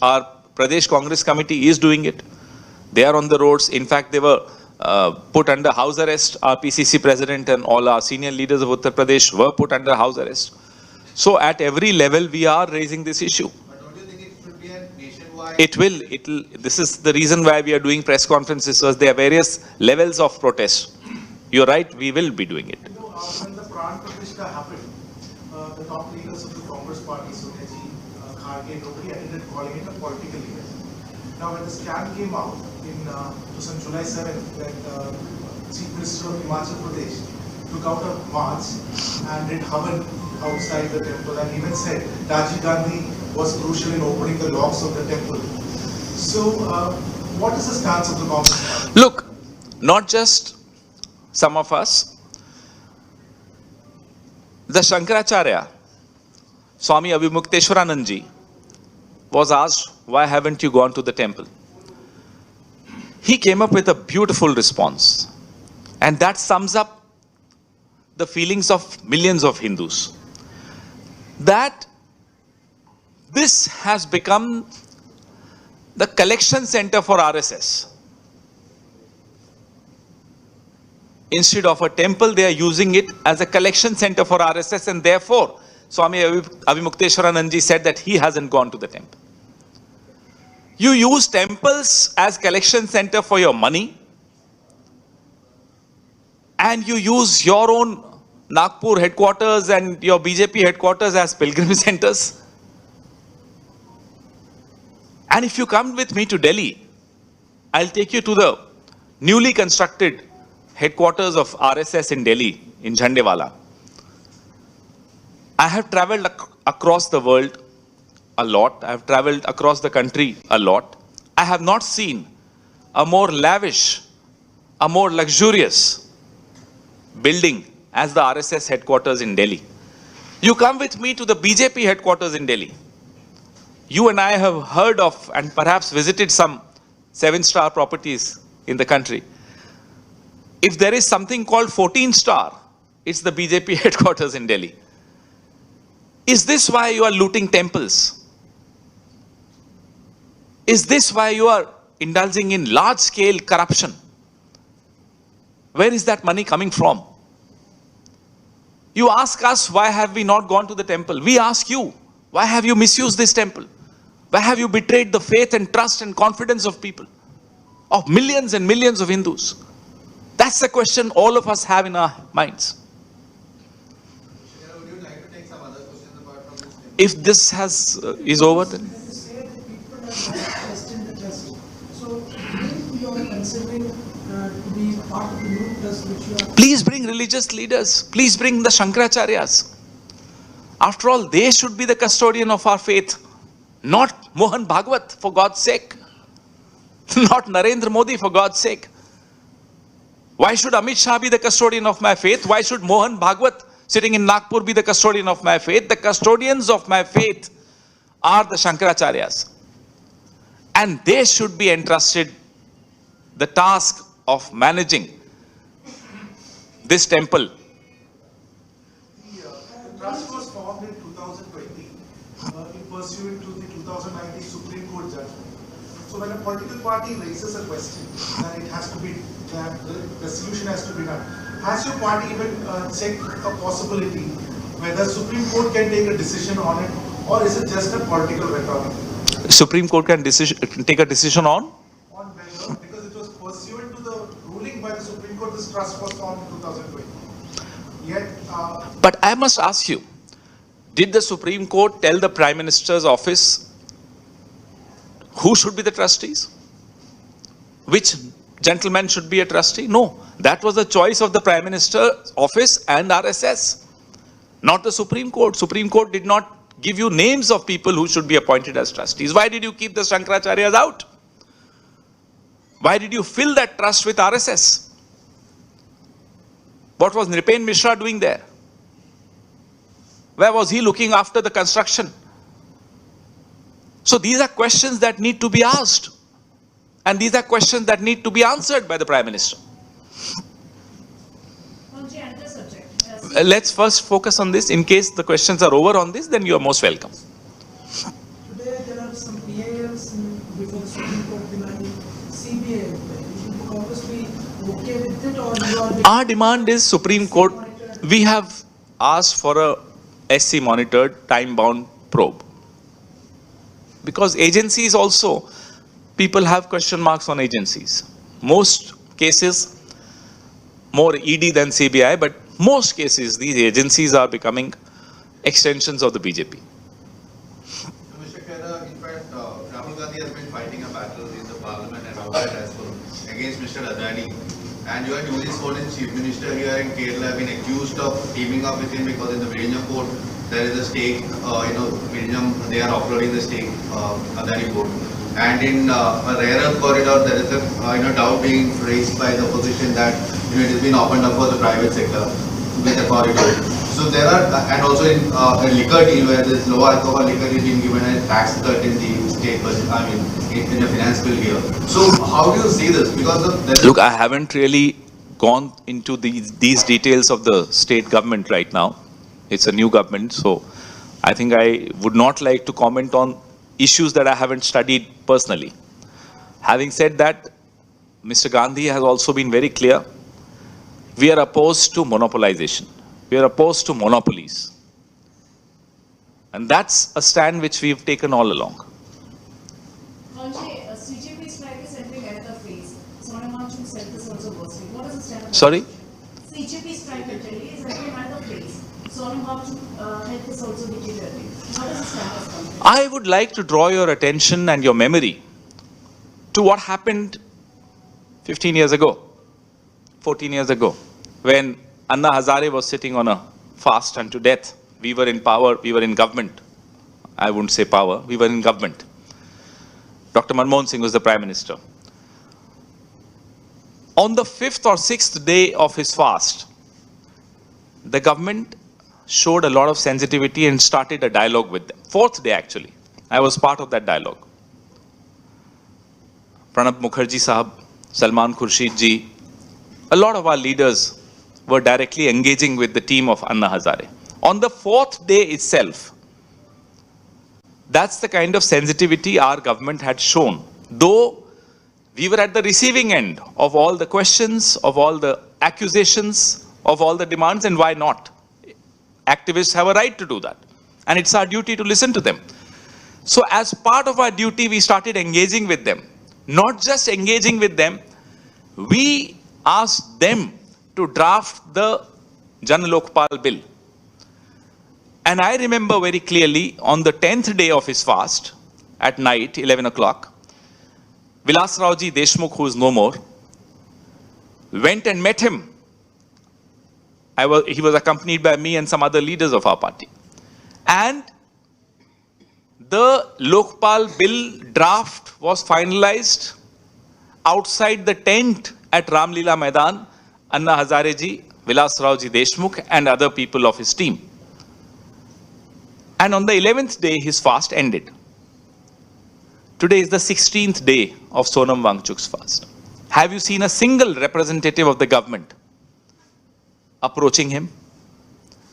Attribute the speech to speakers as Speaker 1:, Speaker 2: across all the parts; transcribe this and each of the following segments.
Speaker 1: Our Pradesh Congress Committee is doing it. They are on the roads. In fact, they were put under house arrest. Our PCC president and all our senior leaders of Uttar Pradesh were put under house arrest. So at every level, we are raising this issue.
Speaker 2: But don't you think it should be a nationwide?
Speaker 1: It will. This is the reason why we are doing press conferences. So there are various levels of protest. You're right. We will be doing it.
Speaker 3: You know, when the Pran Pratishtha happened, the top leaders of the Congress party, Sonia ji, Kharge, nobody ended up calling it a political event. Now, when the scan came out on July 7th, that Chief Minister of Himachal Pradesh took out a march and did Havan outside the temple, and even said Rajiv Gandhi was crucial in opening the locks of the temple. So, what is the stance of the Congress party?
Speaker 1: Look, not just some of us. The Shankaracharya, Swami Avimukteswaranand ji, was asked, why haven't you gone to the temple? He came up with a beautiful response. And that sums up the feelings of millions of Hindus. That this has become the collection center for RSS. Instead of a temple, they are using it as a collection center for RSS, and therefore, Swami Avimukteswaranand ji said that he hasn't gone to the temple. You use temples as collection center for your money, and you use your own Nagpur headquarters and your BJP headquarters as pilgrimage centers. And if you come with me to Delhi, I'll take you to the newly constructed headquarters of RSS in Delhi, in Jhandewala. I have traveled across the world a lot. I have traveled across the country a lot. I have not seen a more lavish, a more luxurious building as the RSS headquarters in Delhi. You come with me to the BJP headquarters in Delhi. You and I have heard of and perhaps visited some 7-star properties in the country. If there is something called 14-star, it's the BJP headquarters in Delhi. Is this why you are looting temples? Is this why you are indulging in large-scale corruption? Where is that money coming from? You ask us, why have we not gone to the temple? We ask you, why have you misused this temple? Why have you betrayed the faith and trust and confidence of people, of millions and millions of Hindus? That's the question all of us have in our minds.
Speaker 2: Would you like to take some other questions apart from this?
Speaker 1: If this is over, then.
Speaker 4: You say that people are not trusting the trust. So, when you are considering to be part of the new trust which you are...
Speaker 1: Please bring religious leaders. Please bring the Shankaracharyas. After all, they should be the custodian of our faith. Not Mohan Bhagwat, for God's sake. Not Narendra Modi, for God's sake. Why should Amit Shah be the custodian of my faith? Why should Mohan Bhagwat sitting in Nagpur be the custodian of my faith? The custodians of my faith are the Shankaracharyas. And they should be entrusted the task of managing this temple.
Speaker 3: The trust was formed in 2020 in pursuant to the 2019 Supreme Court judgment. So when a political party raises a question that it has to be, that the solution has to be done, has your party even checked a possibility whether Supreme Court can take a decision on it, or is it just a political rhetoric?
Speaker 1: Supreme Court can take a decision on?
Speaker 3: On whether, because it was pursuant to the ruling by the Supreme Court, this trust was formed in 2020. Yet,
Speaker 1: But I must ask you, did the Supreme Court tell the Prime Minister's office who should be the trustees? Which gentleman should be a trustee? No. That was the choice of the Prime Minister's office and RSS, not the Supreme Court. Supreme Court did not give you names of people who should be appointed as trustees. Why did you keep the Shankaracharyas out? Why did you fill that trust with RSS? What was Nripen Mishra doing there? Where was he looking after the construction? So these are questions that need to be asked. And these are questions that need to be answered by the Prime Minister.
Speaker 5: Another subject.
Speaker 1: Let's first focus on this. In case the questions are over on this, then you are most welcome.
Speaker 4: Today there are some PIL arguments before the Supreme Court demanding CBI inquiry. Will the Congress be okay with it, or you are?
Speaker 1: Our demand is Supreme Court. We have asked for a SC monitored time-bound probe. Because agencies also, people have question marks on agencies. Most cases, more ED than CBI, but most cases, these agencies are becoming extensions of the BJP.
Speaker 2: Mr. Khera, in fact, Rahul Gandhi has been fighting a battle in the parliament and outside as well against Mr. Adani. And you are newly sworn in Chief Minister here in Kerala have been accused of teaming up with him because in the Vizhinjam port there is a stake, Vizhinjam, they are offloading the stake, Adani port. And in a rare earth corridor, there is a doubt being raised by the opposition that it has been opened up for the private sector with the corridor. So there are, and also in a liquor deal where this low alcohol liquor is being given a tax cut in the state budget, in the finance bill here. So how do you see this? Because of
Speaker 1: Look, I haven't really gone into these details of the state government right now. It's a new government, so I think I would not like to comment on issues that I haven't studied personally. Having said that, Mr. Gandhi has also been very clear. We are opposed to monopolization. We are opposed to monopolies. And that's a stand which we've taken all along.
Speaker 5: CJP strike is entering another phase. Sonam Wangchuk's health is also worsening. What is the stand of
Speaker 1: Sorry?
Speaker 5: CJP strike in Delhi is entering another phase. Sonam Wangchuk's health is also deteriorating. What is the stand of the country?
Speaker 1: I would like to draw your attention and your memory to what happened 15 years ago, 14 years ago, when Anna Hazare was sitting on a fast unto death. We were in power, we were in government. I wouldn't say power, we were in government. Dr. Manmohan Singh was the Prime Minister. On the 5th or 6th day of his fast, the government showed a lot of sensitivity and started a dialogue with them. 4th day actually. I was part of that dialogue. Pranab Mukherjee Sahab, Salman Khurshid ji, a lot of our leaders were directly engaging with the team of Anna Hazare. On the 4th day itself, that's the kind of sensitivity our government had shown. Though we were at the receiving end of all the questions, of all the accusations, of all the demands, and why not? Activists have a right to do that. And it's our duty to listen to them. So as part of our duty, we started engaging with them. Not just engaging with them, we asked them to draft the Jan Lokpal bill. And I remember very clearly on the 10th day of his fast, at night, 11 o'clock, Vilas Raoji Deshmukh, who is no more, went and met him. He was accompanied by me and some other leaders of our party. And the Lokpal bill draft was finalized outside the tent at Ramlila Maidan, Anna Hazare ji, Vilas Raoji Deshmukh and other people of his team. And on the 11th day, his fast ended. Today is the 16th day of Sonam Wangchuk's fast. Have you seen a single representative of the government approaching him?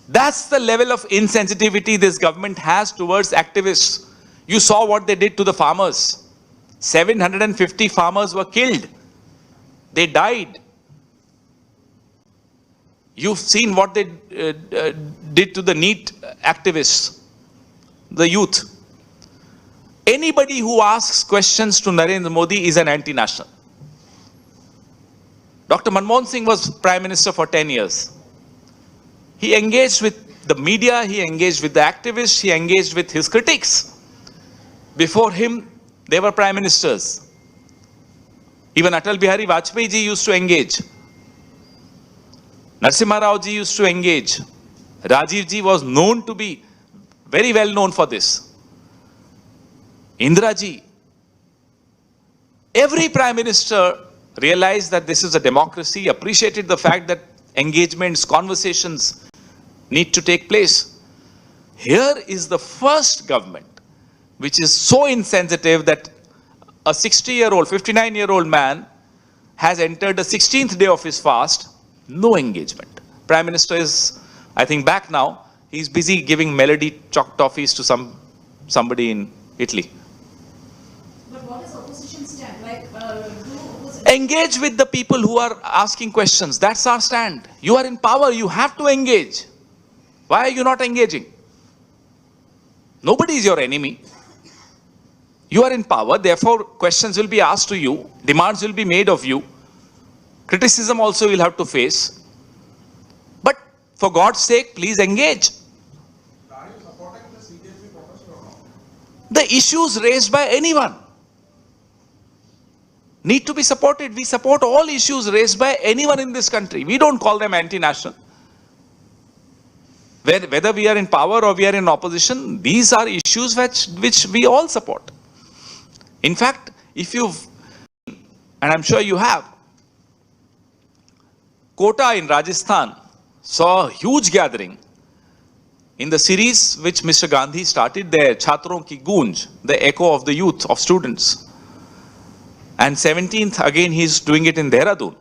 Speaker 1: That's the level of insensitivity this government has towards activists. You saw what they did to the farmers. 750 farmers were killed. They died. You've seen what they did to the NEET activists, the youth. Anybody who asks questions to Narendra Modi is an anti-national. Dr. Manmohan Singh was Prime Minister for 10 years. He engaged with the media, he engaged with the activists, he engaged with his critics. Before him, they were Prime Ministers. Even Atal Bihari Vajpayee ji used to engage. Narasimha Rao ji used to engage. Rajiv ji was known to be very well known for this. Indira ji. Every Prime Minister realized that this is a democracy, appreciated the fact that engagements, conversations need to take place. Here is the first government which is so insensitive that a 60-year-old, 59-year-old man has entered the 16th day of his fast, no engagement. Prime Minister is, I think, back now. He's busy giving melody chalk toffees to somebody in Italy.
Speaker 5: But what is opposition stand? Like, do opposition...
Speaker 1: Engage with the people who are asking questions. That's our stand. You are in power. You have to engage. Why are you not engaging? Nobody is your enemy. You are in power. Therefore, questions will be asked to you. Demands will be made of you. Criticism also you'll have to face. But for God's sake, please engage.
Speaker 3: Are you supporting the CJP protest or not?
Speaker 1: The issues raised by anyone need to be supported. We support all issues raised by anyone in this country. We don't call them anti-national. Whether we are in power or we are in opposition, these are issues which we all support. In fact, if you've, and I'm sure you have, Kota in Rajasthan saw a huge gathering in the series which Mr. Gandhi started there, Chhatron Ki Goonj, the echo of the youth, of students. And 17th, again, he's doing it in Dehradun.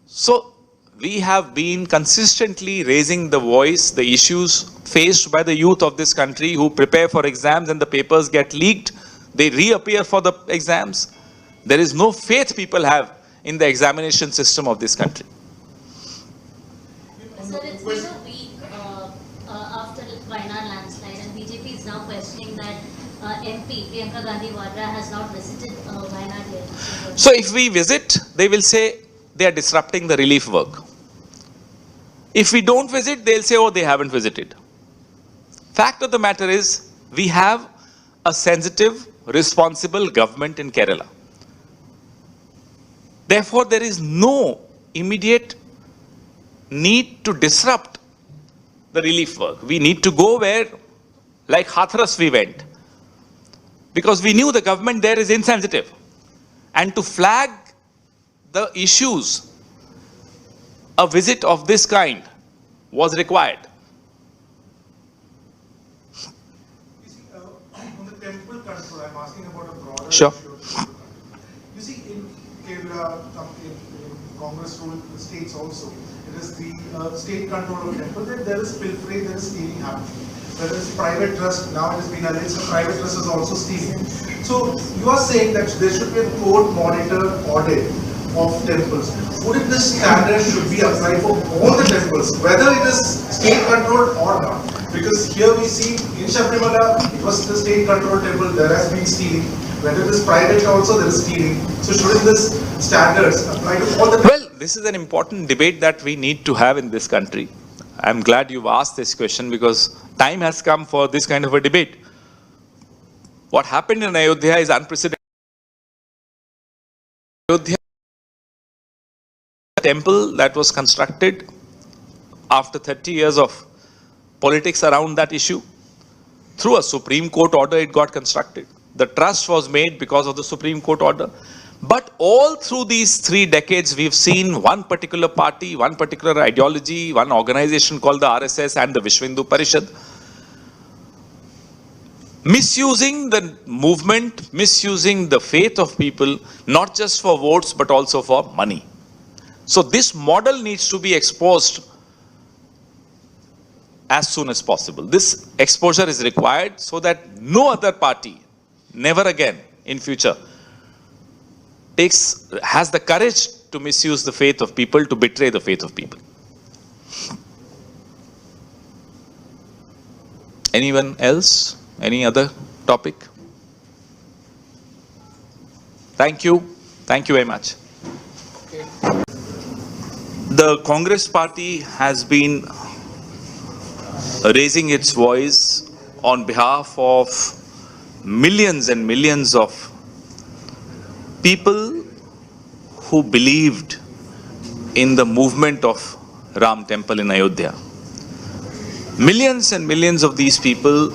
Speaker 1: So, we have been consistently raising the voice, the issues faced by the youth of this country who prepare for exams and the papers get leaked. They reappear for the exams. There is no faith people have in the examination system of this country.
Speaker 6: Sir, it's been a week after Wayanad landslide, and BJP is now questioning that MP Priyanka Gandhi Vadra has not visited Wayanad yet.
Speaker 1: So if we visit, they will say they are disrupting the relief work. If we don't visit, they'll say, oh, they haven't visited. Fact of the matter is, we have a sensitive, responsible government in Kerala. Therefore, there is no immediate need to disrupt the relief work. We need to go where, like Hathras we went, because we knew the government there is insensitive. And to flag the issues, a visit of this kind was required.
Speaker 3: You see, on the temple control, I'm asking about a broader
Speaker 1: Sure.
Speaker 3: issue of temple control. You see, in Kerala, in Congress ruled states also, it is the state control of temple, that there is pilfering, there is stealing happening. There is private trust, now it has been alleged the private trust is also stealing. So you are saying that there should be a court monitor audit of temples. Wouldn't this standard should be applied for all the temples, whether it is state controlled or not? Because here we see in Sabrimala, it was the state controlled temple, there has been stealing. Whether it is private also, there is stealing. So shouldn't this standards apply to all the temples?
Speaker 1: Well, this is an important debate that we need to have in this country. I'm glad you've asked this question because time has come for this kind of a debate. What happened in Ayodhya is unprecedented. Ayodhya, a temple that was constructed after 30 years of politics around that issue. Through a Supreme Court order, it got constructed. The trust was made because of the Supreme Court order. But all through these 3 decades, we've seen one particular party, one particular ideology, one organization called the RSS and the Vishwa Hindu Parishad, misusing the movement, misusing the faith of people, not just for votes, but also for money. So this model needs to be exposed as soon as possible. This exposure is required so that no other party, never again in future, has the courage to misuse the faith of people, to betray the faith of people. Anyone else? Any other topic? Thank you. Thank you very much. The Congress party has been raising its voice on behalf of millions and millions of people who believed in the movement of Ram Temple in Ayodhya. Millions and millions of these people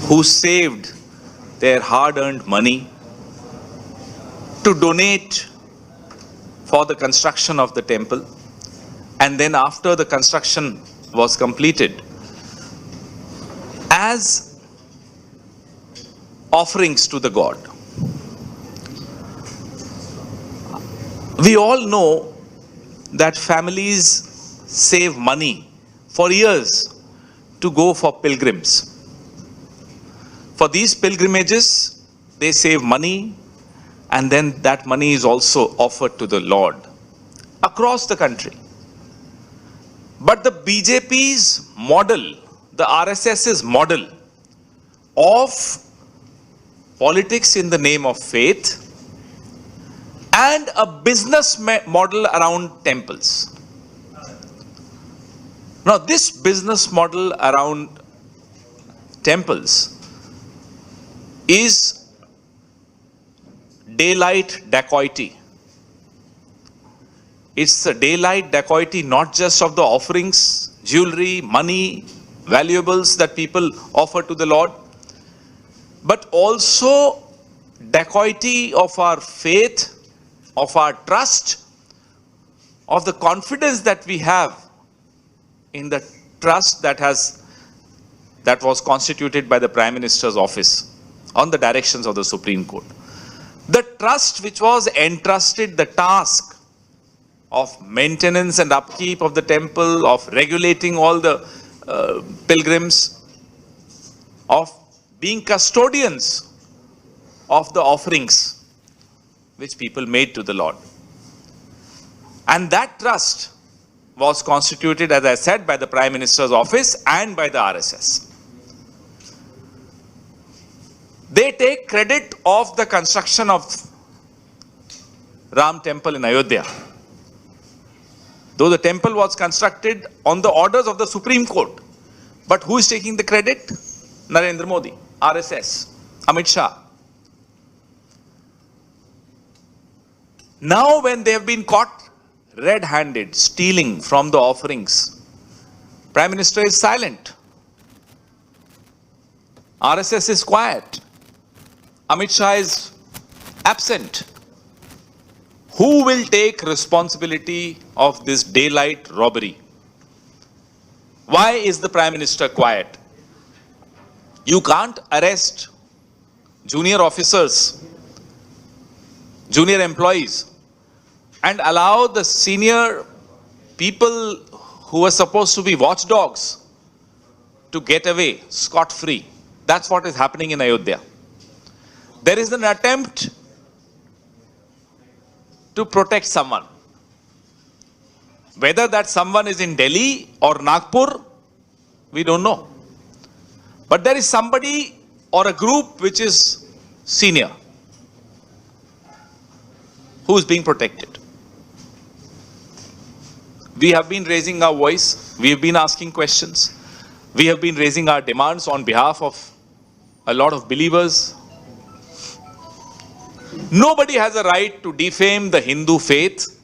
Speaker 1: who saved their hard-earned money to donate for the construction of the temple, and then after the construction was completed, as offerings to the god. We all know that families save money for years to go for pilgrims. For these pilgrimages, they save money, and then that money is also offered to the Lord across the country. But the BJP's model, the RSS's model of politics in the name of faith and a business model around temples. Now, this business model around temples is daylight dacoity. It's a daylight dacoity not just of the offerings, jewelry, money, valuables that people offer to the Lord, but also dacoity of our faith, of our trust, of the confidence that we have in the trust that was constituted by the Prime Minister's office on the directions of the Supreme Court. The trust which was entrusted the task of maintenance and upkeep of the temple, of regulating all the pilgrims, of being custodians of the offerings which people made to the Lord. And that trust was constituted, as I said, by the Prime Minister's office and by the RSS. They take credit of the construction of Ram Temple in Ayodhya. Though the temple was constructed on the orders of the Supreme Court. But who is taking the credit? Narendra Modi, RSS, Amit Shah. Now when they have been caught red-handed, stealing from the offerings, Prime Minister is silent. RSS is quiet. Amit Shah is absent. Who will take responsibility of this daylight robbery? Why is the Prime Minister quiet? You can't arrest junior officers, junior employees, and allow the senior people who are supposed to be watchdogs to get away scot-free. That's what is happening in Ayodhya. There is an attempt to protect someone. Whether that someone is in Delhi or Nagpur, we don't know. But there is somebody or a group which is senior who is being protected. We have been raising our voice. We have been asking questions. We have been raising our demands on behalf of a lot of believers. Nobody has a right to defame the Hindu faith.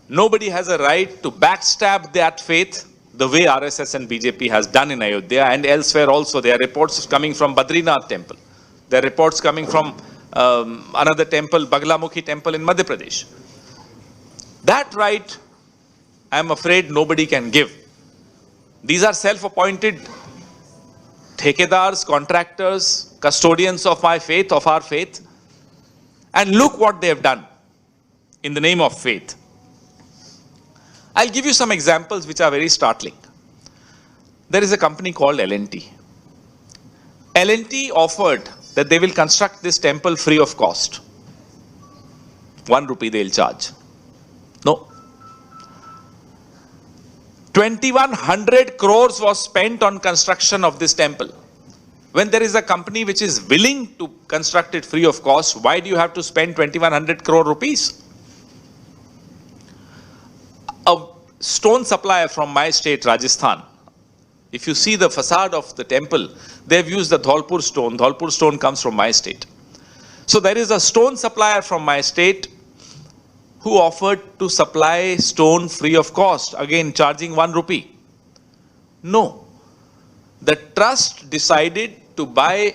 Speaker 1: Nobody has a right to backstab that faith the way RSS and BJP has done in Ayodhya and elsewhere also. There are reports coming from Badrinath temple. There are reports coming from another temple, Baglamukhi temple in Madhya Pradesh. That right, I am afraid nobody can give. These are self-appointed thekedars, contractors, custodians of my faith, of our faith. And look what they have done in the name of faith. I'll give you some examples which are very startling. There is a company called L&T. L&T offered that they will construct this temple free of cost. 1 rupee they'll charge. No. 2,100 crores was spent on construction of this temple. When there is a company which is willing to construct it free of cost, why do you have to spend 2,100 crore rupees? A stone supplier from my state, Rajasthan, if you see the facade of the temple, they've used the Dholpur stone. Dholpur stone comes from my state. So there is a stone supplier from my state who offered to supply stone free of cost, again charging 1 rupee. No. The trust decided to buy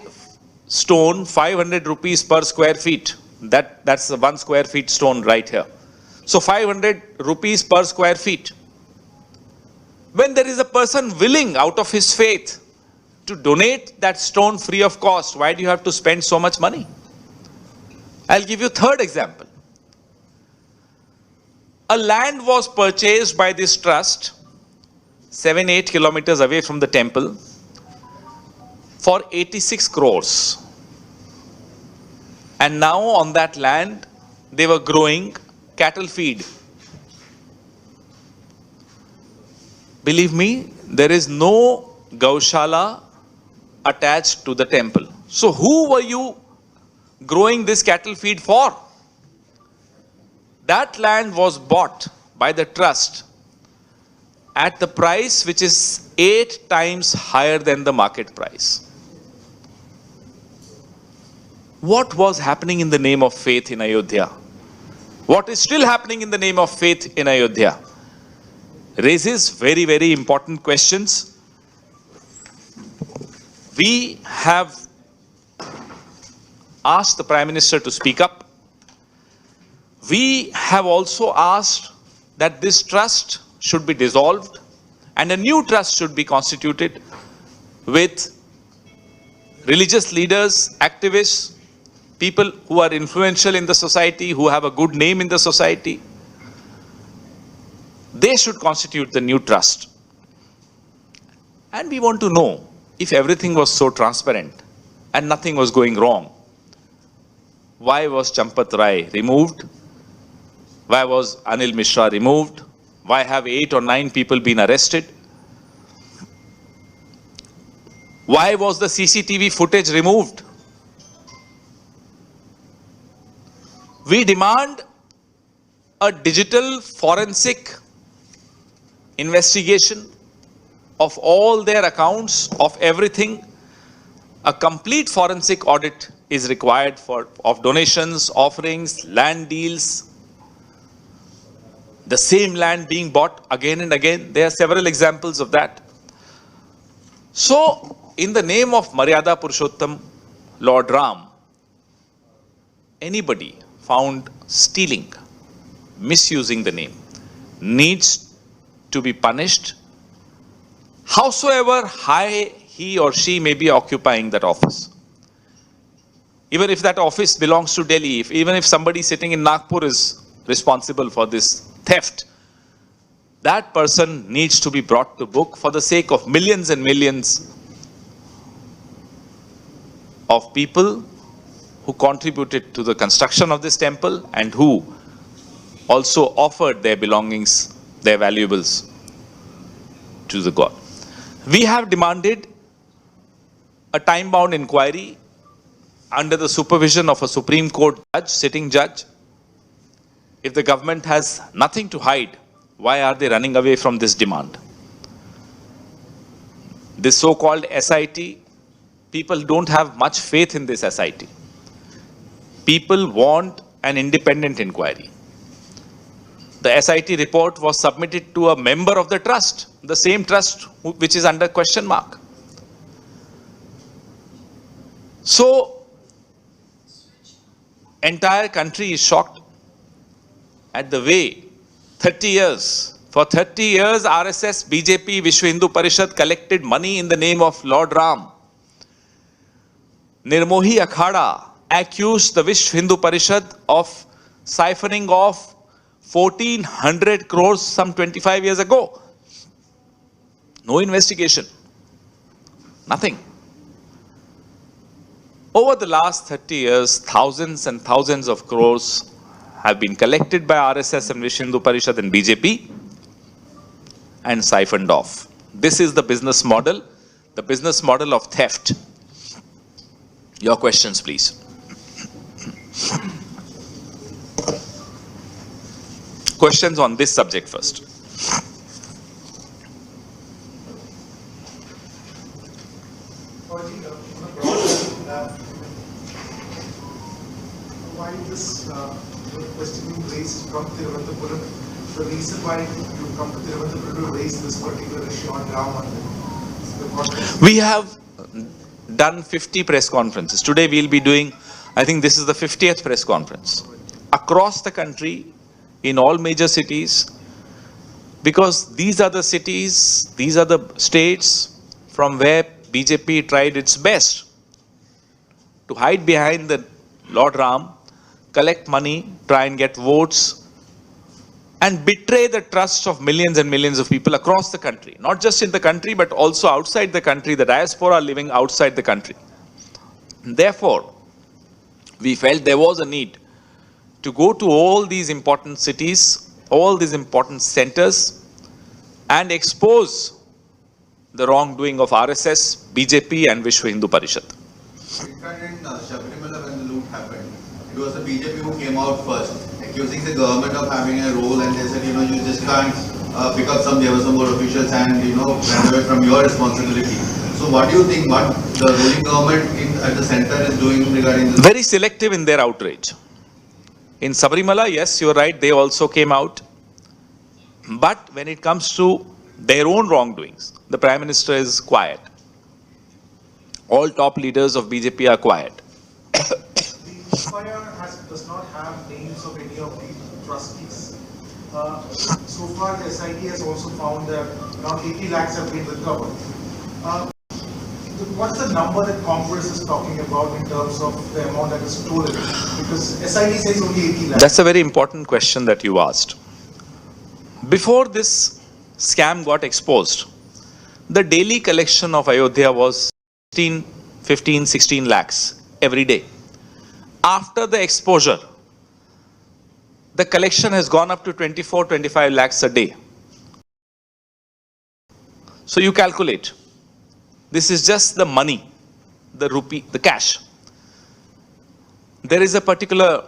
Speaker 1: stone 500 rupees per square feet. That's the 1 square feet stone right here. So 500 rupees per square feet. When there is a person willing out of his faith to donate that stone free of cost, why do you have to spend so much money? I'll give you a third example. A land was purchased by this trust 7-8 kilometers away from the temple for 86 crores. And now on that land, they were growing cattle feed. Believe me, there is no Gaushala attached to the temple. So who were you growing this cattle feed for? That land was bought by the trust at the price which is 8 times higher than the market price. What was happening in the name of faith in Ayodhya? What is still happening in the name of faith in Ayodhya? Raises very, very important questions. We have asked the Prime Minister to speak up. We have also asked that this trust should be dissolved and a new trust should be constituted with religious leaders, activists, people who are influential in the society, who have a good name in the society. They should constitute the new trust. And we want to know, if everything was so transparent and nothing was going wrong, why was Champat Rai removed? Why was Anil Mishra removed? Why have 8 or 9 people been arrested? Why was the CCTV footage removed? We demand a digital forensic investigation of all their accounts, of everything. A complete forensic audit is required of donations, offerings, land deals, the same land being bought again and again. There are several examples of that. So, in the name of Maryada Purushottam, Lord Ram, anybody found stealing, misusing the name, needs to be punished, howsoever high he or she may be occupying that office. Even if that office belongs to Delhi, even if somebody sitting in Nagpur is responsible for this theft, that person needs to be brought to book for the sake of millions and millions of people who contributed to the construction of this temple and who also offered their belongings, their valuables to the god. We have demanded a time-bound inquiry under the supervision of a Supreme Court judge, sitting judge. If the government has nothing to hide, why are they running away from this demand? This so-called SIT, people don't have much faith in this SIT. People want an independent inquiry. The SIT report was submitted to a member of the trust, the same trust which is under question mark. So, entire country is shocked at the way 30 years, for 30 years RSS, BJP, Vishwa Hindu Parishad collected money in the name of Lord Ram. Nirmohi Akhada accused the Vishwa Hindu Parishad of siphoning off 1400 crores some 25 years ago. No investigation. Nothing. Over the last 30 years, thousands and thousands of crores have been collected by RSS and Vishwa Hindu Parishad and BJP and siphoned off. This is the business model of theft. Your questions, please. Questions on this subject first.
Speaker 3: Why this question being raised from Thiruvananthapuram? The reason why you come to Thiruvananthapuram to raise this particular issue on Ram Mandir?
Speaker 1: We have done 50 press conferences. Today we'll be doing, I think this is the 50th press conference. Across the country, in all major cities, because these are the cities, these are the states from where BJP tried its best to hide behind the Lord Ram, collect money, try and get votes, and betray the trust of millions and millions of people across the country. Not just in the country, but also outside the country, the diaspora living outside the country. Therefore, we felt there was a need to go to all these important cities, all these important centers, and expose the wrongdoing of RSS, BJP and Vishwa Hindu Parishad.
Speaker 2: In fact, in Sabha, when the loot happened, it was the BJP who came out first, accusing the government of having a role, and they said, you just can't pick up some Devasam officials and, run away from your responsibility. So what do you think what the ruling government at the center is doing regarding this?
Speaker 1: Very selective in their outrage. In Sabrimala, yes, you're right, they also came out. But when it comes to their own wrongdoings, the Prime Minister is quiet. All top leaders of BJP are quiet.
Speaker 3: The fire does not have names of any of the trustees. So far, the SIT has also found that around 80 lakhs have been recovered. What's the number that Congress is talking about in terms of the amount that is stolen? Because SIT says only 80 lakhs.
Speaker 1: That's a very important question that you asked. Before this scam got exposed, the daily collection of Ayodhya was 15, 16 lakhs every day. After the exposure, the collection has gone up to 24, 25 lakhs a day. So you calculate. This is just the money, the rupee, the cash. There is a particular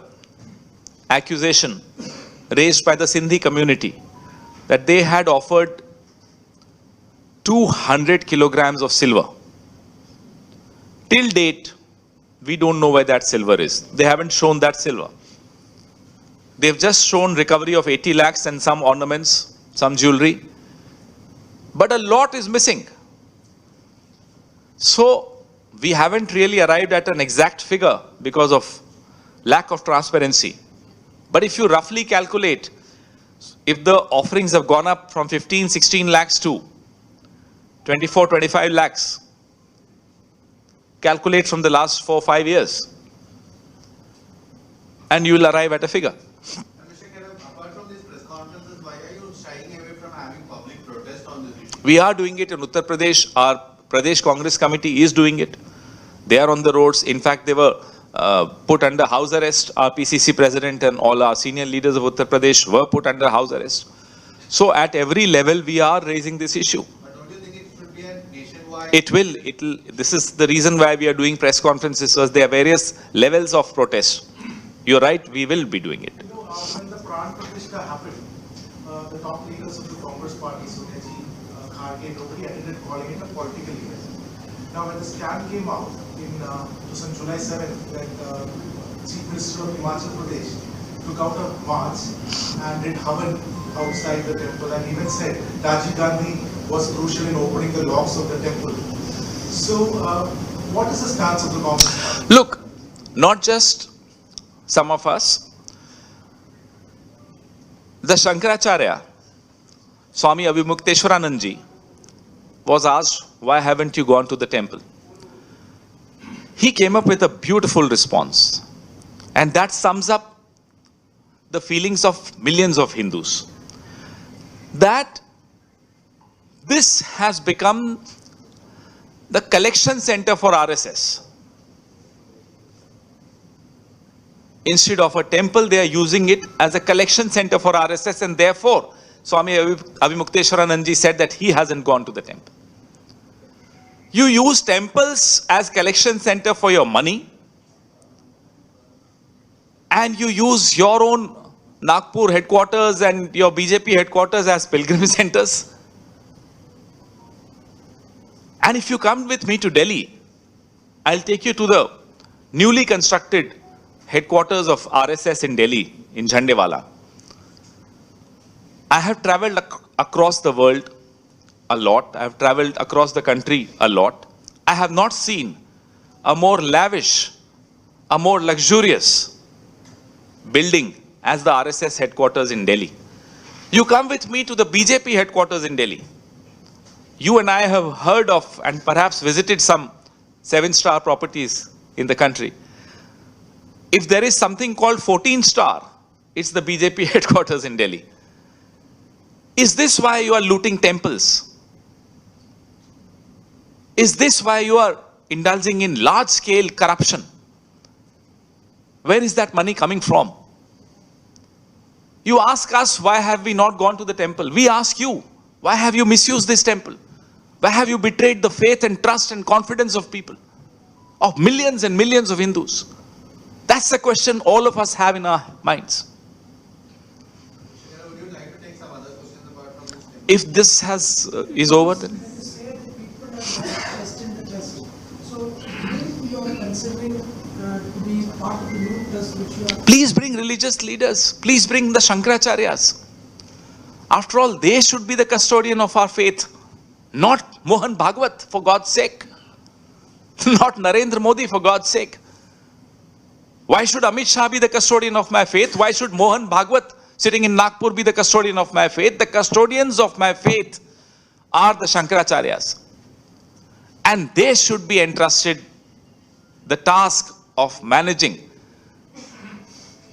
Speaker 1: accusation raised by the Sindhi community that they had offered 200 kilograms of silver. Till date, we don't know where that silver is. They haven't shown that silver. They've just shown recovery of 80 lakhs and some ornaments, some jewelry. But a lot is missing. So we haven't really arrived at an exact figure because of lack of transparency. But if you roughly calculate, if the offerings have gone up from 15, 16 lakhs to 24, 25 lakhs, calculate from the last 4-5 years, and you will arrive at a figure.
Speaker 2: Mr. Khera, apart from these press conferences, why are you shying away from having public protest on this issue?
Speaker 1: We are doing it in Uttar Pradesh. Our Pradesh Congress Committee is doing it. They are on the roads. In fact, they were put under house arrest. Our PCC president and all our senior leaders of Uttar Pradesh were put under house arrest. So at every level, we are raising this issue.
Speaker 2: But don't you think it should be a nationwide?
Speaker 1: It will. This is the reason why we are doing press conferences, because there are various levels of protest. You're right, we will be doing it.
Speaker 3: When the Pran Pratishtha happened, the top leaders of the Congress party, Sonia-ji, Kharge, nobody attended calling it a political event. Now, when the scam came out on July 7th, that Chief Minister of Himachal Pradesh took out a march and did havan outside the temple and even said Rajiv Gandhi was crucial in opening the locks of the temple. So, what is the stance of the Congress party?
Speaker 1: Look, not just some of us. The Shankaracharya, Swami Abhimukteswaranandji, was asked, why haven't you gone to the temple? He came up with a beautiful response. And that sums up the feelings of millions of Hindus. That this has become the collection center for RSS. Instead of a temple, they are using it as a collection center for RSS, and therefore, Swami Abhimukteswaranandji said that he hasn't gone to the temple. You use temples as collection center for your money, and you use your own Nagpur headquarters and your BJP headquarters as pilgrim centers. And if you come with me to Delhi, I'll take you to the newly constructed headquarters of RSS in Delhi, in Jhandewala. I have traveled across the world a lot. I have traveled across the country a lot. I have not seen a more lavish, a more luxurious building as the RSS headquarters in Delhi. You come with me to the BJP headquarters in Delhi. You and I have heard of and perhaps visited some 7-star properties in the country. If there is something called 14-star, it's the BJP headquarters in Delhi. Is this why you are looting temples? Is this why you are indulging in large-scale corruption? Where is that money coming from? You ask us, why have we not gone to the temple? We ask you, why have you misused this temple? Why have you betrayed the faith and trust and confidence of people, of millions and millions of Hindus? That's the question all of us have in our minds.
Speaker 2: Would you like to take some other questions apart from this?
Speaker 1: If this is over, then
Speaker 4: When you say that people are not trust in the trust, so when you are considering to be part of the new trust which you are.
Speaker 1: please bring religious leaders. Please bring the Shankaracharyas. After all, they should be the custodian of our faith. Not Mohan Bhagwat, for God's sake. Not Narendra Modi, for God's sake. Why should Amit Shah be the custodian of my faith? Why should Mohan Bhagwat sitting in Nagpur be the custodian of my faith? The custodians of my faith are the Shankaracharyas. And they should be entrusted the task of managing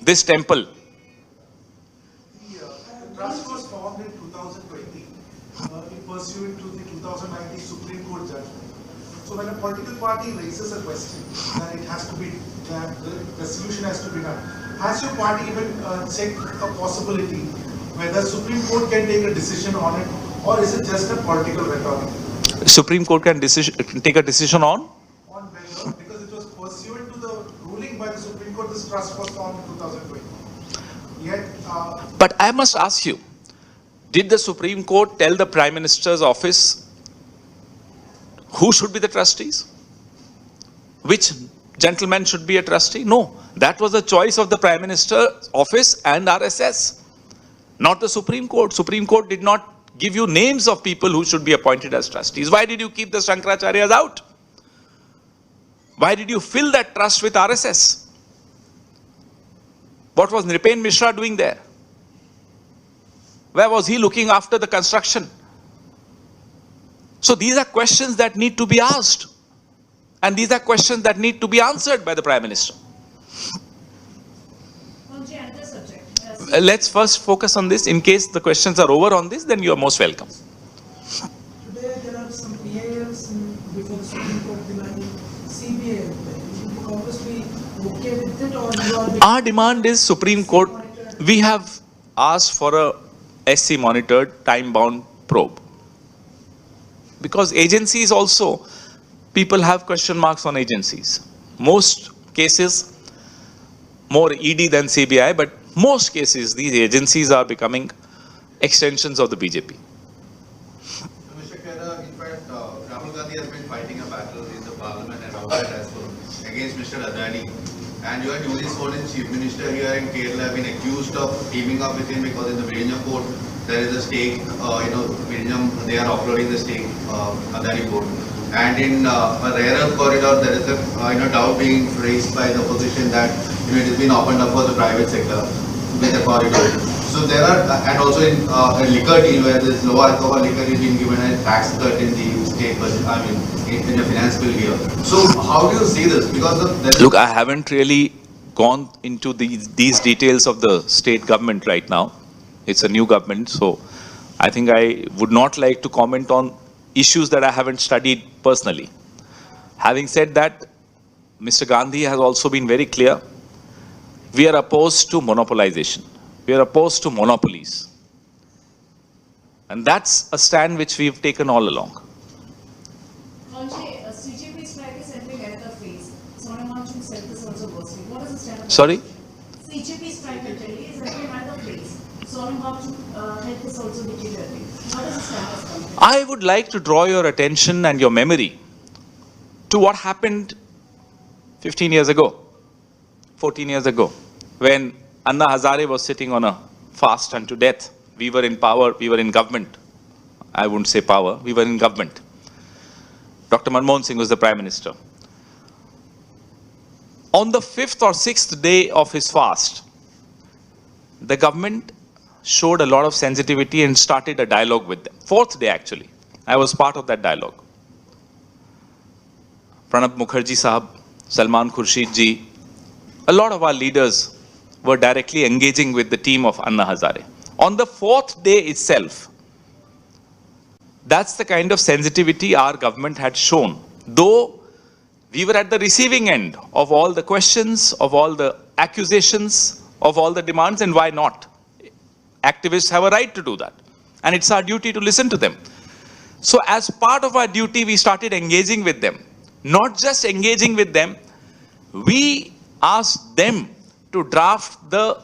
Speaker 1: this temple.
Speaker 3: The trust was formed in 2020 in pursuant to the 2019 Supreme Court judgment. So when a political party raises a question that it has to be, that the resolution has to be done, has your party even checked a possibility whether Supreme Court can take a decision on it, or is it just a political rhetoric?
Speaker 1: Supreme Court can take a decision on?
Speaker 3: On whether, because it was pursuant to the ruling by the Supreme Court, this trust was formed in 2020. Yet,
Speaker 1: But I must ask you, did the Supreme Court tell the Prime Minister's office who should be the trustees? Which gentleman should be a trustee? No. That was the choice of the Prime Minister's office and RSS, not the Supreme Court. Supreme Court did not give you names of people who should be appointed as trustees. Why did you keep the Shankaracharyas out? Why did you fill that trust with RSS? What was Nripen Mishra doing there? Where was he looking after the construction? So these are questions that need to be asked. And these are questions that need to be answered by the Prime Minister.
Speaker 5: Another subject.
Speaker 1: Let's first focus on this. In case the questions are over on this, then you are most welcome.
Speaker 4: Today there are some PILs before the Supreme Court demanding CBI. Would the Congress be okay with it, or you are?
Speaker 1: Our demand is Supreme Court. We have asked for a SC monitored time-bound probe. Because agencies also, people have question marks on agencies. Most cases, more ED than CBI, but most cases, these agencies are becoming extensions of the BJP.
Speaker 2: Mr. Khera, in fact, Rahul Gandhi has been fighting a battle in the parliament and outside as well against Mr. Adani. And you are newly sworn in Chief Minister here in Kerala, have been accused of teaming up with him because in the Vizhinjam port there is a stake, Vizhinjam, they are offloading the stake, Adani port. And in a rare earth corridor, there is a doubt being raised by the opposition that it has been opened up for the private sector with the corridor. So there are, and also in a liquor deal where this low alcohol liquor is being given a tax cut in the state budget, in the finance bill here. So how do you see this? Because of
Speaker 1: Look, I haven't really gone into these details of the state government right now. It's a new government, so I think I would not like to comment on issues that I haven't studied personally. Having said that, Mr. Gandhi has also been very clear. We are opposed to monopolization. We are opposed to monopolies. And that's a stand which we've taken all along.
Speaker 5: CJP strike is entering another phase. Sonam Wangchuk's health is also worsening. What is the stand of
Speaker 1: Sorry?
Speaker 5: CJP strike in Delhi is entering another phase. Sonam Wangchuk's health is also deteriorating. What is the stand of country?
Speaker 1: I would like to draw your attention and your memory to what happened 15 years ago, 14 years ago, when Anna Hazare was sitting on a fast unto death. We were in power, we were in government. I wouldn't say power, we were in government. Dr. Manmohan Singh was the Prime Minister. On the 5th or 6th day of his fast, the government showed a lot of sensitivity and started a dialogue with them. 4th day actually. I was part of that dialogue. Pranab Mukherjee Sahab, Salman Khurshid ji, a lot of our leaders were directly engaging with the team of Anna Hazare. On the 4th day itself, that's the kind of sensitivity our government had shown. Though we were at the receiving end of all the questions, of all the accusations of all the demands, and why not? Activists have a right to do that. And it's our duty to listen to them. So as part of our duty, we started engaging with them. Not just engaging with them, we asked them to draft the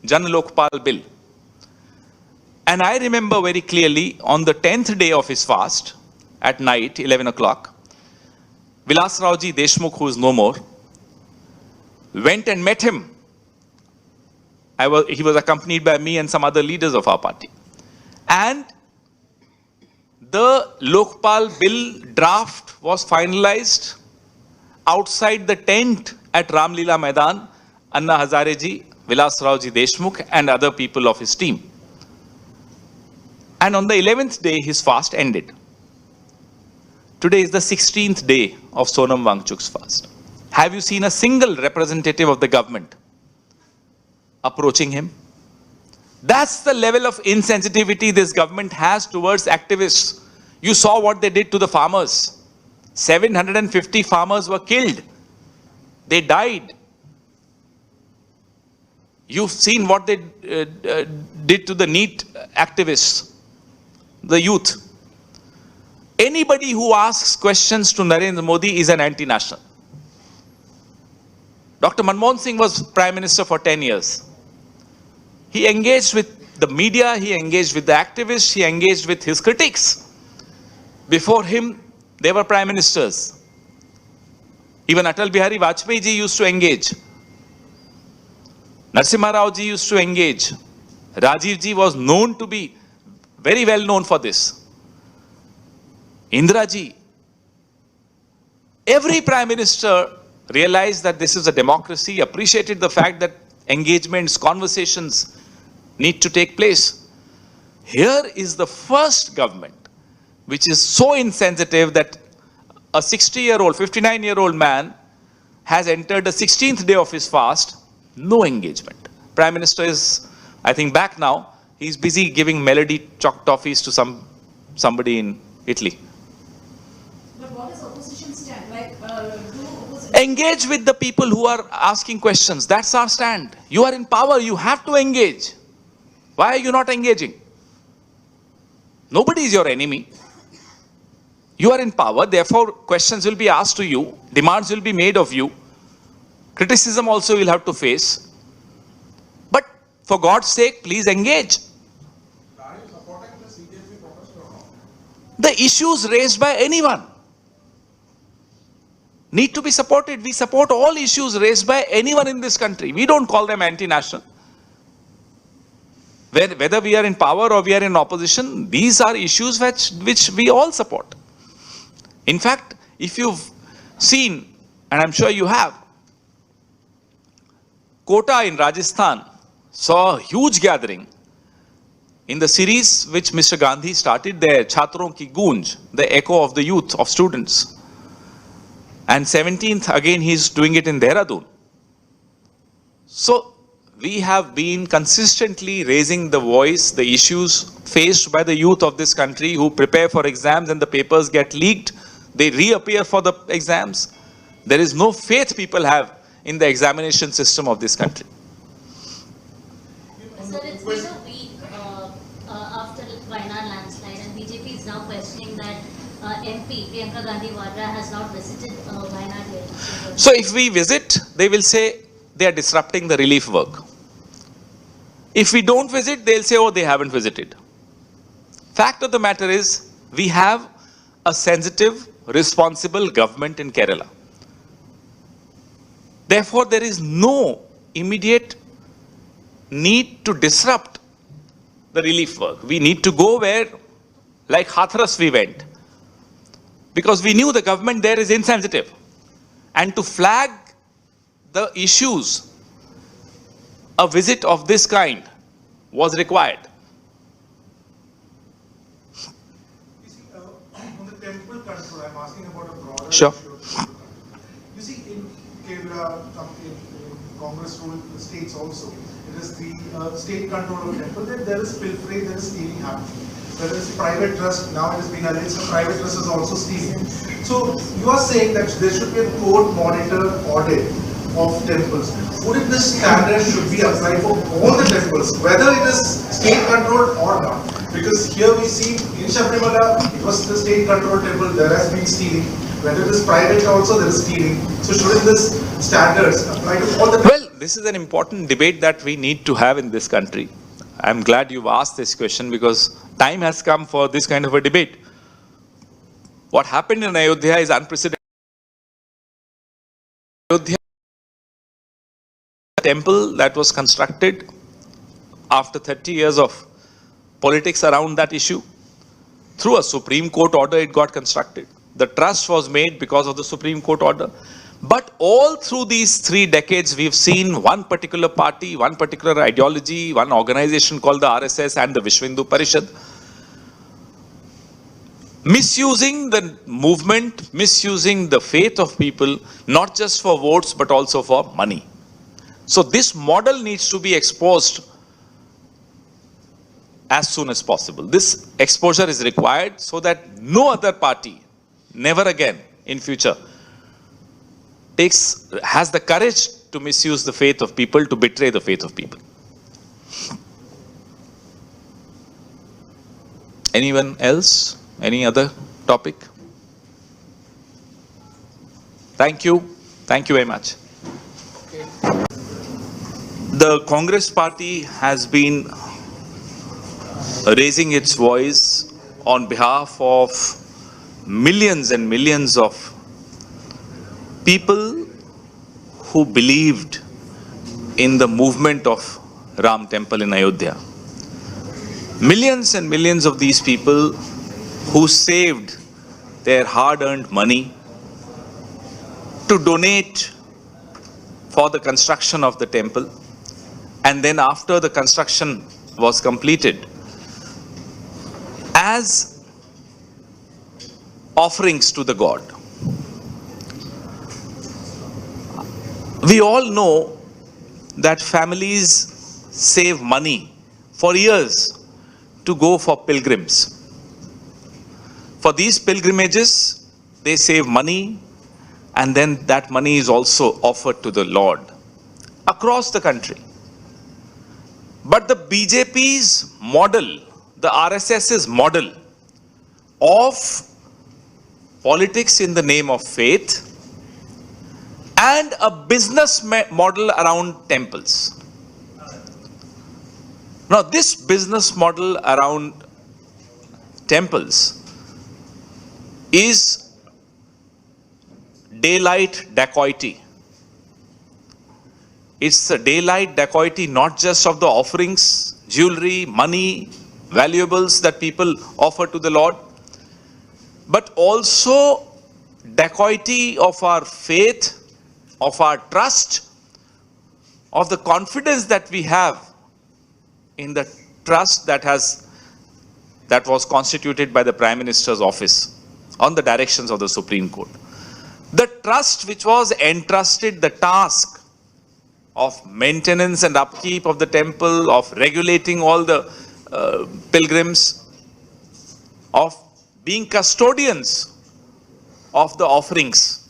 Speaker 1: Jan Lokpal bill. And I remember very clearly on the 10th day of his fast, at night, 11 o'clock, Vilas Raoji Deshmukh, who is no more, went and met him. He was accompanied by me and some other leaders of our party. And the Lokpal bill draft was finalized outside the tent at Ramlila Maidan, Anna Hazareji, Vilas Raoji Deshmukh and other people of his team. And on the 11th day, his fast ended. Today is the 16th day of Sonam Wangchuk's fast. Have you seen a single representative of the government approaching him? That's the level of insensitivity this government has towards activists. You saw what they did to the farmers. 750 farmers were killed. They died. You've seen what they did to the NEET activists, the youth. Anybody who asks questions to Narendra Modi is an anti-national. Dr. Manmohan Singh was Prime Minister for 10 years. He engaged with the media, he engaged with the activists, he engaged with his critics. Before him, they were Prime Ministers. Even Atal Bihari Vajpayee ji used to engage. Narasimha Rao ji used to engage. Rajiv ji was known to be very well known for this. Indira ji. Every Prime Minister realized that this is a democracy, appreciated the fact that engagements, conversations need to take place. Here is the first government which is so insensitive that a 60-year-old, 59-year-old man has entered the 16th day of his fast, no engagement. Prime Minister is, I think, back now. He's busy giving melody chalk toffees to somebody in Italy.
Speaker 5: But what is opposition stand? Like,
Speaker 1: Engage with the people who are asking questions. That's our stand. You are in power. You have to engage. Why are you not engaging? Nobody is your enemy. You are in power. Therefore, questions will be asked to you. Demands will be made of you. Criticism also you'll have to face. But for God's sake, please engage.
Speaker 3: Are you supporting the CJP protest or not?
Speaker 1: The issues raised by anyone need to be supported. We support all issues raised by anyone in this country. We don't call them anti-national. Whether we are in power or we are in opposition, these are issues which we all support. In fact, if you've seen, and I'm sure you have, Kota in Rajasthan saw a huge gathering in the series which Mr. Gandhi started there, Chhatron Ki Goonj, the echo of the youth, of students. And 17th, again, he's doing it in Dehradun. So, we have been consistently raising the voice, the issues faced by the youth of this country who prepare for exams and the papers get leaked. They reappear for the exams. There is no faith people have in the examination system of this country.
Speaker 6: Sir, it's been a week after Wayanad landslide, and BJP is now questioning that MP Priyanka Gandhi Vadra has not visited Wayanad yet.
Speaker 1: So if we visit, they will say they are disrupting the relief work. If we don't visit, they'll say, oh, they haven't visited. Fact of the matter is, we have a sensitive, responsible government in Kerala. Therefore, there is no immediate need to disrupt the relief work. We need to go where, like Hathras we went, because we knew the government there is insensitive. And to flag the issues, a visit of this kind was required.
Speaker 3: You see, on the temple control, I'm asking about a broader
Speaker 1: Sure.
Speaker 3: issue. You see, in Kerala, in Congress ruled states also, it is the state control of temple, that there is pilfering, there is stealing happening. There is private trust, now it has been alleged that private trust is also stealing. So you are saying that there should be a court monitor audit of temples. wouldn't this standard should be applied for all the temples, whether it is state controlled or not? Because here we see in Sabrimala, it was the state controlled temple, there has been stealing. Whether it is private also, there is stealing. So shouldn't this standards apply to all the temples?
Speaker 1: Well, this is an important debate that we need to have in this country. I'm glad you've asked this question because time has come for this kind of a debate. What happened in Ayodhya is unprecedented. Ayodhya, a temple that was constructed after 30 years of politics around that issue. Through a Supreme Court order, it got constructed. The trust was made because of the Supreme Court order. But all through these 3 decades, we've seen one particular party, one particular ideology, one organization called the RSS and the Vishwa Hindu Parishad, misusing the movement, misusing the faith of people, not just for votes, but also for money. So this model needs to be exposed as soon as possible. This exposure is required so that no other party, never again in future, has the courage to misuse the faith of people, to betray the faith of people. Anyone else? Any other topic? Thank you. Thank you very much. The Congress party has been raising its voice on behalf of millions and millions of people who believed in the movement of Ram Temple in Ayodhya. Millions and millions of these people who saved their hard-earned money to donate for the construction of the temple, and then after the construction was completed, as offerings to the god. We all know that families save money for years to go for pilgrims. For these pilgrimages, they save money, and then that money is also offered to the Lord across the country. But the BJP's model, the RSS's model of politics in the name of faith and a business model around temples. Now, this business model around temples is daylight dacoity. It's a daylight dacoity not just of the offerings, jewelry, money, valuables that people offer to the Lord, but also dacoity of our faith, of our trust, of the confidence that we have in the trust that was constituted by the Prime Minister's office on the directions of the Supreme Court. The trust which was entrusted the task of maintenance and upkeep of the temple, of regulating all the pilgrims, of being custodians of the offerings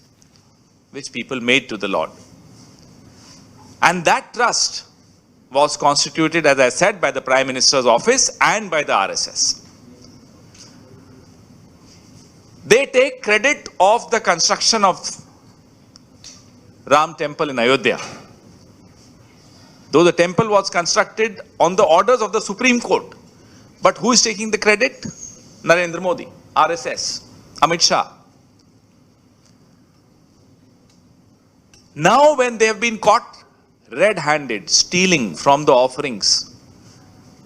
Speaker 1: which people made to the Lord. And that trust was constituted, as I said, by the Prime Minister's office and by the RSS. They take credit of the construction of Ram Temple in Ayodhya. Though the temple was constructed on the orders of the Supreme Court. But who is taking the credit? Narendra Modi, RSS, Amit Shah. Now when they have been caught red-handed, stealing from the offerings,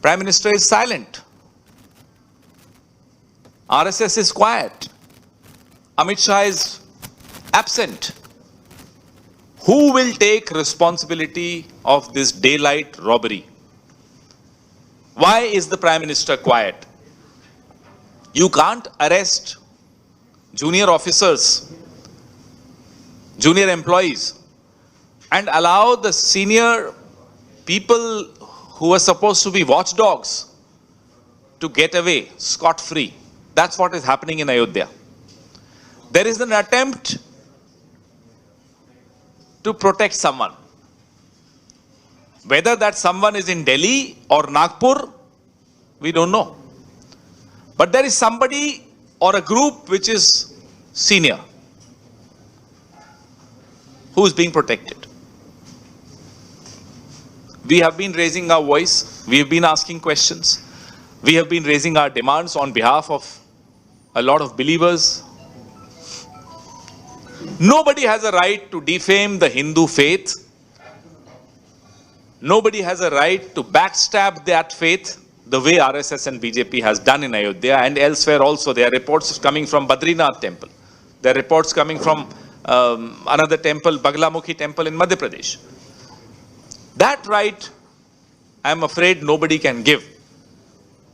Speaker 1: Prime Minister is silent. RSS is quiet. Amit Shah is absent. Who will take responsibility of this daylight robbery? Why is the Prime Minister quiet? You can't arrest junior officers, junior employees, and allow the senior people who are supposed to be watchdogs to get away scot-free. That's what is happening in Ayodhya. There is an attempt to protect someone. Whether that someone is in Delhi or Nagpur, we don't know. But there is somebody or a group which is senior, who is being protected. We have been raising our voice, we have been asking questions, we have been raising our demands on behalf of a lot of believers. Nobody has a right to defame the Hindu faith. Nobody has a right to backstab that faith the way RSS and BJP has done in Ayodhya and elsewhere also. There are reports coming from Badrinath temple. There are reports coming from another temple, Baglamukhi temple in Madhya Pradesh. That right, I am afraid nobody can give.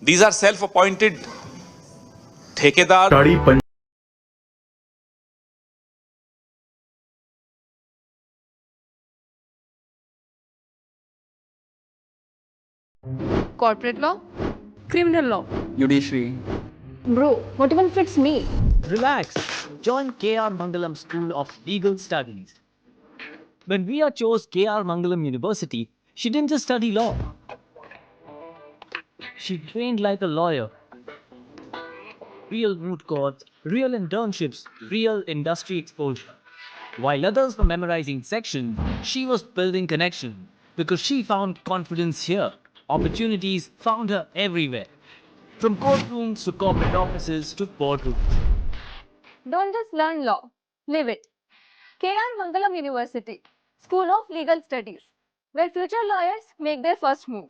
Speaker 1: These are self-appointed thekedar.
Speaker 7: Corporate law, criminal law,
Speaker 8: Judiciary.
Speaker 7: bro, what even fits me?
Speaker 9: Relax. Join K.R. Mangalam School of Legal Studies. When Ria chose K.R. Mangalam University, she didn't just study law. She trained like a lawyer. Real moot courts, real internships, real industry exposure. While others were memorizing sections, she was building connection because she found confidence here. Opportunities found her everywhere. From courtrooms to corporate offices to boardrooms.
Speaker 7: Don't just learn law, live it. K.R. Mangalam University, School of Legal Studies, where future lawyers make their first move.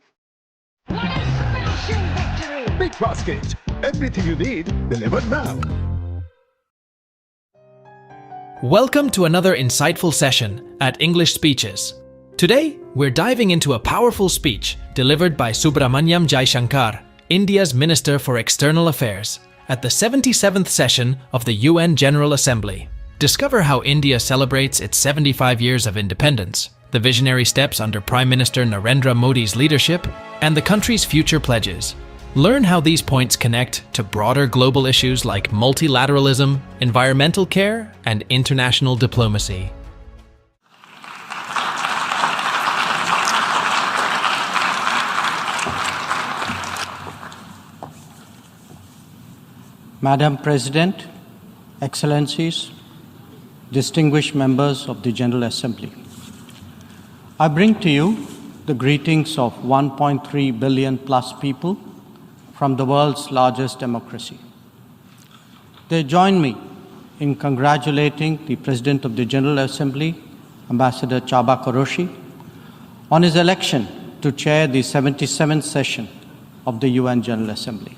Speaker 10: Big Basket. Everything you need delivered now.
Speaker 11: Welcome to another insightful session at English Speeches. Today, we're diving into a powerful speech delivered by Subramanyam Jaishankar, India's Minister for External Affairs, at the 77th session of the UN General Assembly. Discover how India celebrates its 75 years of independence, the visionary steps under Prime Minister Narendra Modi's leadership, and the country's future pledges. Learn how these points connect to broader global issues like multilateralism, environmental care, and international diplomacy.
Speaker 12: Madam President, Excellencies, distinguished members of the General Assembly, I bring to you the greetings of 1.3 billion plus people from the world's largest democracy. They join me in congratulating the President of the General Assembly, Ambassador Chaba Koroshi, on his election to chair the 77th session of the UN General Assembly.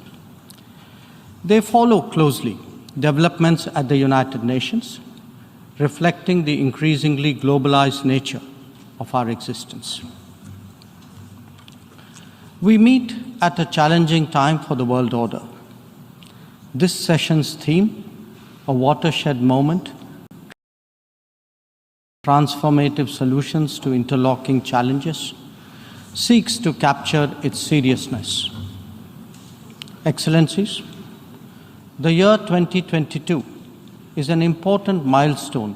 Speaker 12: They follow closely developments at the United Nations, reflecting the increasingly globalized nature of our existence. We meet at a challenging time for the world order. This session's theme, a watershed moment, transformative solutions to interlocking challenges, seeks to capture its seriousness. Excellencies, the year 2022 is an important milestone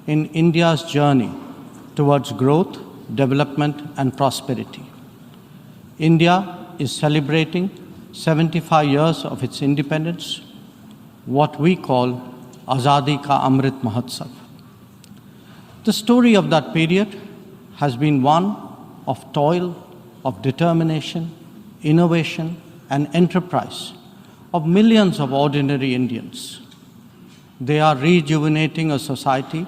Speaker 12: in India's journey towards growth, development, and prosperity. India is celebrating 75 years of its independence, what we call Azadi Ka Amrit Mahotsav. The story of that period has been one of toil, of determination, innovation, and enterprise of millions of ordinary Indians. They are rejuvenating a society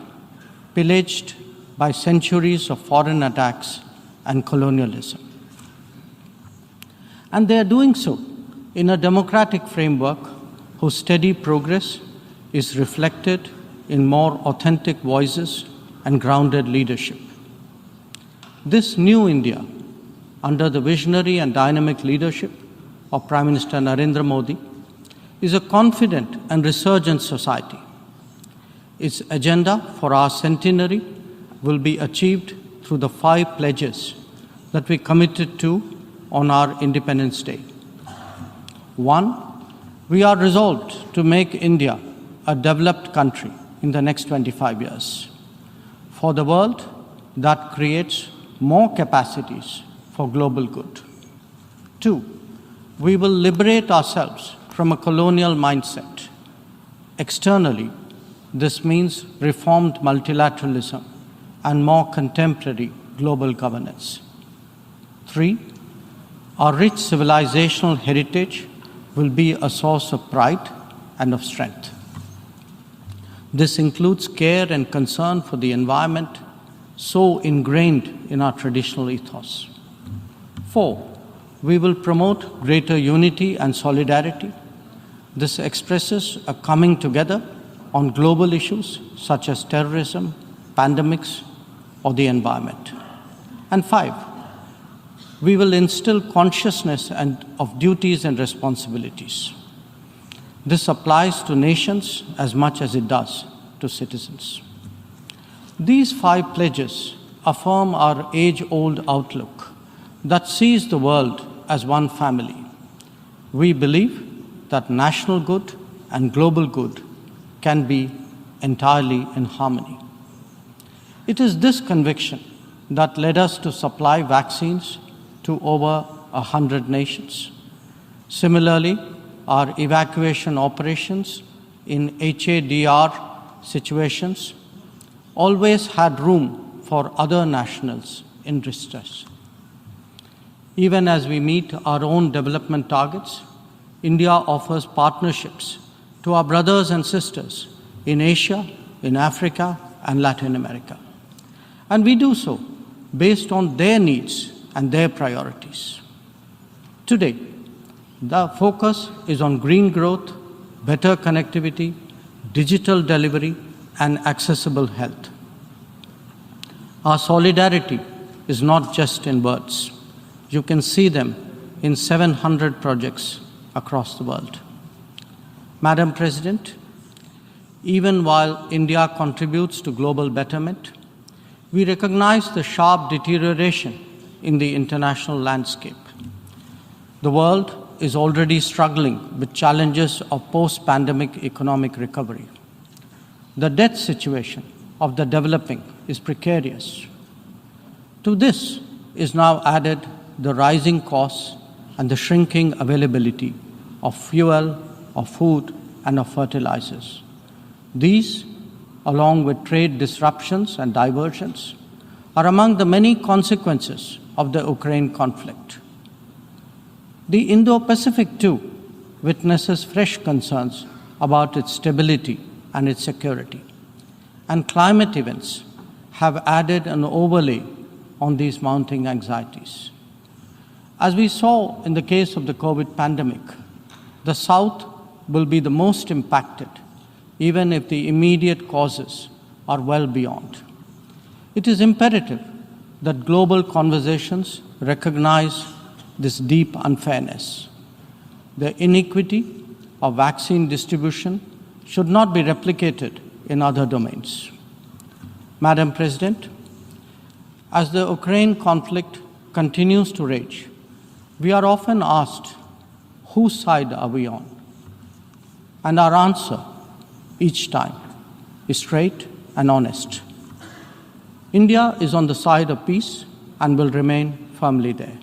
Speaker 12: pillaged by centuries of foreign attacks and colonialism. And they are doing so in a democratic framework whose steady progress is reflected in more authentic voices and grounded leadership. This new India, under the visionary and dynamic leadership of Prime Minister Narendra Modi, is a confident and resurgent society. Its agenda for our centenary will be achieved through the 5 pledges that we committed to on our Independence Day. 1, we are resolved to make India a developed country in the next 25 years. For the world, that creates more capacities for global good. 2, we will liberate ourselves from a colonial mindset. Externally, this means reformed multilateralism and more contemporary global governance. 3, our rich civilizational heritage will be a source of pride and of strength. This includes care and concern for the environment, so ingrained in our traditional ethos. 4, we will promote greater unity and solidarity. This expresses a coming together on global issues such as terrorism, pandemics, or the environment. And 5, we will instill consciousness of duties and responsibilities. This applies to nations as much as it does to citizens. These 5 pledges affirm our age-old outlook that sees the world as one family. We believe that national good and global good can be entirely in harmony. It is this conviction that led us to supply vaccines to over 100 nations. Similarly, our evacuation operations in HADR situations always had room for other nationals in distress. Even as we meet our own development targets, India offers partnerships to our brothers and sisters in Asia, in Africa, and Latin America. And we do so based on their needs and their priorities. Today, the focus is on green growth, better connectivity, digital delivery, and accessible health. Our solidarity is not just in words. You can see them in 700 projects across the world. Madam President, even while India contributes to global betterment, we recognize the sharp deterioration in the international landscape. The world is already struggling with challenges of post-pandemic economic recovery. The debt situation of the developing is precarious. To this is now added the rising costs and the shrinking availability of fuel, of food, and of fertilizers. These, along with trade disruptions and diversions, are among the many consequences of the Ukraine conflict. The Indo-Pacific, too, witnesses fresh concerns about its stability and its security. And climate events have added an overlay on these mounting anxieties. As we saw in the case of the COVID pandemic, the South will be the most impacted, even if the immediate causes are well beyond. It is imperative that global conversations recognize this deep unfairness. The inequity of vaccine distribution should not be replicated in other domains. Madam President, as the Ukraine conflict continues to rage, we are often asked, whose side are we on? And our answer each time is straight and honest. India is on the side of peace and will remain firmly there.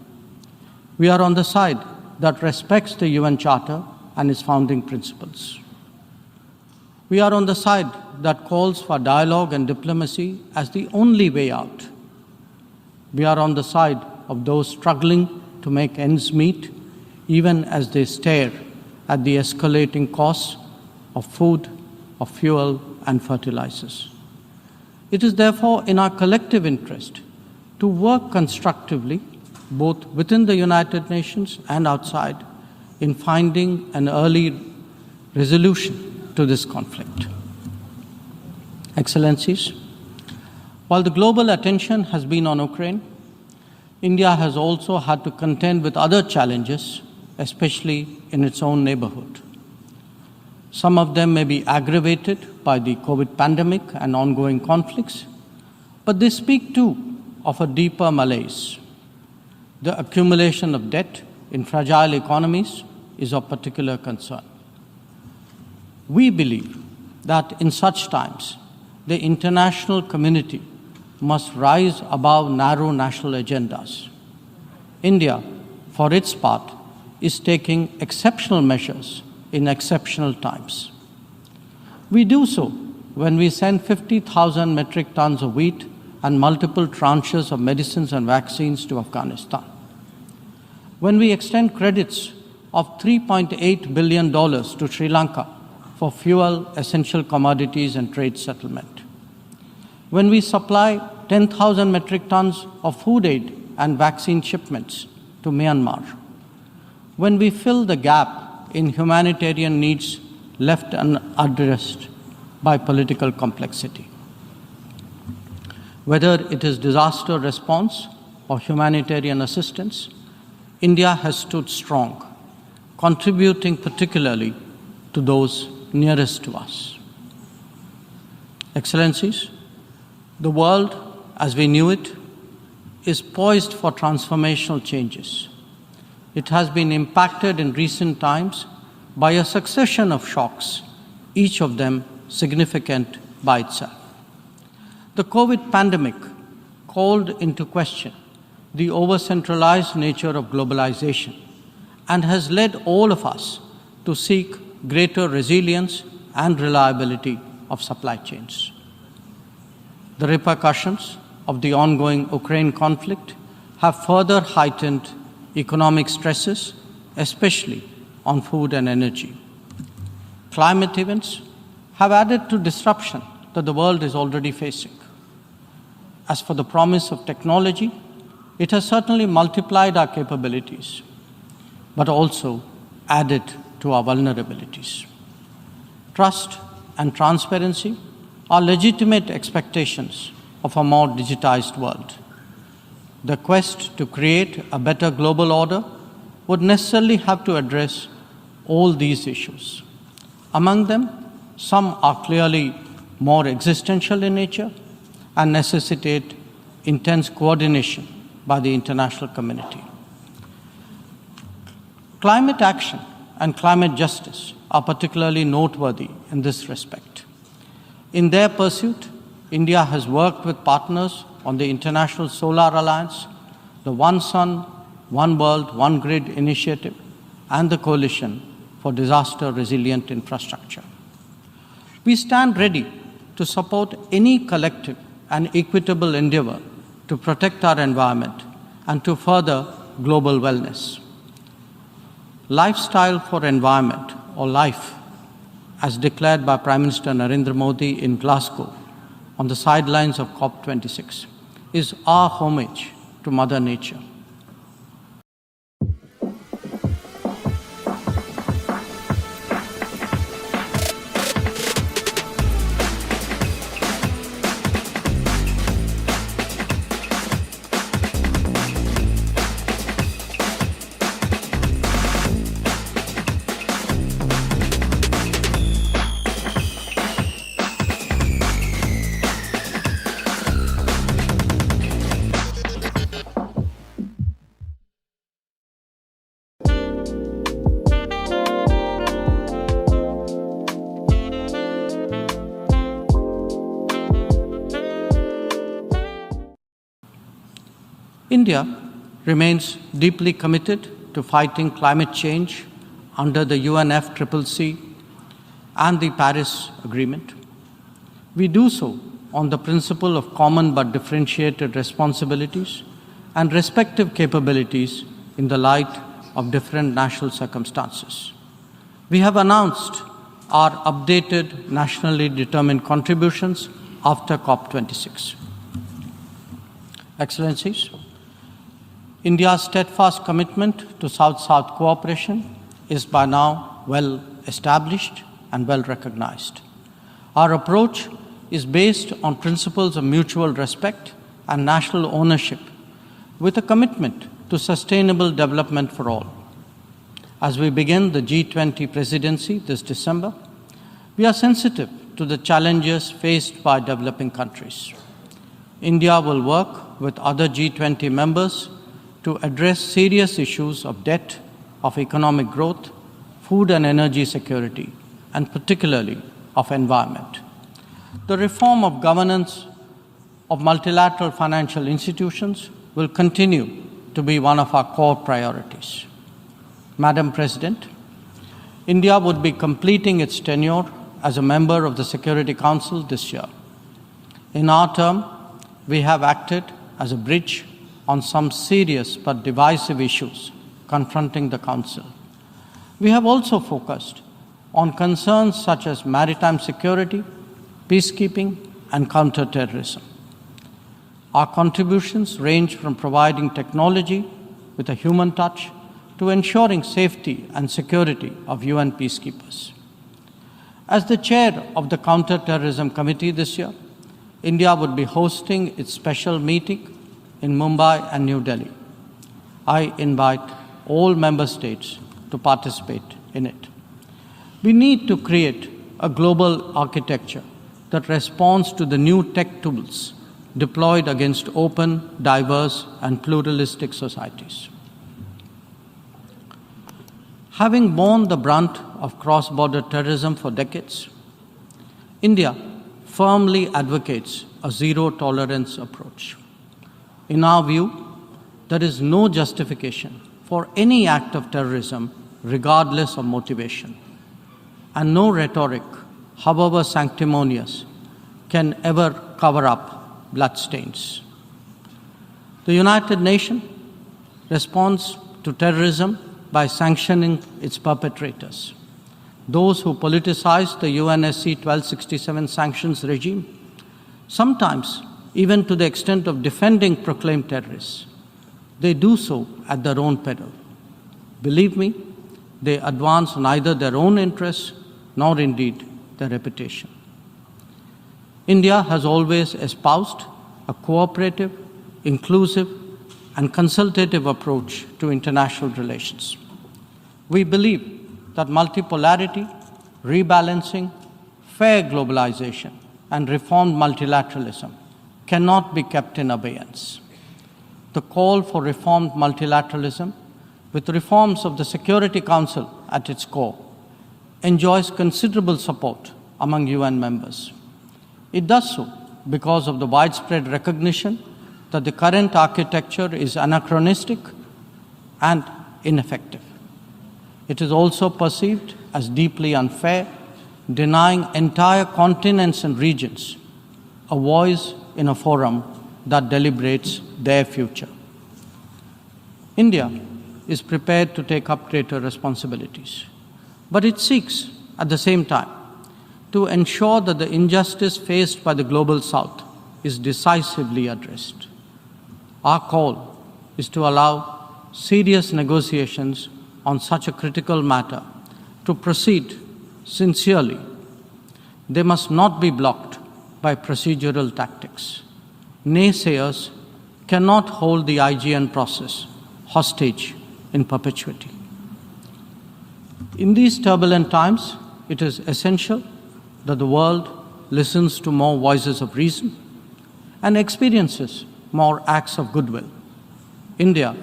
Speaker 12: We are on the side that respects the UN Charter and its founding principles. We are on the side that calls for dialogue and diplomacy as the only way out. We are on the side of those struggling to make ends meet, even as they stare at the escalating costs of food, of fuel, and fertilizers. It is therefore in our collective interest to work constructively, both within the United Nations and outside, in finding an early resolution to this conflict. Excellencies, while the global attention has been on Ukraine, India has also had to contend with other challenges, especially in its own neighborhood. Some of them may be aggravated by the COVID pandemic and ongoing conflicts, but they speak too of a deeper malaise. The accumulation of debt in fragile economies is of particular concern. We believe that in such times, the international community must rise above narrow national agendas. India, for its part, is taking exceptional measures in exceptional times. We do so when we send 50,000 metric tons of wheat and multiple tranches of medicines and vaccines to Afghanistan. When we extend credits of $3.8 billion to Sri Lanka for fuel, essential commodities, and trade settlement. When we supply 10,000 metric tons of food aid and vaccine shipments to Myanmar. When we fill the gap in humanitarian needs left unaddressed by political complexity. Whether it is disaster response or humanitarian assistance, India has stood strong, contributing particularly to those nearest to us. Excellencies, the world as we knew it is poised for transformational changes. It has been impacted in recent times by a succession of shocks, each of them significant by itself. The COVID pandemic called into question the over-centralized nature of globalization and has led all of us to seek greater resilience and reliability of supply chains. The repercussions of the ongoing Ukraine conflict have further heightened economic stresses, especially on food and energy. Climate events have added to disruption that the world is already facing. As for the promise of technology, it has certainly multiplied our capabilities, but also added to our vulnerabilities. Trust and transparency are legitimate expectations of a more digitized world. The quest to create a better global order would necessarily have to address all these issues. Among them, some are clearly more existential in nature and necessitate intense coordination by the international community. Climate action and climate justice are particularly noteworthy in this respect. In their pursuit, India has worked with partners on the International Solar Alliance, the One Sun, One World, One Grid initiative, and the Coalition for Disaster Resilient Infrastructure. We stand ready to support any collective and equitable endeavor to protect our environment and to further global wellness. Lifestyle for environment, or LIFE, as declared by Prime Minister Narendra Modi in Glasgow on the sidelines of COP26, is our homage to Mother Nature. India remains deeply committed to fighting climate change under the UNFCCC and the Paris Agreement. We do so on the principle of common but differentiated responsibilities and respective capabilities in the light of different national circumstances. We have announced our updated nationally determined contributions after COP26. Excellencies, India's steadfast commitment to South-South cooperation is by now well established and well recognized. Our approach is based on principles of mutual respect and national ownership, with a commitment to sustainable development for all. As we begin the G20 presidency this December, we are sensitive to the challenges faced by developing countries. India will work with other G20 members to address serious issues of debt, of economic growth, food and energy security, and particularly of environment. The reform of governance of multilateral financial institutions will continue to be one of our core priorities. Madam President, India would be completing its tenure as a member of the Security Council this year. In our term, we have acted as a bridge on some serious but divisive issues confronting the Council. We have also focused on concerns such as maritime security, peacekeeping, and counter-terrorism. Our contributions range from providing technology with a human touch to ensuring safety and security of UN peacekeepers. As the chair of the Counter-Terrorism Committee this year, India would be hosting its special meeting in Mumbai and New Delhi. I invite all member states to participate in it. We need to create a global architecture that responds to the new tech tools deployed against open, diverse, and pluralistic societies. Having borne the brunt of cross-border terrorism for decades, India firmly advocates a zero-tolerance approach. In our view, there is no justification for any act of terrorism regardless of motivation, and no rhetoric, however sanctimonious, can ever cover up bloodstains. The United Nations responds to terrorism by sanctioning its perpetrators. Those who politicize the UNSC 1267 sanctions regime, sometimes even to the extent of defending proclaimed terrorists, they do so at their own peril. Believe me, they advance neither their own interests nor indeed their reputation. India has always espoused a cooperative, inclusive, and consultative approach to international relations. We believe that multipolarity, rebalancing, fair globalization, and reformed multilateralism cannot be kept in abeyance. The call for reformed multilateralism, with reforms of the Security Council at its core, enjoys considerable support among UN members. It does so because of the widespread recognition that the current architecture is anachronistic and ineffective. It is also perceived as deeply unfair, denying entire continents and regions a voice in a forum that deliberates their future. India is prepared to take up greater responsibilities, but it seeks, at the same time, to ensure that the injustice faced by the Global South is decisively addressed. Our call is to allow serious negotiations on such a critical matter to proceed sincerely. They must not be blocked by procedural tactics. Naysayers cannot hold the IGN process hostage in perpetuity. In these turbulent times, it is essential that the world listens to more voices of reason and experiences more acts of goodwill. India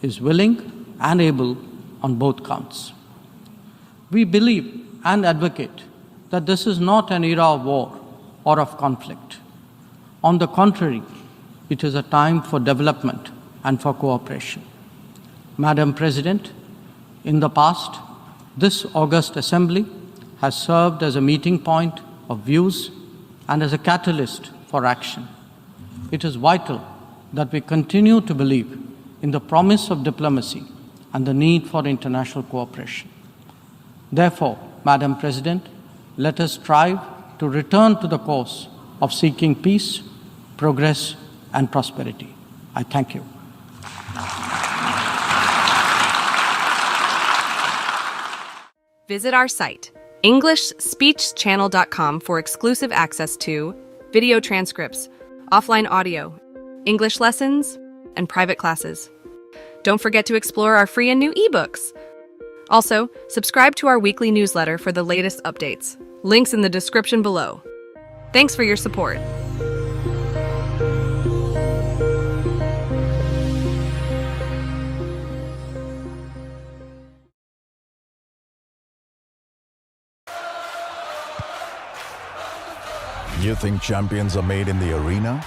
Speaker 12: is willing and able on both counts. We believe and advocate that this is not an era of war or of conflict. On the contrary, it is a time for development and for cooperation. Madam President, in the past, this august assembly has served as a meeting point of views and as a catalyst for action. It is vital that we continue to believe in the promise of diplomacy and the need for international cooperation. Therefore, Madam President, let us strive to return to the course of seeking peace, progress, and prosperity. I thank you.
Speaker 8: Visit our site, EnglishSpeechChannel.com, for exclusive access to video transcripts, offline audio, English lessons, and private classes. Don't forget to explore our free and new ebooks. Also, subscribe to our weekly newsletter for the latest updates. Links in the description below. Thanks for your support.
Speaker 10: You think champions are made in the arena?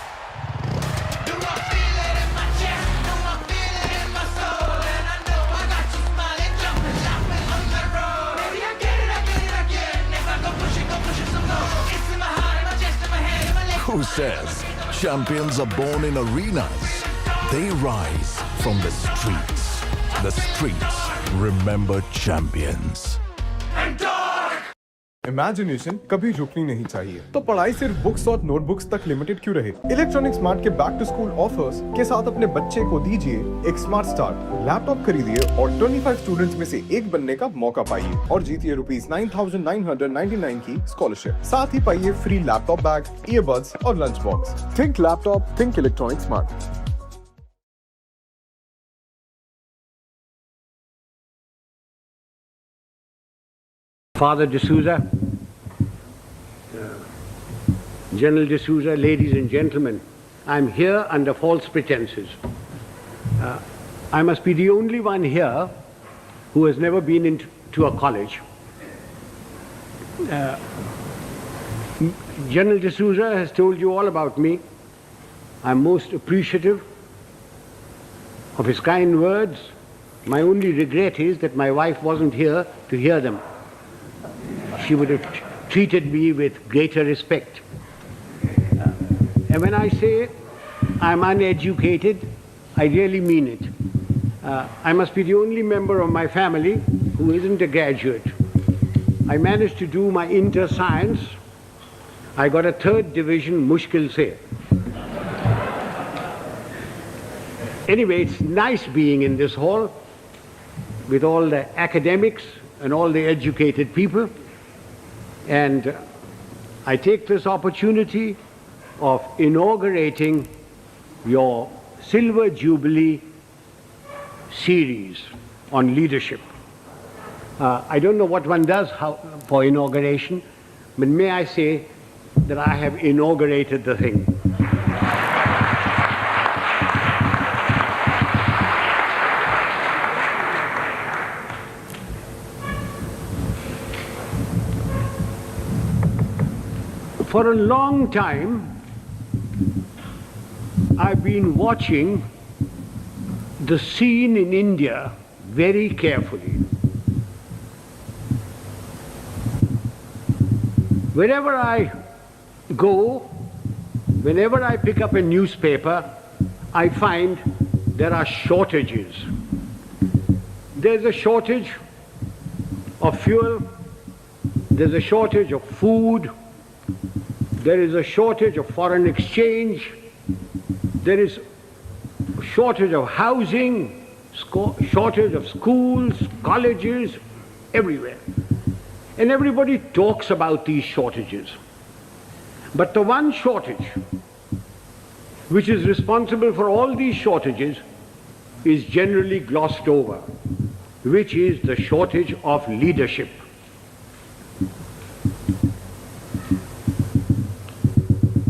Speaker 10: says champions are born in arenas. They rise from the streets. The streets remember champions.
Speaker 13: Imagination कभी रुकनी नहीं चाहिए, तो पढ़ाई सिर्फ books और notebooks तक limited क्यों रहे? इलेक्ट्रॉनिक स्मार्ट के बैक टू स्कूल ऑफर्स के साथ अपने बच्चे को दीजिए एक स्मार्ट स्टार्ट। लैपटॉप खरीदिए और 25 स्टूडेंट्स में से एक बनने का मौका पाइए और जीतिए ₹9,999 की स्कॉलरशिप। साथ ही पाइए फ्री लैपटॉप बैग, ईयरबड्स और lunch box. Think laptop, think electronic smart.
Speaker 14: Father D'Souza, General D'Souza, ladies and gentlemen, I'm here under false pretenses. I must be the only one here who has never been into a college. General D'Souza has told you all about me. I'm most appreciative of his kind words. My only regret is that my wife wasn't here to hear them. She would have treated me with greater respect. And when I say I'm uneducated, I really mean it. I must be the only member of my family who isn't a graduate. I managed to do my inter-science. I got a 3rd division, mushkil se. Anyway, it's nice being in this hall with all the academics and all the educated people. And I take this opportunity of inaugurating your Silver Jubilee series on leadership. I don't know what one does for inauguration, but may I say that I have inaugurated the thing. For a long time, I've been watching the scene in India very carefully. Wherever I go, whenever I pick up a newspaper, I find there are shortages. There's a shortage of fuel, there's a shortage of food, there is a shortage of foreign exchange, there is a shortage of housing, shortage of schools, colleges, everywhere. And everybody talks about these shortages. But the one shortage which is responsible for all these shortages is generally glossed over, which is the shortage of leadership.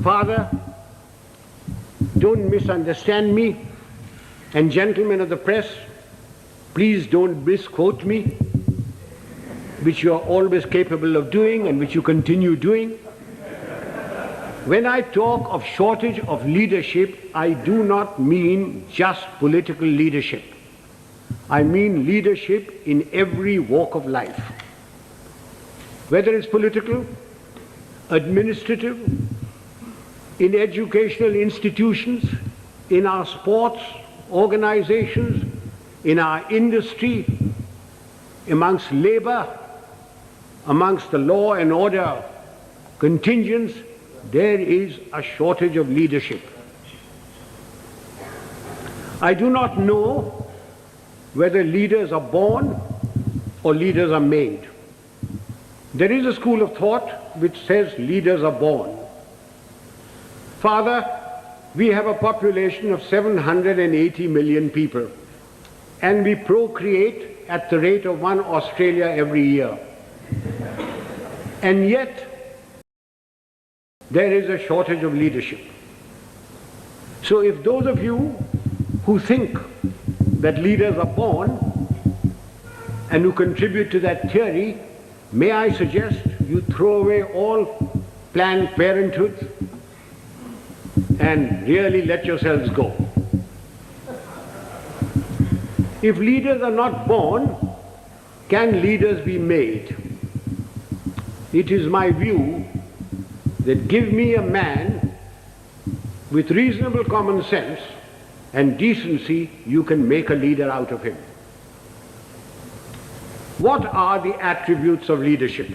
Speaker 14: Father, don't misunderstand me, and gentlemen of the press, please don't misquote me, which you are always capable of doing and which you continue doing. When I talk of shortage of leadership, I do not mean just political leadership. I mean leadership in every walk of life. Whether it's political, administrative, in educational institutions, in our sports organizations, in our industry, amongst labor, amongst the law and order contingents, there is a shortage of leadership. I do not know whether leaders are born or leaders are made. There is a school of thought which says leaders are born. Father, we have a population of 780 million people, and we procreate at the rate of 1 Australia every year. And yet, there is a shortage of leadership. So if those of you who think that leaders are born and who contribute to that theory, may I suggest you throw away all Planned Parenthood and really let yourselves go. If leaders are not born, can leaders be made? It is my view that give me a man with reasonable common sense and decency, you can make a leader out of him. What are the attributes of leadership?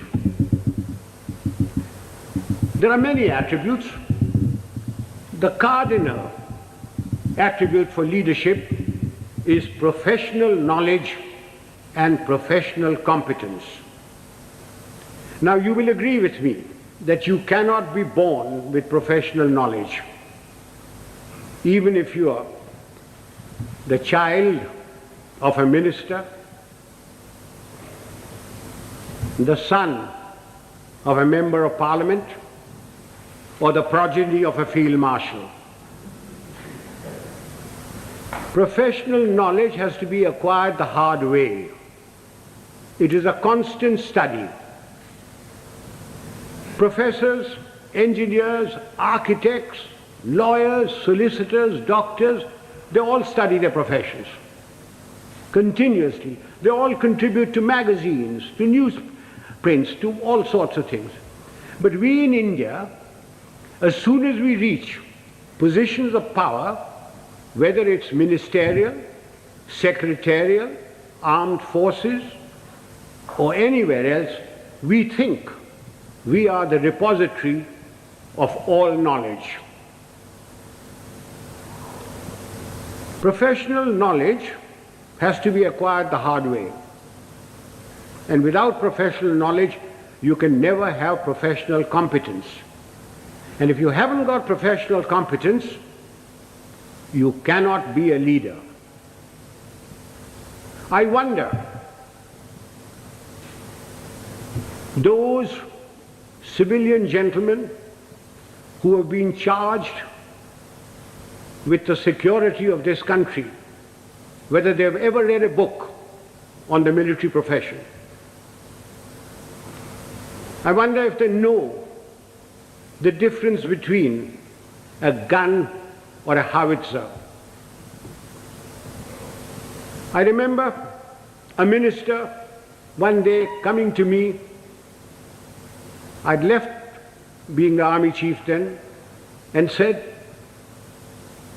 Speaker 14: There are many attributes. The cardinal attribute for leadership is professional knowledge and professional competence. Now, you will agree with me that you cannot be born with professional knowledge, even if you are the child of a minister, the son of a member of parliament, or the progeny of a field marshal. Professional knowledge has to be acquired the hard way. It is a constant study. Professors, engineers, architects, lawyers, solicitors, doctors, they all study their professions continuously. They all contribute to magazines, to newsprints, to all sorts of things. But we in India, as soon as we reach positions of power, whether it's ministerial, secretarial, armed forces, or anywhere else, we think we are the repository of all knowledge. Professional knowledge has to be acquired the hard way. And without professional knowledge, you can never have professional competence. And if you haven't got professional competence, you cannot be a leader. I wonder, those civilian gentlemen who have been charged with the security of this country, whether they have ever read a book on the military profession. I wonder if they know the difference between a gun or a howitzer. I remember a minister one day coming to me. I'd left being the army chief then, and said,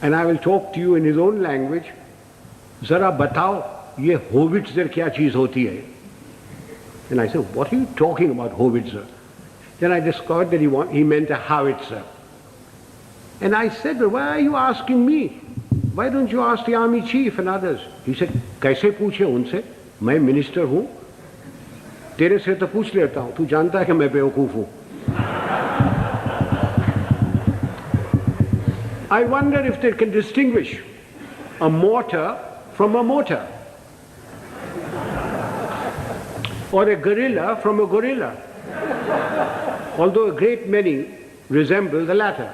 Speaker 14: and I will talk to you in his own language, Zara batao, ye howitzer kya cheez hoti hai? And I said, what are you talking about, howitzer? Then I discovered that he meant a howitzer. And I said, well, why are you asking me? Why don't you ask the army chief and others? He said, kaise पूछे उनसे? मैं minister हूँ. तेरे से तो पूछ लेता हूँ. तू जानता है कि मैं बेवकूफ हूँ. I wonder if they can distinguish a mortar from a mortar, or a gorilla from a gorilla, although a great many resemble the latter.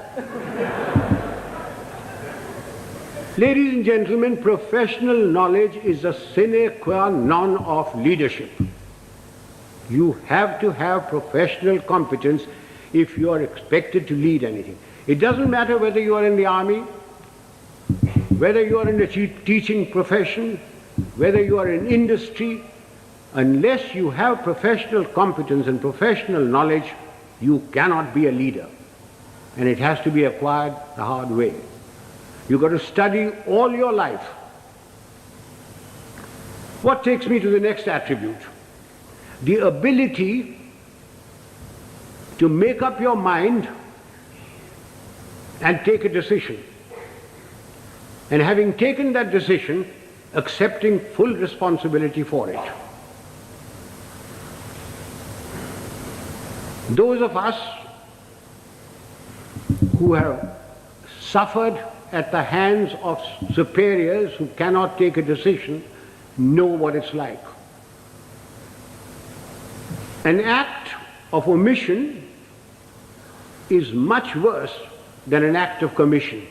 Speaker 14: Ladies and gentlemen, professional knowledge is a sine qua non of leadership. You have to have professional competence if you are expected to lead anything. It doesn't matter whether you are in the army, whether you are in the teaching profession, whether you are in industry, unless you have professional competence and professional knowledge, you cannot be a leader. And it has to be acquired the hard way. You've got to study all your life. What takes me to the next attribute? The ability to make up your mind and take a decision. And having taken that decision, accepting full responsibility for it. Those of us who have suffered at the hands of superiors who cannot take a decision know what it's like. An act of omission is much worse than an act of commission.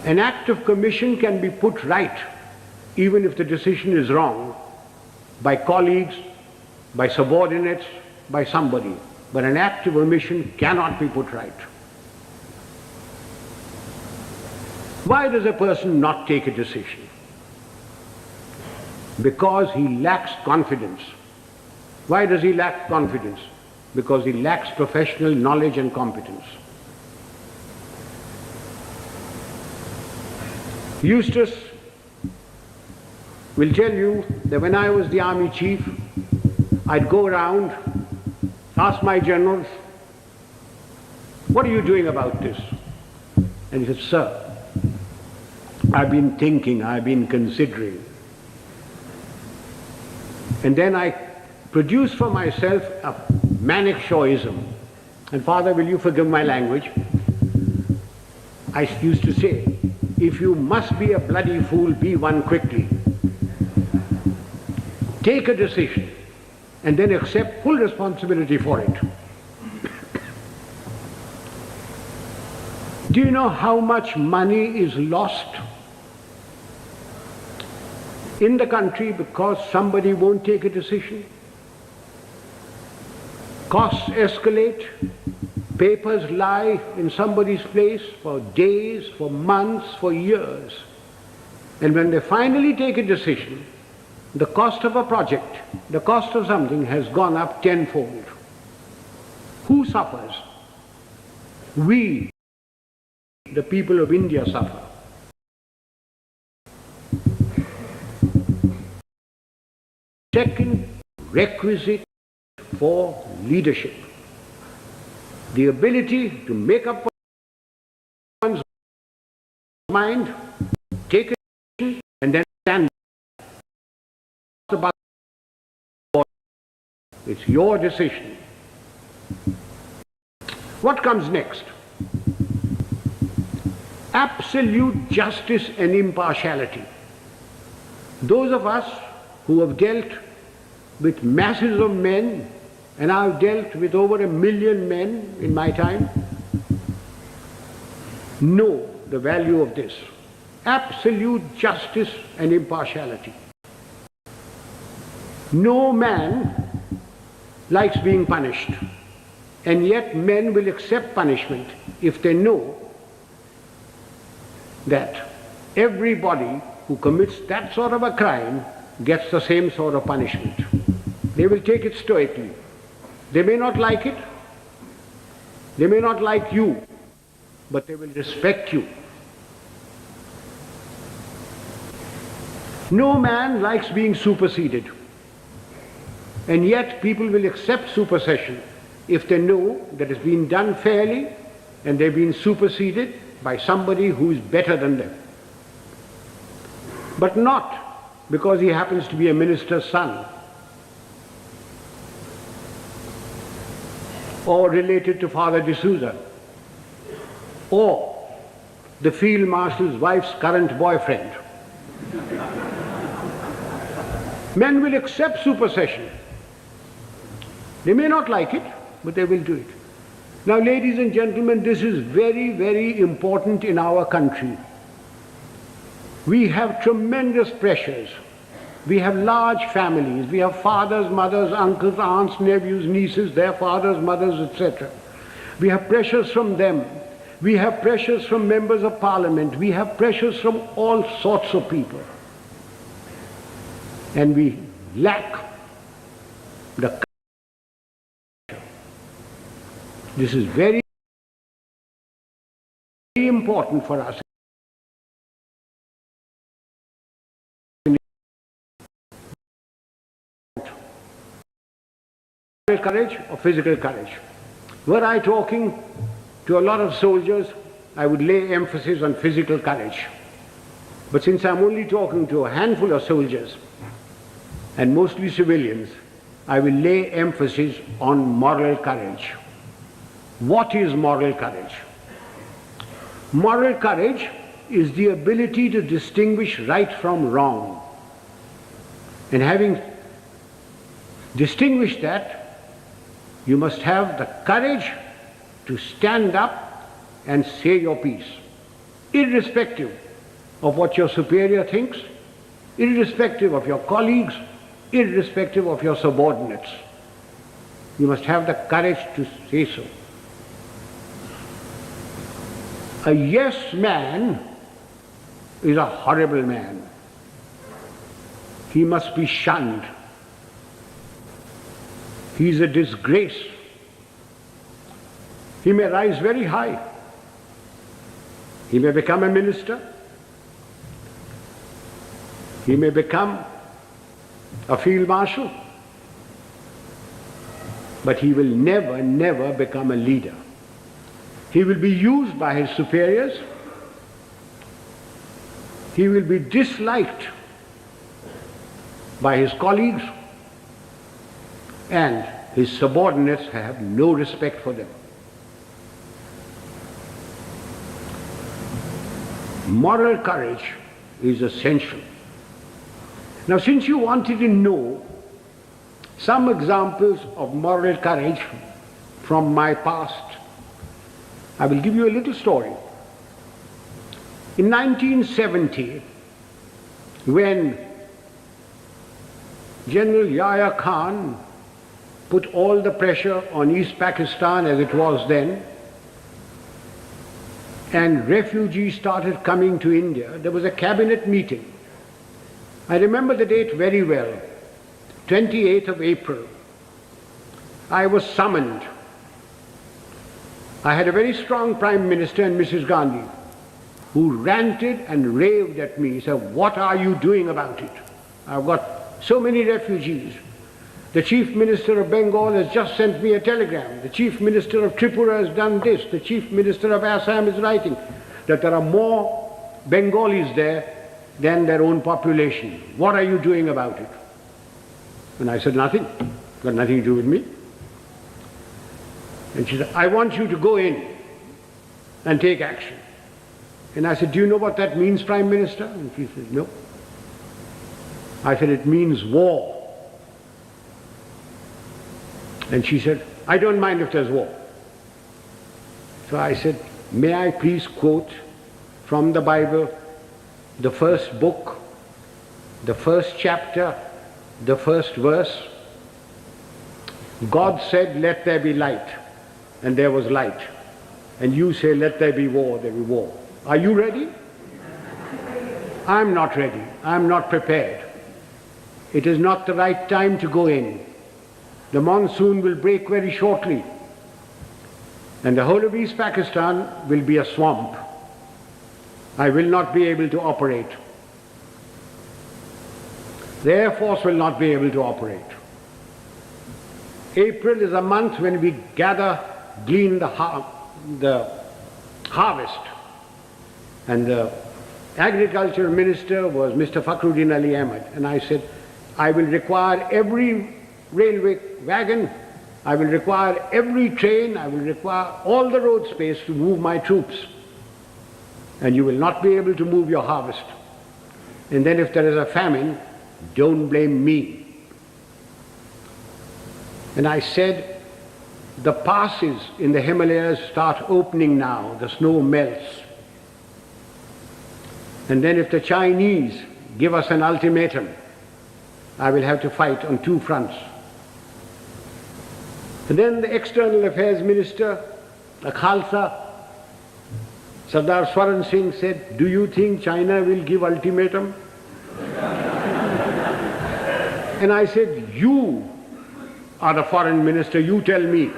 Speaker 14: An act of commission can be put right, even if the decision is wrong, by colleagues, by subordinates, by somebody. But an act of omission cannot be put right. Why does a person not take a decision? Because he lacks confidence. Why does he lack confidence? Because he lacks professional knowledge and competence. Eustace will tell you that when I was the army chief, I'd go around, ask my generals, what are you doing about this? And he said, sir, I've been thinking, I've been considering. And then I produced for myself a manic Shawism. And Father, will you forgive my language? I used to say, if you must be a bloody fool, be one quickly. Take a decision and then accept full responsibility for it. Do you know how much money is lost in the country because somebody won't take a decision? Costs escalate, papers lie in somebody's place for days, for months, for years. And when they finally take a decision, the cost of a project, the cost of something has gone up tenfold. Who suffers? We, the people of India, suffer. Second requisite for leadership, the ability to make up one's mind, take a decision, and then stand about it. It's your decision. What comes next? Absolute justice and impartiality. Those of us who have dealt with masses of men, and I've dealt with over 1 million men in my time, know the value of this. Absolute justice and impartiality. No man likes being punished, and yet men will accept punishment if they know that everybody who commits that sort of a crime gets the same sort of punishment. They will take it stoically. They may not like it, they may not like you, but they will respect you. No man likes being superseded, and yet people will accept supersession if they know that it's been done fairly and they've been superseded by somebody who is better than them. But not because he happens to be a minister's son or related to Father D'Souza or the field marshal's wife's current boyfriend. Men will accept supersession. They may not like it, but they will do it. Now, ladies and gentlemen, this is very, very important in our country. We have tremendous pressures. We have large families. We have fathers, mothers, uncles, aunts, nephews, nieces, their fathers, mothers, etc. We have pressures from them. We have pressures from members of parliament. We have pressures from all sorts of people. And we lack the. This is very important for us. Courage or physical courage. Were I talking to a lot of soldiers, I would lay emphasis on physical courage. But since I'm only talking to a handful of soldiers, and mostly civilians, I will lay emphasis on moral courage. What is moral courage? Moral courage is the ability to distinguish right from wrong. And having distinguished that, you must have the courage to stand up and say your piece, irrespective of what your superior thinks, irrespective of your colleagues, irrespective of your subordinates. You must have the courage to say so. A yes man is a horrible man. He must be shunned. He is a disgrace. He may rise very high. He may become a minister. He may become a field marshal, but he will never, never become a leader. He will be used by his superiors. He will be disliked by his colleagues, and his subordinates have no respect for them. Moral courage is essential. Now, since you wanted to know some examples of moral courage from my past, I will give you a little story. In 1970, when General Yahya Khan put all the pressure on East Pakistan as it was then, and refugees started coming to India, there was a cabinet meeting. I remember the date very well, 28th of April. I was summoned. I had a very strong Prime Minister and Mrs. Gandhi, who ranted and raved at me. He said, "What are you doing about it? I've got so many refugees. The Chief Minister of Bengal has just sent me a telegram. The Chief Minister of Tripura has done this. The Chief Minister of Assam is writing that there are more Bengalis there than their own population. What are you doing about it?" And I said, "Nothing. Got nothing to do with me." And she said, "I want you to go in and take action." And I said, "Do you know what that means, Prime Minister?" And she said, "No." I said, "It means war." And she said, "I don't mind if there's war." So I said, "May I please quote from the Bible, the first book, the first chapter, the first verse? God said, 'Let there be light,' and there was light. And you say, 'Let there be war,' there be war. Are you ready?" "I'm not ready. I'm not prepared. It is not the right time to go in. The monsoon will break very shortly, and the whole of East Pakistan will be a swamp. I will not be able to operate. The Air Force will not be able to operate. April is a month when we glean the harvest. And the agriculture minister was Mr. Fakhruddin Ali Ahmed. And I said, "I will require every railway wagon, I will require every train, I will require all the road space to move my troops. And you will not be able to move your harvest. And then if there is a famine, don't blame me." And I said, the passes in the Himalayas start opening now, the snow melts. And then if the Chinese give us an ultimatum, I will have to fight on two fronts. And then the External Affairs Minister, the Khalsa, Sardar Swaran Singh said, "Do you think China will give ultimatum?" And I said, "You are the foreign minister, you tell me."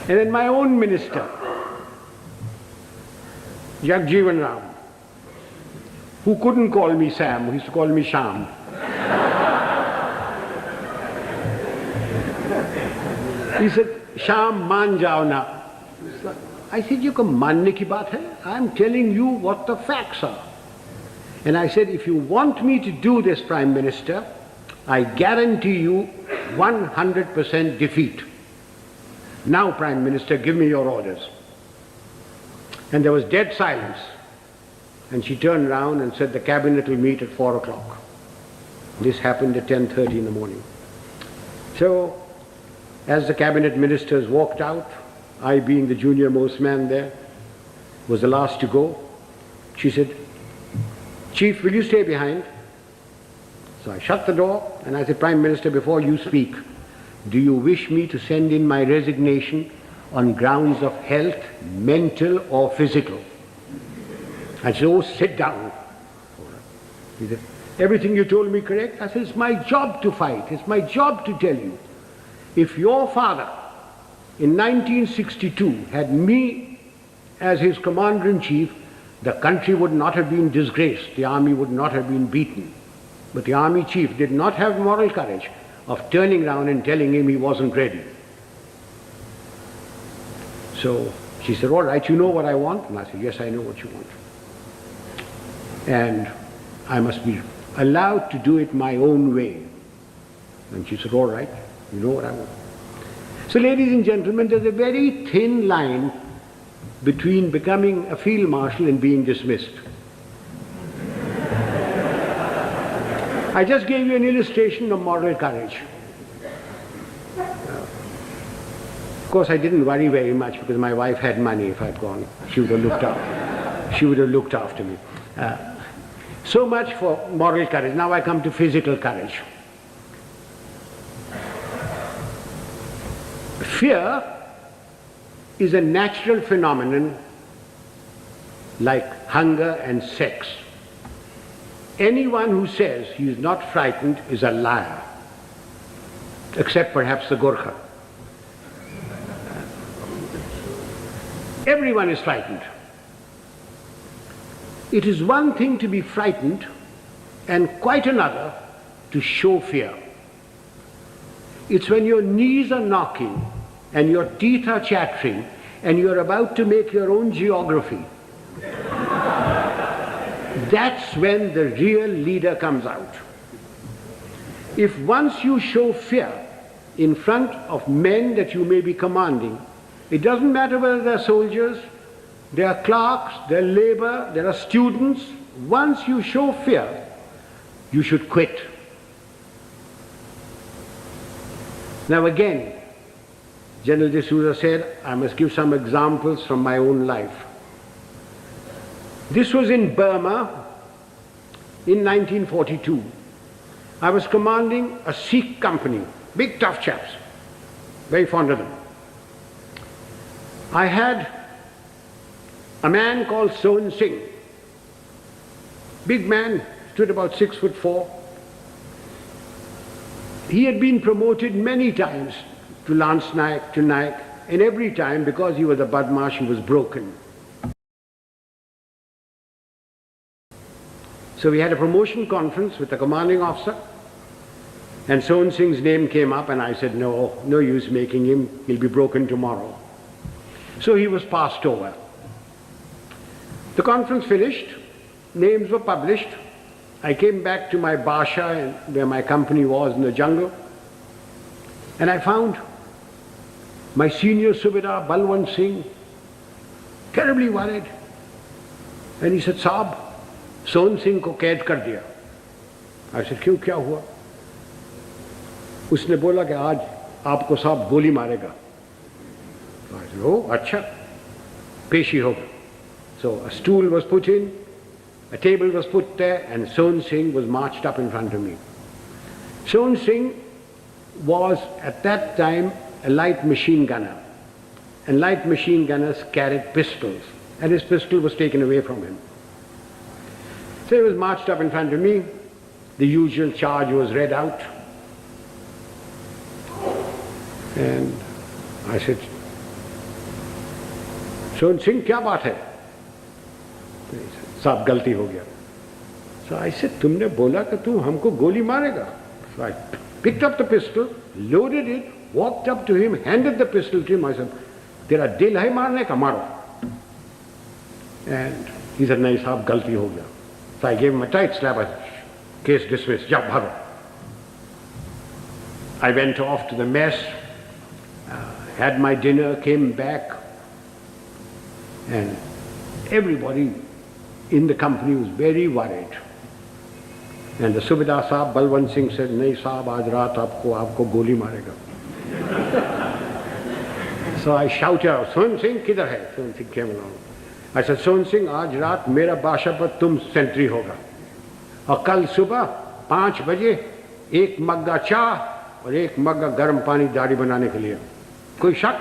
Speaker 14: And then my own minister, Jagjeevan Ram, who couldn't call me Sam, who used to call me Sham. He said, "Sham, maan jao na." I said, "You can manne ki baat hai? I'm telling you what the facts are." And I said, "If you want me to do this, Prime Minister, I guarantee you 100% defeat. Now, Prime Minister, give me your orders." And there was dead silence. And she turned around and said, "The cabinet will meet at 4 o'clock. This happened at 10:30 in the morning. So, as the cabinet ministers walked out, I being the junior most man there, was the last to go, she said, "Chief, will you stay behind?" So I shut the door and I said, "Prime Minister, before you speak, do you wish me to send in my resignation on grounds of health, mental or physical?" I said, "Oh, sit down." He said, "Everything you told me correct?" I said, "It's my job to fight. It's my job to tell you. If your father in 1962 had me as his commander-in-chief, the country would not have been disgraced, the army would not have been beaten. But the army chief did not have moral courage of turning around and telling him he wasn't ready. So she said, all right, you know what I want? And I said, yes, I know what you want. And I must be allowed to do it my own way. And she said, all right, you know what I want. So ladies and gentlemen, there's a very thin line between becoming a field marshal and being dismissed. I just gave you an illustration of moral courage. Of course, I didn't worry very much because my wife had money. If I'd gone, she would have looked after. She would have looked after me. So much for moral courage. Now I come to physical courage. Fear is a natural phenomenon like hunger and sex. Anyone who says he is not frightened is a liar, except perhaps the Gorkha. Everyone is frightened. It is one thing to be frightened and quite another to show fear. It's when your knees are knocking and your teeth are chattering and you're about to make your own geography. That's when the real leader comes out. If once you show fear in front of men that you may be commanding, it doesn't matter whether they're soldiers, they are clerks, they're labor, there are students. Once you show fear, you should quit. Now again, General D'Souza said, I must give some examples from my own life. This was in Burma in 1942. I was commanding a Sikh company, big tough chaps, very fond of them. I had a man called Sohan Singh, big man, stood about 6'4". He had been promoted many times to Lance Naik, to Naik, and every time, because he was a Badmash, he was broken. So we had a promotion conference with the commanding officer, and Sohan Singh's name came up, and I said, no use making him, he'll be broken tomorrow. So he was passed over. The conference finished, names were published. I came back to my Basha, where my company was in the jungle, and I found my senior Subedar, Balwant Singh, terribly worried. And he said, Saab, Sohan Singh ko kaid kar diya. I said, क्यों क्या हुआ? उसने बोला कि आज आपको साहब गोली मारेगा. I said, oh, अच्छा, पेशी होगा. So a stool was put in, a table was put there, and Sohan Singh was marched up in front of me. Sohan Singh was at that time a light machine gunner, and light machine gunners carried pistols, and his pistol was taken away from him. So he was marched up in front of me, the usual charge was read out, and I said, Sohan Singh, क्या बात है? साहब गलती हो गया. So I said, तुमने बोला कि तू हमको गोली मारेगा. So I picked up the pistol, loaded it, walked up to him, handed the pistol to him. I said, तेरा दिल है मारने का, मारो. And he said, नहीं साहब गलती हो गया. So I gave him a tight slap. I said, case dismissed, जाओ भागो. I went off to the mess, had my dinner, came back, and everybody in the company was very worried. And the Subedar Saab, Balwant Singh said, नहीं साहब आज रात आपको गोली मारेगा. So I shouted out, Sohan Singh किधर है? Sohan Singh came along. I said, Sohan Singh आज रात मेरा बादशाह पर तुम सेंट्री होगा, और कल सुबह 5 बजे 1 मग्गा चाह और 1 मग्गा गर्म पानी दाढ़ी बनाने के लिए. कोई शक?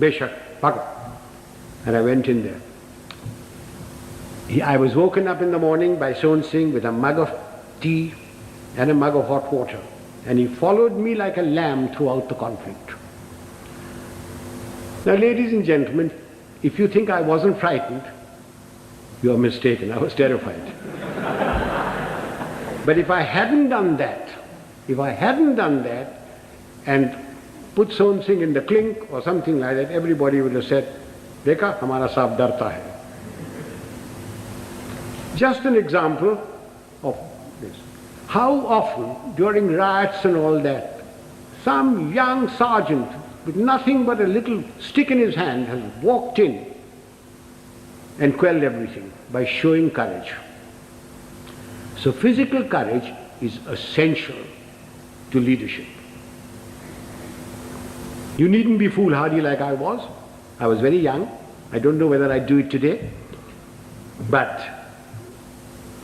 Speaker 14: बेशक, भागो. And I went in there. I was woken up in the morning by Sohan Singh with a mug of tea and a mug of hot water, and he followed me like a lamb throughout the conflict. Now, ladies and gentlemen, if you think I wasn't frightened, You are mistaken. I was terrified. But if I hadn't done that, and put something in the clink or something like that, everybody would have said, "Dekha, hamara saab darta hai." Just an example of this. How often during riots and all that, some young sergeant with nothing but a little stick in his hand has walked in and quelled everything by showing courage. So physical courage is essential to leadership. You needn't be foolhardy like I was. I was very young. I don't know whether I do it today. But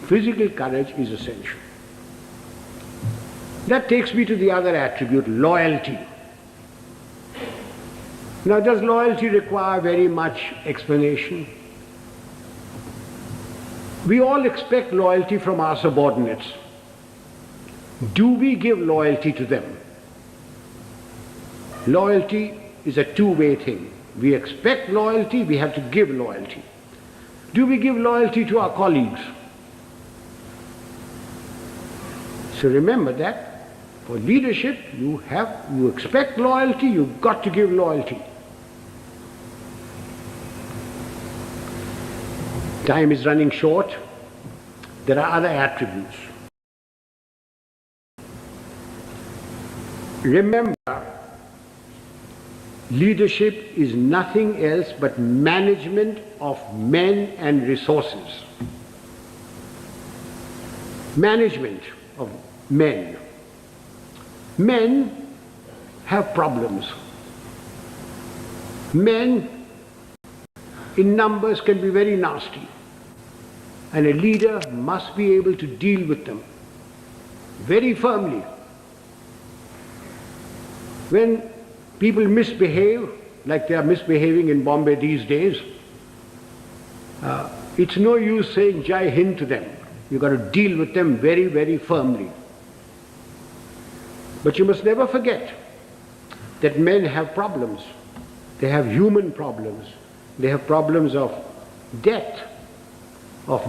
Speaker 14: physical courage is essential. That takes me to the other attribute, loyalty. Now, does loyalty require very much explanation? We all expect loyalty from our subordinates. Do we give loyalty to them? Loyalty is a two-way thing. We expect loyalty, we have to give loyalty. Do we give loyalty to our colleagues? So remember that for leadership, you expect loyalty, you've got to give loyalty. Time is running short. There are other attributes. Remember, leadership is nothing else but management of men and resources. Management of men. Men have problems. Men in numbers can be very nasty. And a leader must be able to deal with them very firmly. When people misbehave, like they are misbehaving in Bombay these days, it's no use saying Jai Hind to them. You've got to deal with them very, very firmly. But you must never forget that men have problems. They have human problems. They have problems of debt, of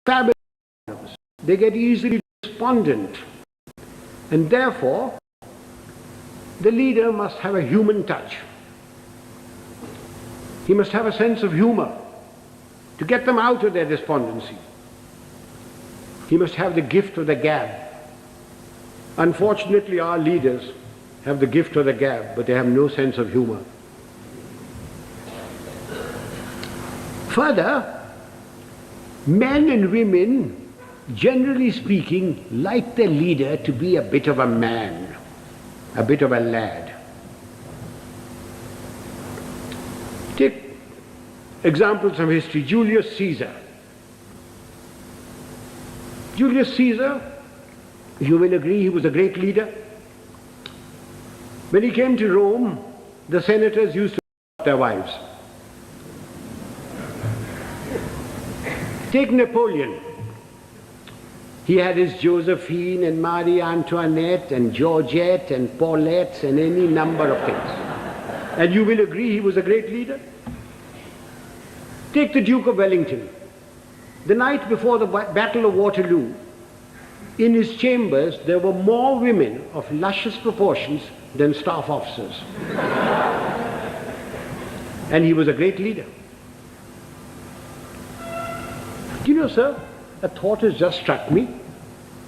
Speaker 14: family problems. They get easily despondent. And therefore, the leader must have a human touch. He must have a sense of humor to get them out of their despondency. He must have the gift of the gab. Unfortunately, our leaders have the gift of the gab, but they have no sense of humor. Further, men and women, generally speaking, like their leader to be a bit of a man, a bit of a lad. Take examples from history. Julius Caesar. Julius Caesar, you will agree, he was a great leader. When he came to Rome, the senators used to their wives. Take Napoleon. He had his Josephine and Marie Antoinette and Georgette and Paulette and any number of things. And you will agree he was a great leader. Take the Duke of Wellington. The night before the Battle of Waterloo, in his chambers there were more women of luscious proportions than staff officers. And he was a great leader. Do you know, sir, a thought has just struck me.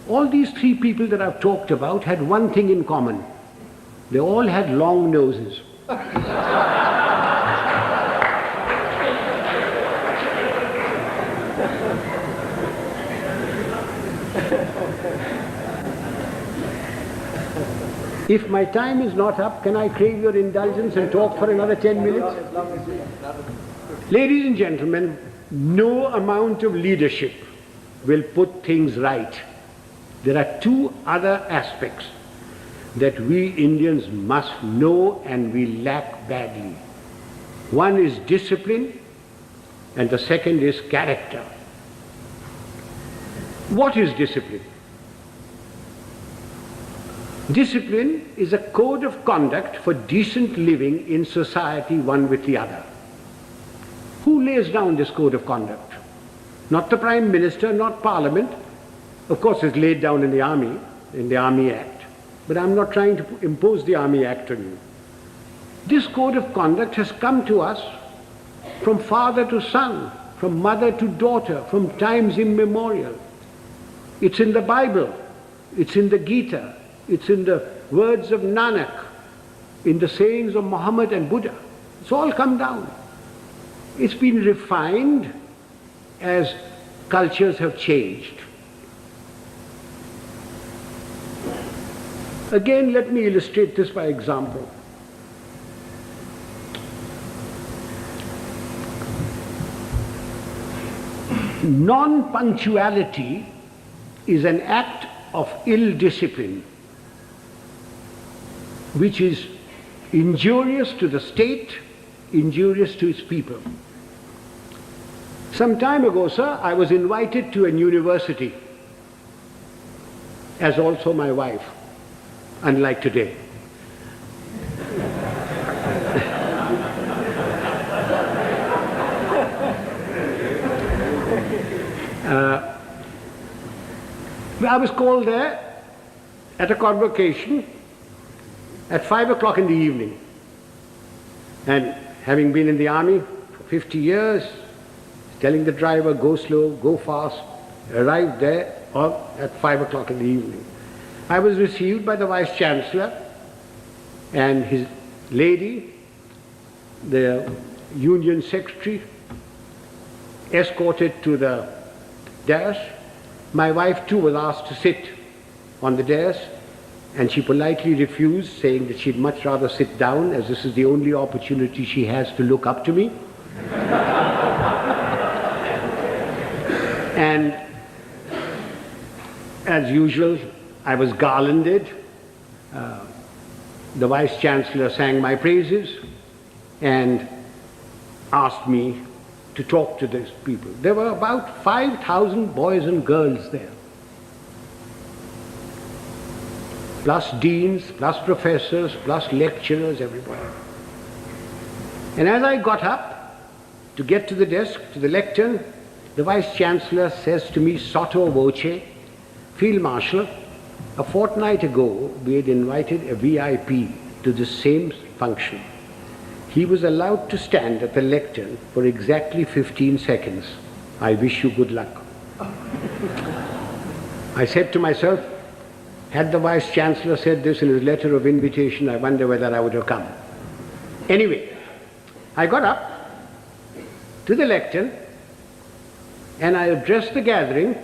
Speaker 14: All these three people that I've talked about had one thing in common. They all had long noses. If my time is not up, can I crave your indulgence and talk for another 10 minutes? Ladies and gentlemen, no amount of leadership will put things right. There are two other aspects that we Indians must know and we lack badly. One is discipline and the second is character. What is discipline? Discipline is a code of conduct for decent living in society one with the other. Who lays down this code of conduct? Not the Prime Minister, not Parliament. Of course, it's laid down in the Army Act. But I'm not trying to impose the Army Act on you. This code of conduct has come to us from father to son, from mother to daughter, from times immemorial. It's in the Bible, it's in the Gita, it's in the words of Nanak, in the sayings of Muhammad and Buddha. It's all come down. It's been refined as cultures have changed. Again, let me illustrate this by example. Non-punctuality is an act of ill discipline which is injurious to the state, injurious to its people. Some time ago, sir, I was invited to a university, as also my wife, unlike today. I was called there at a convocation at 5 o'clock in the evening. And having been in the army for 50 years, telling the driver, go slow, go fast, arrived there at 5 o'clock in the evening. I was received by the Vice Chancellor and his lady, the Union Secretary, escorted to the dais. My wife too was asked to sit on the dais, and she politely refused, saying that she'd much rather sit down, as this is the only opportunity she has to look up to me. And as usual, I was garlanded. The Vice Chancellor sang my praises and asked me to talk to these people. There were about 5,000 boys and girls there, plus deans, plus professors, plus lecturers, everybody. And as I got up to get to the desk, to the lectern, the Vice Chancellor says to me, sotto voce, Field Marshal, a fortnight ago we had invited a VIP to the same function. He was allowed to stand at the lectern for exactly 15 seconds. I wish you good luck. I said to myself, had the Vice Chancellor said this in his letter of invitation, I wonder whether I would have come. Anyway, I got up to the lectern and I addressed the gathering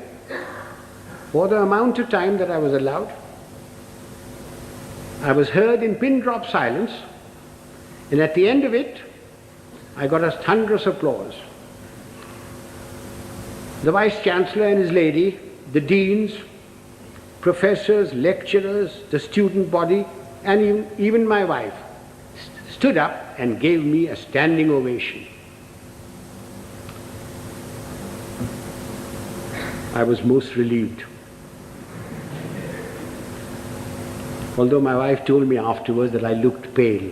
Speaker 14: for the amount of time that I was allowed. I was heard in pin-drop silence, and at the end of it, I got a thunderous applause. The Vice Chancellor and his lady, the deans, professors, lecturers, the student body, and even my wife stood up and gave me a standing ovation. I was most relieved. Although my wife told me afterwards that I looked pale.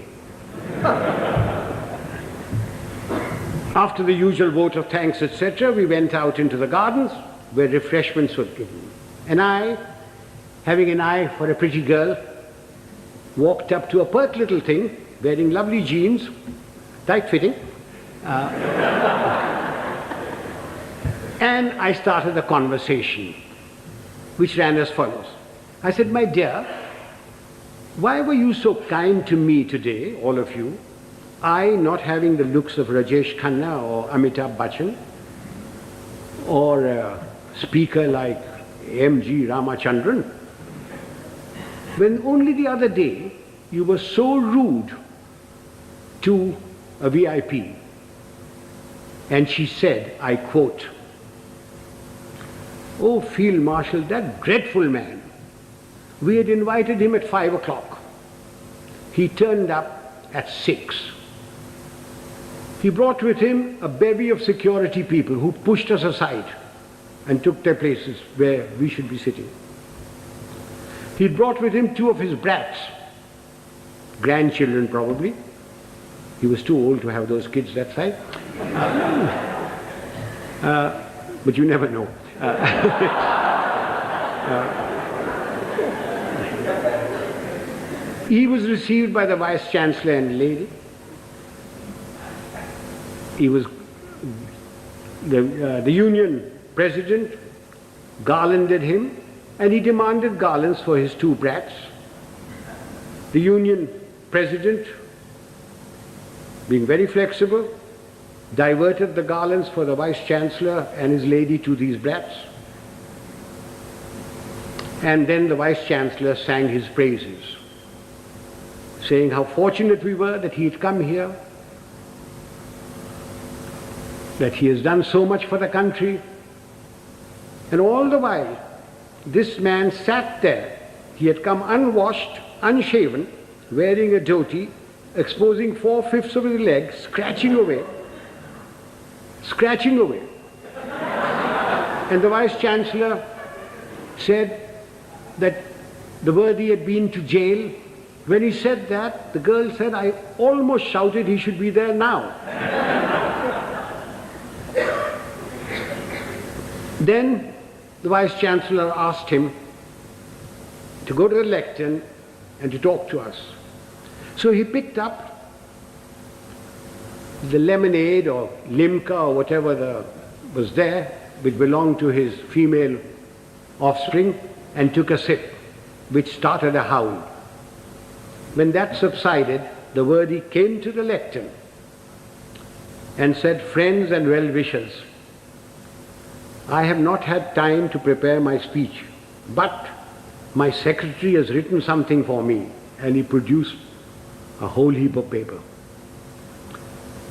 Speaker 14: After the usual vote of thanks, etc., we went out into the gardens where refreshments were given. And I, having an eye for a pretty girl, walked up to a pert little thing wearing lovely jeans, tight-fitting, and I started a conversation which ran as follows. I said, my dear, why were you so kind to me today, all of you? I not having the looks of Rajesh Khanna or Amitabh Bachchan, or a speaker like M.G. Ramachandran, when only the other day you were so rude to a VIP. And she said, I quote, "Oh, Field Marshal, that dreadful man. We had invited him at 5 o'clock. He turned up at 6. He brought with him a bevy of security people who pushed us aside and took their places where we should be sitting. He brought with him 2 of his brats, grandchildren probably. He was too old to have those kids that side. But you never know. He was received by the Vice Chancellor and lady. He was the Union President garlanded him, and he demanded garlands for his two brats. The Union President, being very flexible, diverted the garlands for the Vice Chancellor and his lady to these brats. And then the Vice Chancellor sang his praises, saying how fortunate we were that he had come here, that he has done so much for the country. And all the while, this man sat there. He had come unwashed, unshaven, wearing a dhoti, exposing 4/5 of his legs, scratching away. And the Vice Chancellor said that the worthy had been to jail. When he said that, the girl said, I almost shouted he should be there now. Then the Vice Chancellor asked him to go to the lectern and to talk to us. So he picked up the lemonade or limca or whatever was there, which belonged to his female offspring, and took a sip, which started a howl. When that subsided, the worthy came to the lectern and said, friends and well-wishers, I have not had time to prepare my speech, but my secretary has written something for me, and he produced a whole heap of paper.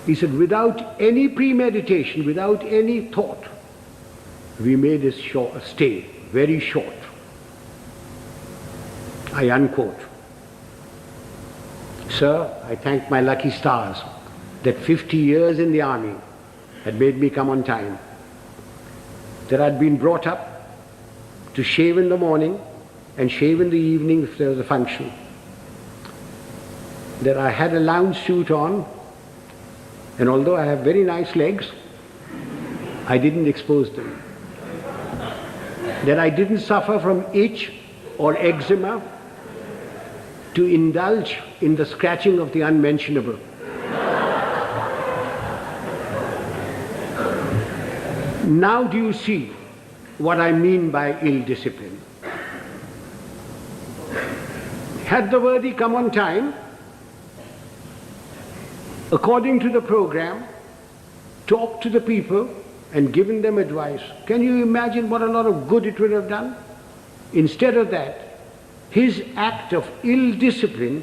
Speaker 14: He said, without any premeditation, without any thought, we made his stay very short. I unquote. Sir, I thank my lucky stars that 50 years in the army had made me come on time, that I'd been brought up to shave in the morning and shave in the evening if there was a function, that I had a lounge suit on, and although I have very nice legs, I didn't expose them, that I didn't suffer from itch or eczema to indulge in the scratching of the unmentionable. Now do you see what I mean by ill discipline? Had the worthy come on time, according to the program, talked to the people and given them advice, can you imagine what a lot of good it would have done? Instead of that, his act of ill discipline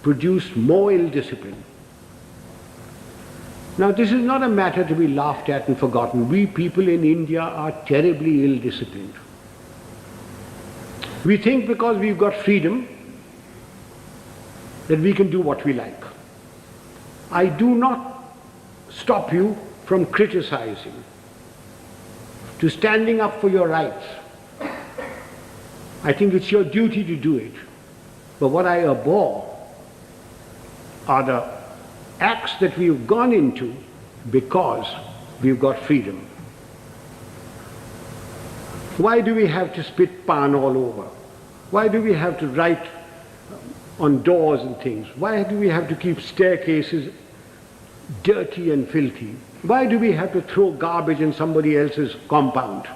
Speaker 14: produced more ill discipline. Now, this is not a matter to be laughed at and forgotten. We people in India are terribly ill disciplined. We think because we've got freedom that we can do what we like. I do not stop you from criticizing, to standing up for your rights. I think it's your duty to do it. But what I abhor are the acts that we've gone into because we've got freedom. Why do we have to spit pan all over? Why do we have to write on doors and things? Why do we have to keep staircases dirty and filthy? Why do we have to throw garbage in somebody else's compound?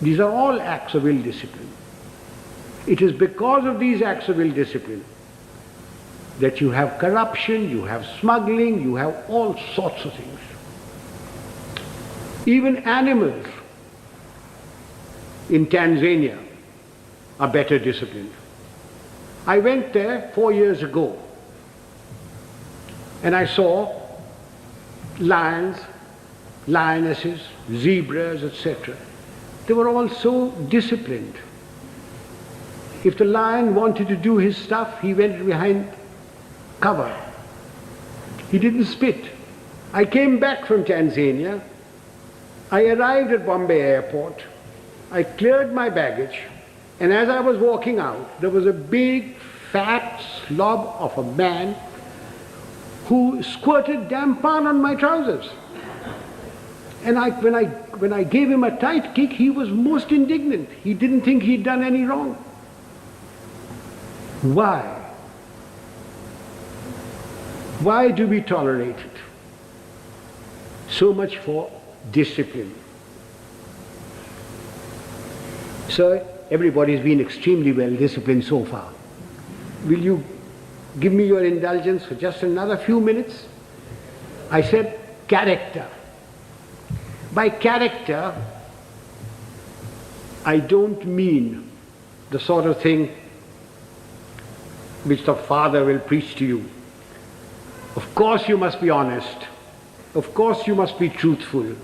Speaker 14: These are all acts of ill discipline. It is because of these acts of ill discipline that you have corruption, you have smuggling, you have all sorts of things. Even animals in Tanzania are better disciplined. I went there 4 years ago and I saw lions, lionesses, zebras, etc. They were all so disciplined. If the lion wanted to do his stuff, he went behind cover. He didn't spit. I came back from Tanzania. I arrived at Bombay airport. I cleared my baggage, and as I was walking out, there was a big, fat slob of a man who squirted damn pan on my trousers. And when I gave him a tight kick, he was most indignant. He didn't think he'd done any wrong. Why? Why do we tolerate it? So much for discipline. Sir, everybody's been extremely well disciplined so far. Will you give me your indulgence for just another few minutes? I said character. By character, I don't mean the sort of thing which the father will preach to you. Of course you must be honest. Of course you must be truthful.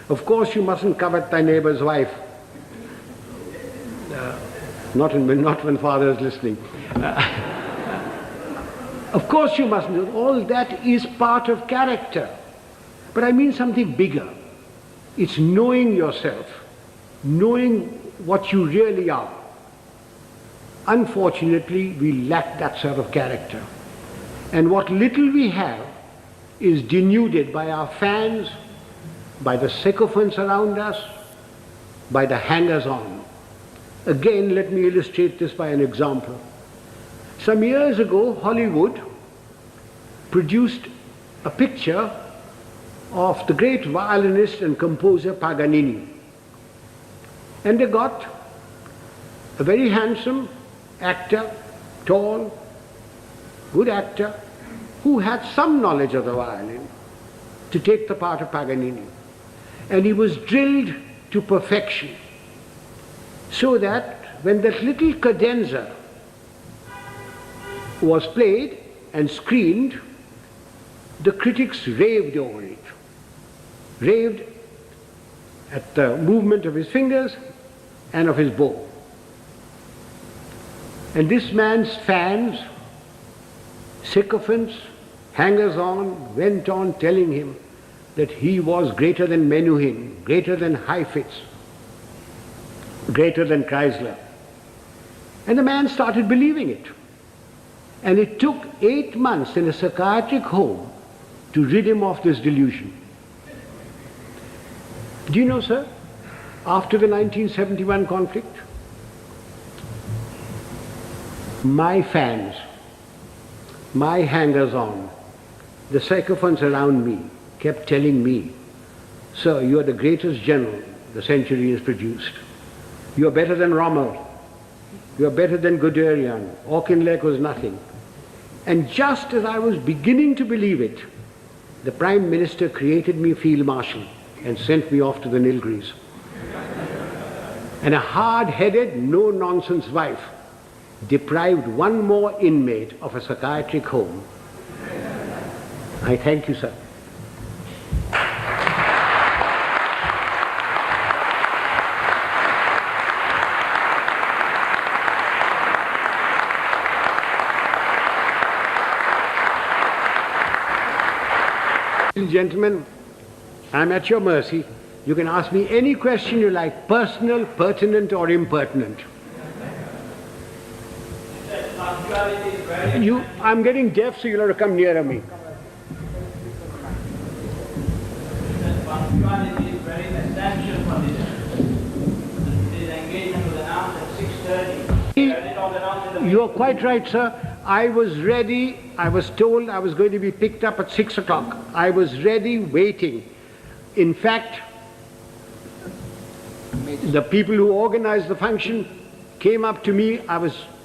Speaker 14: Of course you mustn't covet thy neighbor's wife. Not when father is listening. Of course you mustn't. All that is part of character. But I mean something bigger. It's knowing yourself, knowing what you really are. Unfortunately, we lack that sort of character. And what little we have is denuded by our fans, by the sycophants around us, by the hangers-on. Again, let me illustrate this by an example. Some years ago, Hollywood produced a picture of the great violinist and composer Paganini. And they got a very handsome actor, tall, good actor, who had some knowledge of the violin to take the part of Paganini. And he was drilled to perfection, so that when that little cadenza was played and screened, the critics raved over it. Raved at the movement of his fingers and of his bow. And this man's fans, sycophants, hangers-on, went on telling him that he was greater than Menuhin, greater than Heifetz, greater than Chrysler. And the man started believing it. And it took 8 months in a psychiatric home to rid him of this delusion. Do you know, sir, after the 1971 conflict, my fans, my hangers-on, the sycophants around me kept telling me, sir, you are the greatest general the century has produced. You are better than Rommel. You are better than Guderian. Auchinleck was nothing. And just as I was beginning to believe it, the Prime Minister created me Field Marshal and sent me off to the Nilgiris. And a hard-headed, no-nonsense wife deprived one more inmate of a psychiatric home. I thank you, sir. Ladies and gentlemen, I'm at your mercy. You can ask me any question you like, personal, pertinent, or impertinent. I'm getting deaf, so you'll have to come nearer me.
Speaker 15: Punctuality is very essential for this engagement was announced at 6:30.
Speaker 14: You're quite right, sir. I was ready. I was told I was going to be picked up at 6 o'clock. I was ready, waiting. In fact, the people who organized the function came up to me.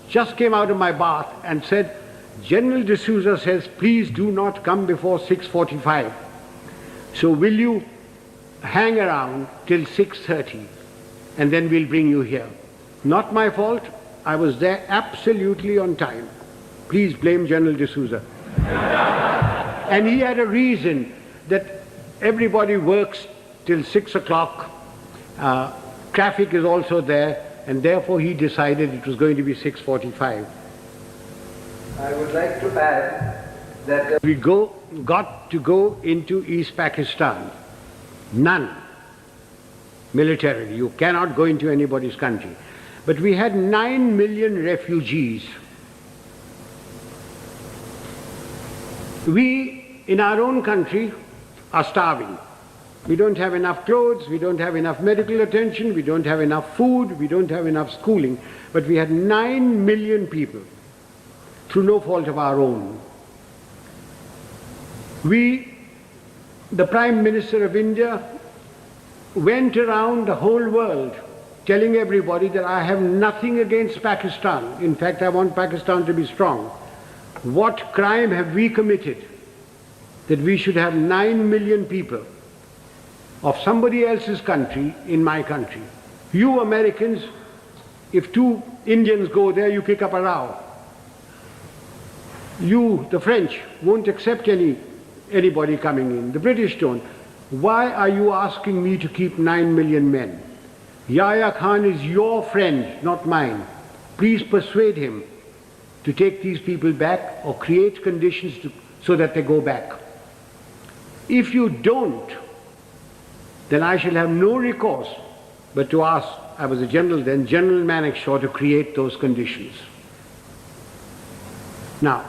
Speaker 14: Just came out of my bath and said, General D'Souza says, please do not come before 6:45. So will you hang around till 6:30 and then we'll bring you here. Not my fault. I was there absolutely on time. Please blame General D'Souza. And he had a reason that everybody works till 6 o'clock. Traffic is also there, and therefore he decided it was going to be 6:45.
Speaker 16: I would like to add that
Speaker 14: we got to go into East Pakistan. None. Militarily. You cannot go into anybody's country. But we had 9 million refugees. We in our own country are starving. We don't have enough clothes, we don't have enough medical attention, we don't have enough food, we don't have enough schooling. But we had 9 million people, through no fault of our own. The Prime Minister of India, went around the whole world telling everybody that I have nothing against Pakistan. In fact, I want Pakistan to be strong. What crime have we committed that we should have 9 million people of somebody else's country in my country? You Americans, if 2 Indians go there, you kick up a row. You, the French, won't accept anybody coming in. The British don't. Why are you asking me to keep 9 million men? Yahya Khan is your friend, not mine. Please persuade him to take these people back or create conditions so that they go back. If you don't, then I shall have no recourse but to ask, I was a general then, General Manekshaw, to create those conditions. Now,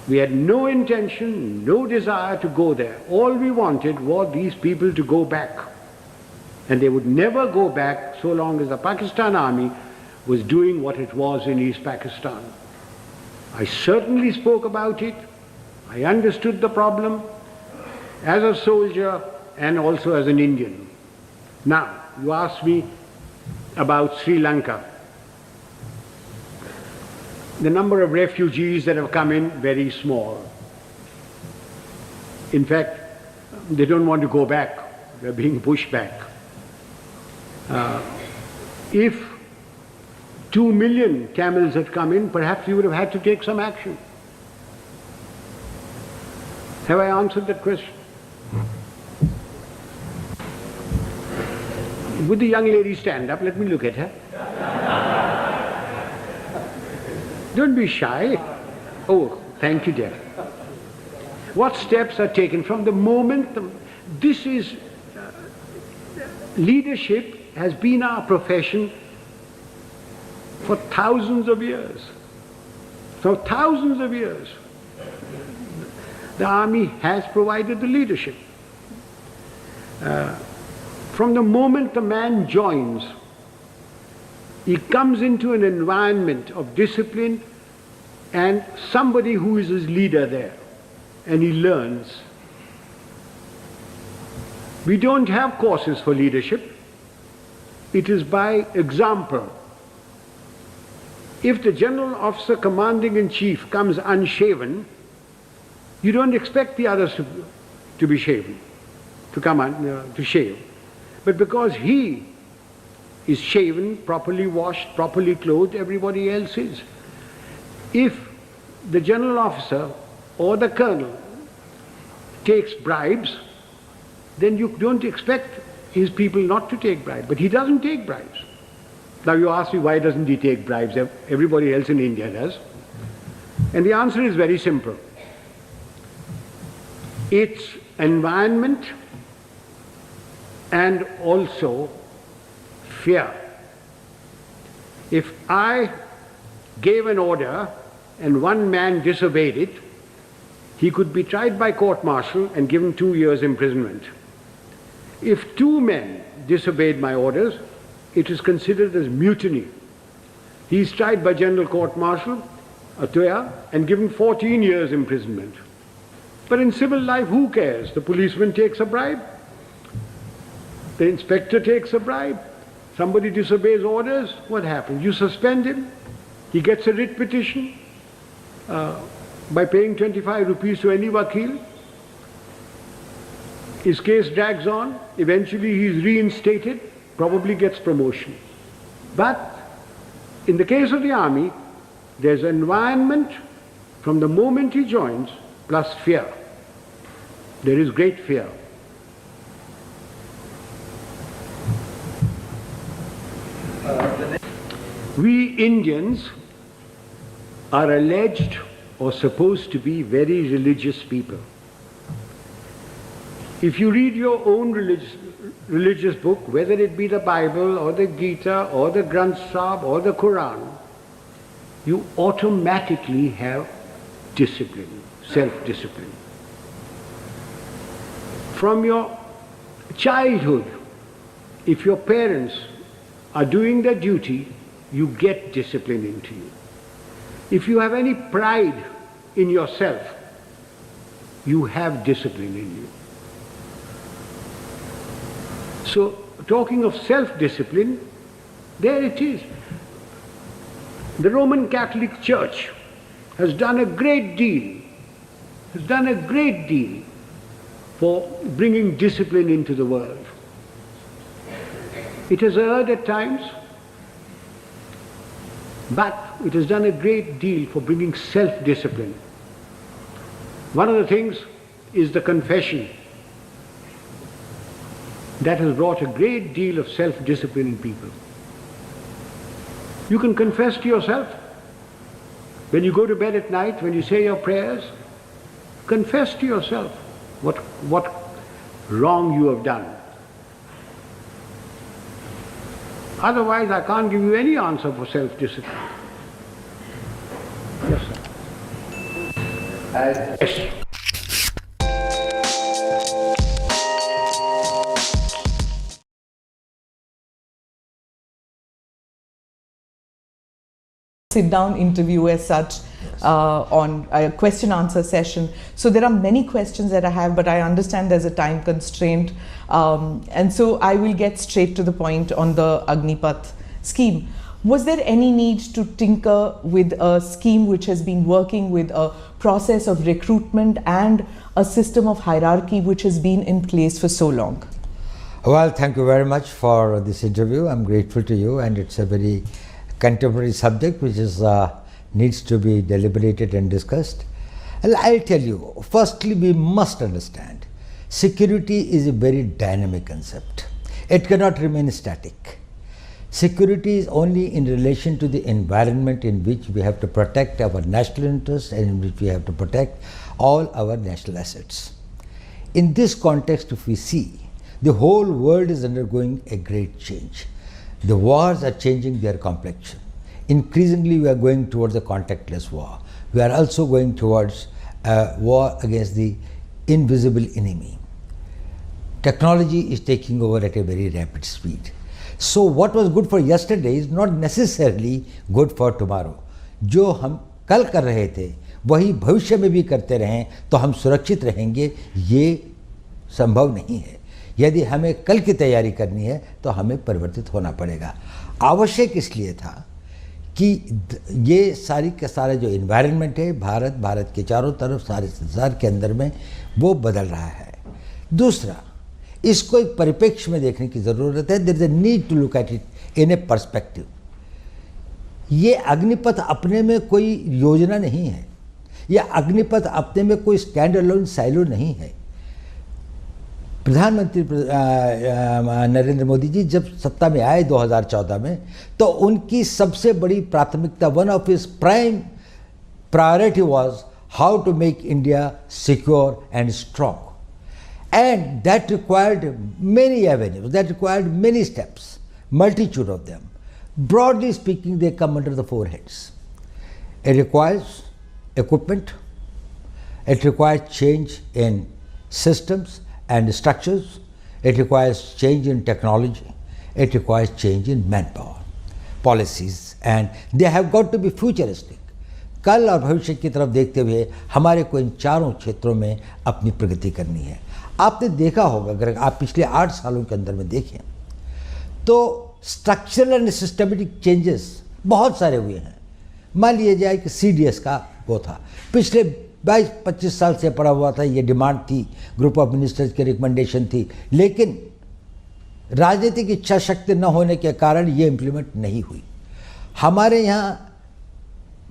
Speaker 14: we had no intention, no desire to go there. All we wanted was these people to go back. And they would never go back so long as the Pakistan army was doing what it was in East Pakistan. I certainly spoke about it. I understood the problem as a soldier and also as an Indian. Now, you asked me about Sri Lanka. The number of refugees that have come in, very small. In fact, they don't want to go back. They're being pushed back. If 2 million camels had come in, perhaps we would have had to take some action. Have I answered that question? Would the young lady stand up? Let me look at her. Don't be shy. Oh, thank you, dear. What steps are taken from the moment this is leadership has been our profession for thousands of years. For thousands of years. The army has provided the leadership. From the moment the man joins, he comes into an environment of discipline and somebody who is his leader there, and he learns. We don't have courses for leadership. It is by example. If the general officer commanding in chief comes unshaven, you don't expect the others to be shaven, to come to shave. But because he is shaven, properly washed, properly clothed, everybody else is. If the general officer or the colonel takes bribes, then you don't expect his people not to take bribes. But he doesn't take bribes. Now you ask me, why doesn't he take bribes? Everybody else in India does. And the answer is very simple. It's environment and also fear. If I gave an order and one man disobeyed it, he could be tried by court-martial and given 2 years imprisonment. If 2 men disobeyed my orders, it is considered as mutiny. He is tried by general court-martial, and given 14 years imprisonment. But in civil life, who cares? The policeman takes a bribe. The inspector takes a bribe. Somebody disobeys orders, what happens? You suspend him. He gets a writ petition by paying 25 rupees to any vakil. His case drags on. Eventually he is reinstated, probably gets promotion. But in the case of the army, there's an environment from the moment he joins, plus fear. There is great fear. We Indians are alleged or supposed to be very religious people. If you read your own religious book, whether it be the Bible or the Gita or the Granth Sahib or the Quran, you automatically have discipline, self-discipline. From your childhood, if your parents are doing their duty, you get discipline into you. If you have any pride in yourself, you have discipline in you. So, talking of self-discipline, there it is. The Roman Catholic Church has done a great deal, for bringing discipline into the world. It has erred at times, but it has done a great deal for bringing self-discipline. One of the things is the confession. That has brought a great deal of self-discipline in people. You can confess to yourself. When you go to bed at night, when you say your prayers, confess to yourself what wrong you have done. Otherwise, I can't give you any answer for self-discipline. Yes, sir. Yes.
Speaker 17: Sit-down interview as such on a question-answer session. So there are many questions that I have, but I understand there's a time constraint. And so I will get straight to the point on the Agnipath scheme. Was there any need to tinker with a scheme which has been working with a process of recruitment and a system of hierarchy which has been in place for so long?
Speaker 18: Well, thank you very much for this interview. I'm grateful to you, and it's a very contemporary subject which is needs to be deliberated and discussed. And I'll tell you, firstly, we must understand security is a very dynamic concept. It cannot remain static. Security is only in relation to the environment in which we have to protect our national interests and in which we have to protect all our national assets. In this context, if we see, the whole world is undergoing a great change. The wars are changing their complexion. Increasingly, we are going towards a contactless war. We are also going towards a war against the invisible enemy. Technology is taking over at a very rapid speed. So what was good for yesterday is not necessarily good for tomorrow. जो हम कल कर रहे थे, वही भविष्य में भी करते रहें तो हम सुरक्षित रहेंगे, ये संभव नहीं है. यदि हमें कल की तैयारी करनी है तो हमें परिवर्तित होना पड़ेगा. आवश्यक इसलिए था कि ये सारी का सारा जो इन्वायरमेंट है भारत के चारों तरफ सारे संसार के अंदर में वो बदल रहा है. दूसरा, इसको एक परिप्रेक्ष्य में देखने की ज़रूरत है. There is a need to look at it in a perspective. ये अग्निपथ अपने में कोई योजना नहीं है. ये अग्निपथ अपने में कोई स्टैंड अलोन साइलो नहीं है. प्रधानमंत्री नरेंद्र मोदी जी जब सत्ता में आए 2014 में, तो उनकी सबसे बड़ी प्राथमिकता, one of his prime priority was how to make India secure and strong. And that required many avenues, that required many steps, multitude of them. Broadly speaking, they come under the four heads. It requires equipment, it requires change in systems and structures, it requires change in technology, it requires change in manpower, policies, and they have got to be futuristic. कल और भविष्य की तरफ देखते हुए हमारे को इन चारों क्षेत्रों में अपनी प्रगति करनी है. आपने देखा होगा, अगर आप पिछले 8 सालों के अंदर में देखें तो स्ट्रक्चरल एंड सिस्टमेटिक चेंजेस बहुत सारे हुए हैं. मान लिया जाए कि CDS का वो था, पिछले 22-25 साल से पड़ा हुआ था, ये डिमांड थी, ग्रुप ऑफ मिनिस्टर्स की रिकमेंडेशन थी, लेकिन राजनीतिक इच्छा शक्ति न होने के कारण ये इम्प्लीमेंट नहीं हुई. हमारे यहाँ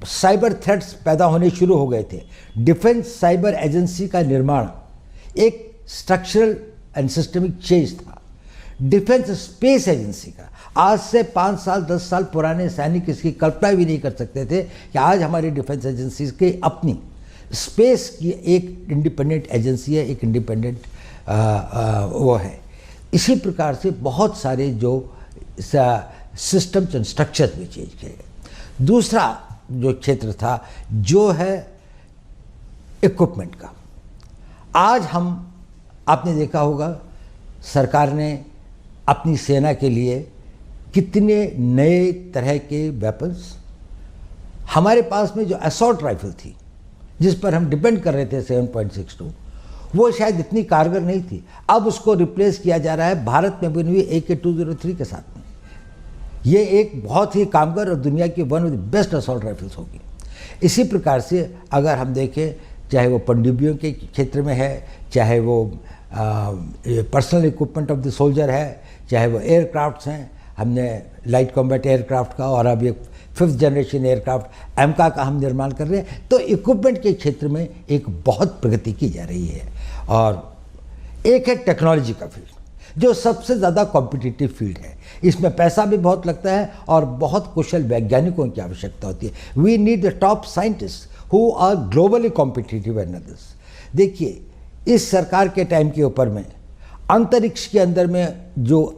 Speaker 18: साइबर थ्रेट्स पैदा होने शुरू हो गए थे. डिफेंस साइबर एजेंसी का निर्माण एक स्ट्रक्चरल एंड सिस्टमिक चेंज था. डिफेंस स्पेस एजेंसी का आज से 5 साल 10 साल पुराने सैनिक इसकी कल्पना भी नहीं कर सकते थे कि आज हमारी डिफेंस एजेंसी की अपनी स्पेस की एक इंडिपेंडेंट एजेंसी है, एक इंडिपेंडेंट वो है. इसी प्रकार से बहुत सारे जो सिस्टम्स एंड स्ट्रक्चर्स भी चेंज किए गए. दूसरा जो क्षेत्र था जो है इक्विपमेंट का. आज हम आपने देखा होगा सरकार ने अपनी सेना के लिए कितने नए तरह के वेपन्स, हमारे पास में जो असॉल्ट राइफल थी जिस पर हम डिपेंड कर रहे थे 7.62, वो शायद इतनी कारगर नहीं थी, अब उसको रिप्लेस किया जा रहा है भारत में बनी हुई AK-203 के साथ में। ये एक बहुत ही कामगर और दुनिया की one of the best assault rifles होगी। इसी प्रकार से अगर हम देखें, चाहे वो पनडुब्बियों के क्षेत्र में है, चाहे वो personal equipment of the soldier है, चाहे वो एयरक्राफ्ट्स हैं, हमने लाइट कॉम्बैट एयरक्राफ्ट का और अब एक 5th जनरेशन एयरक्राफ्ट एमका का हम निर्माण कर रहे हैं। तो इक्विपमेंट के क्षेत्र में एक बहुत प्रगति की जा रही है। और एक है टेक्नोलॉजी का फील्ड जो सबसे ज़्यादा कॉम्पिटिटिव फील्ड है। इसमें पैसा भी बहुत लगता है और बहुत कुशल वैज्ञानिकों की आवश्यकता होती है। We need the top scientist who are globally competitive and others. देखिए, इस सरकार के टाइम के ऊपर में अंतरिक्ष के अंदर में जो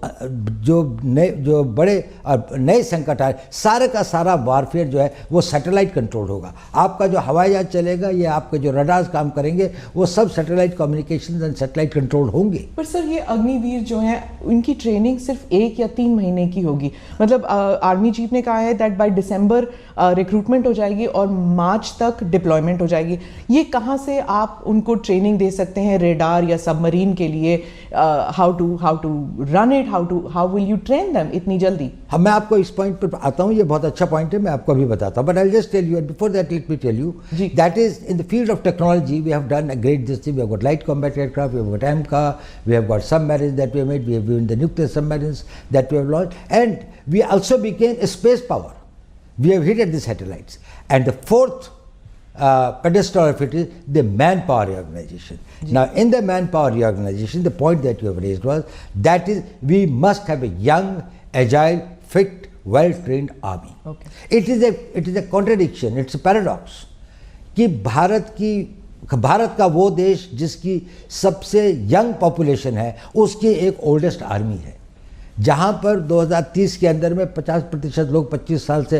Speaker 18: बड़े और नए संकट आए, सारे का सारा वारफेयर जो है वो सैटेलाइट कंट्रोल होगा। आपका जो हवाई जहाज चलेगा या आपके जो रडार्स काम करेंगे वो सब satellite communication and satellite control होंगे।
Speaker 17: पर सर, ये अग्निवीर जो हैं उनकी ट्रेनिंग सिर्फ 1 या 3 महीने की होगी। मतलब आर्मी चीफ ने कहा है दैट बाय दिसंबर रिक्रूटमेंट हो जाएगी और मार्च तक डिप्लॉयमेंट हो जाएगी। ये कहाँ से आप उनको ट्रेनिंग दे सकते हैं रेडार या सबमरीन के लिए? How to run it, how will you train them इतनी जल्दी?
Speaker 18: हाँ, मैं आपको इस पॉइंट पर आता हूँ, ये बहुत अच्छा पॉइंट है, मैं आपको अभी बताता हूँ। But I just tell you, before that let me tell you that is in the field of technology we have done a great this thing. We have got light combat aircraft, we have got AMCA, we have got submarines that we have made, we have given the nuclear submarines that we have launched, and we also became a space power. We have hit at the satellites. And the fourth pedestal of it is the manpower reorganization. Now, in the manpower reorganization, the point that you have raised was that is we must have a young, agile, fit, well-trained army.
Speaker 17: Okay.
Speaker 18: It is a contradiction. It's a paradox कि भारत का वो देश जिसकी सबसे young population है उसकी एक oldest army है, जहाँ पर 2030 के अंदर में 50% लोग 25 साल से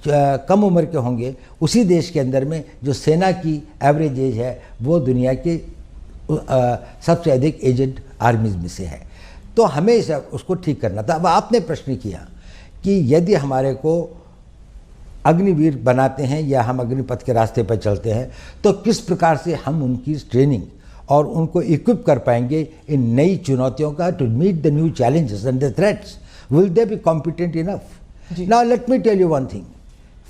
Speaker 18: कम उम्र के होंगे, उसी देश के अंदर में जो सेना की एवरेज एज है वो दुनिया के सबसे अधिक एजेड आर्मीज में से है। तो हमें उसको ठीक करना था। अब आपने प्रश्न किया कि यदि हमारे को अग्निवीर बनाते हैं या हम अग्निपथ के रास्ते पर चलते हैं तो किस प्रकार से हम उनकी ट्रेनिंग और उनको इक्विप कर पाएंगे इन नई चुनौतियों का, to meet the new challenges and the threats. Will they be competent enough? Now let me tell you one thing.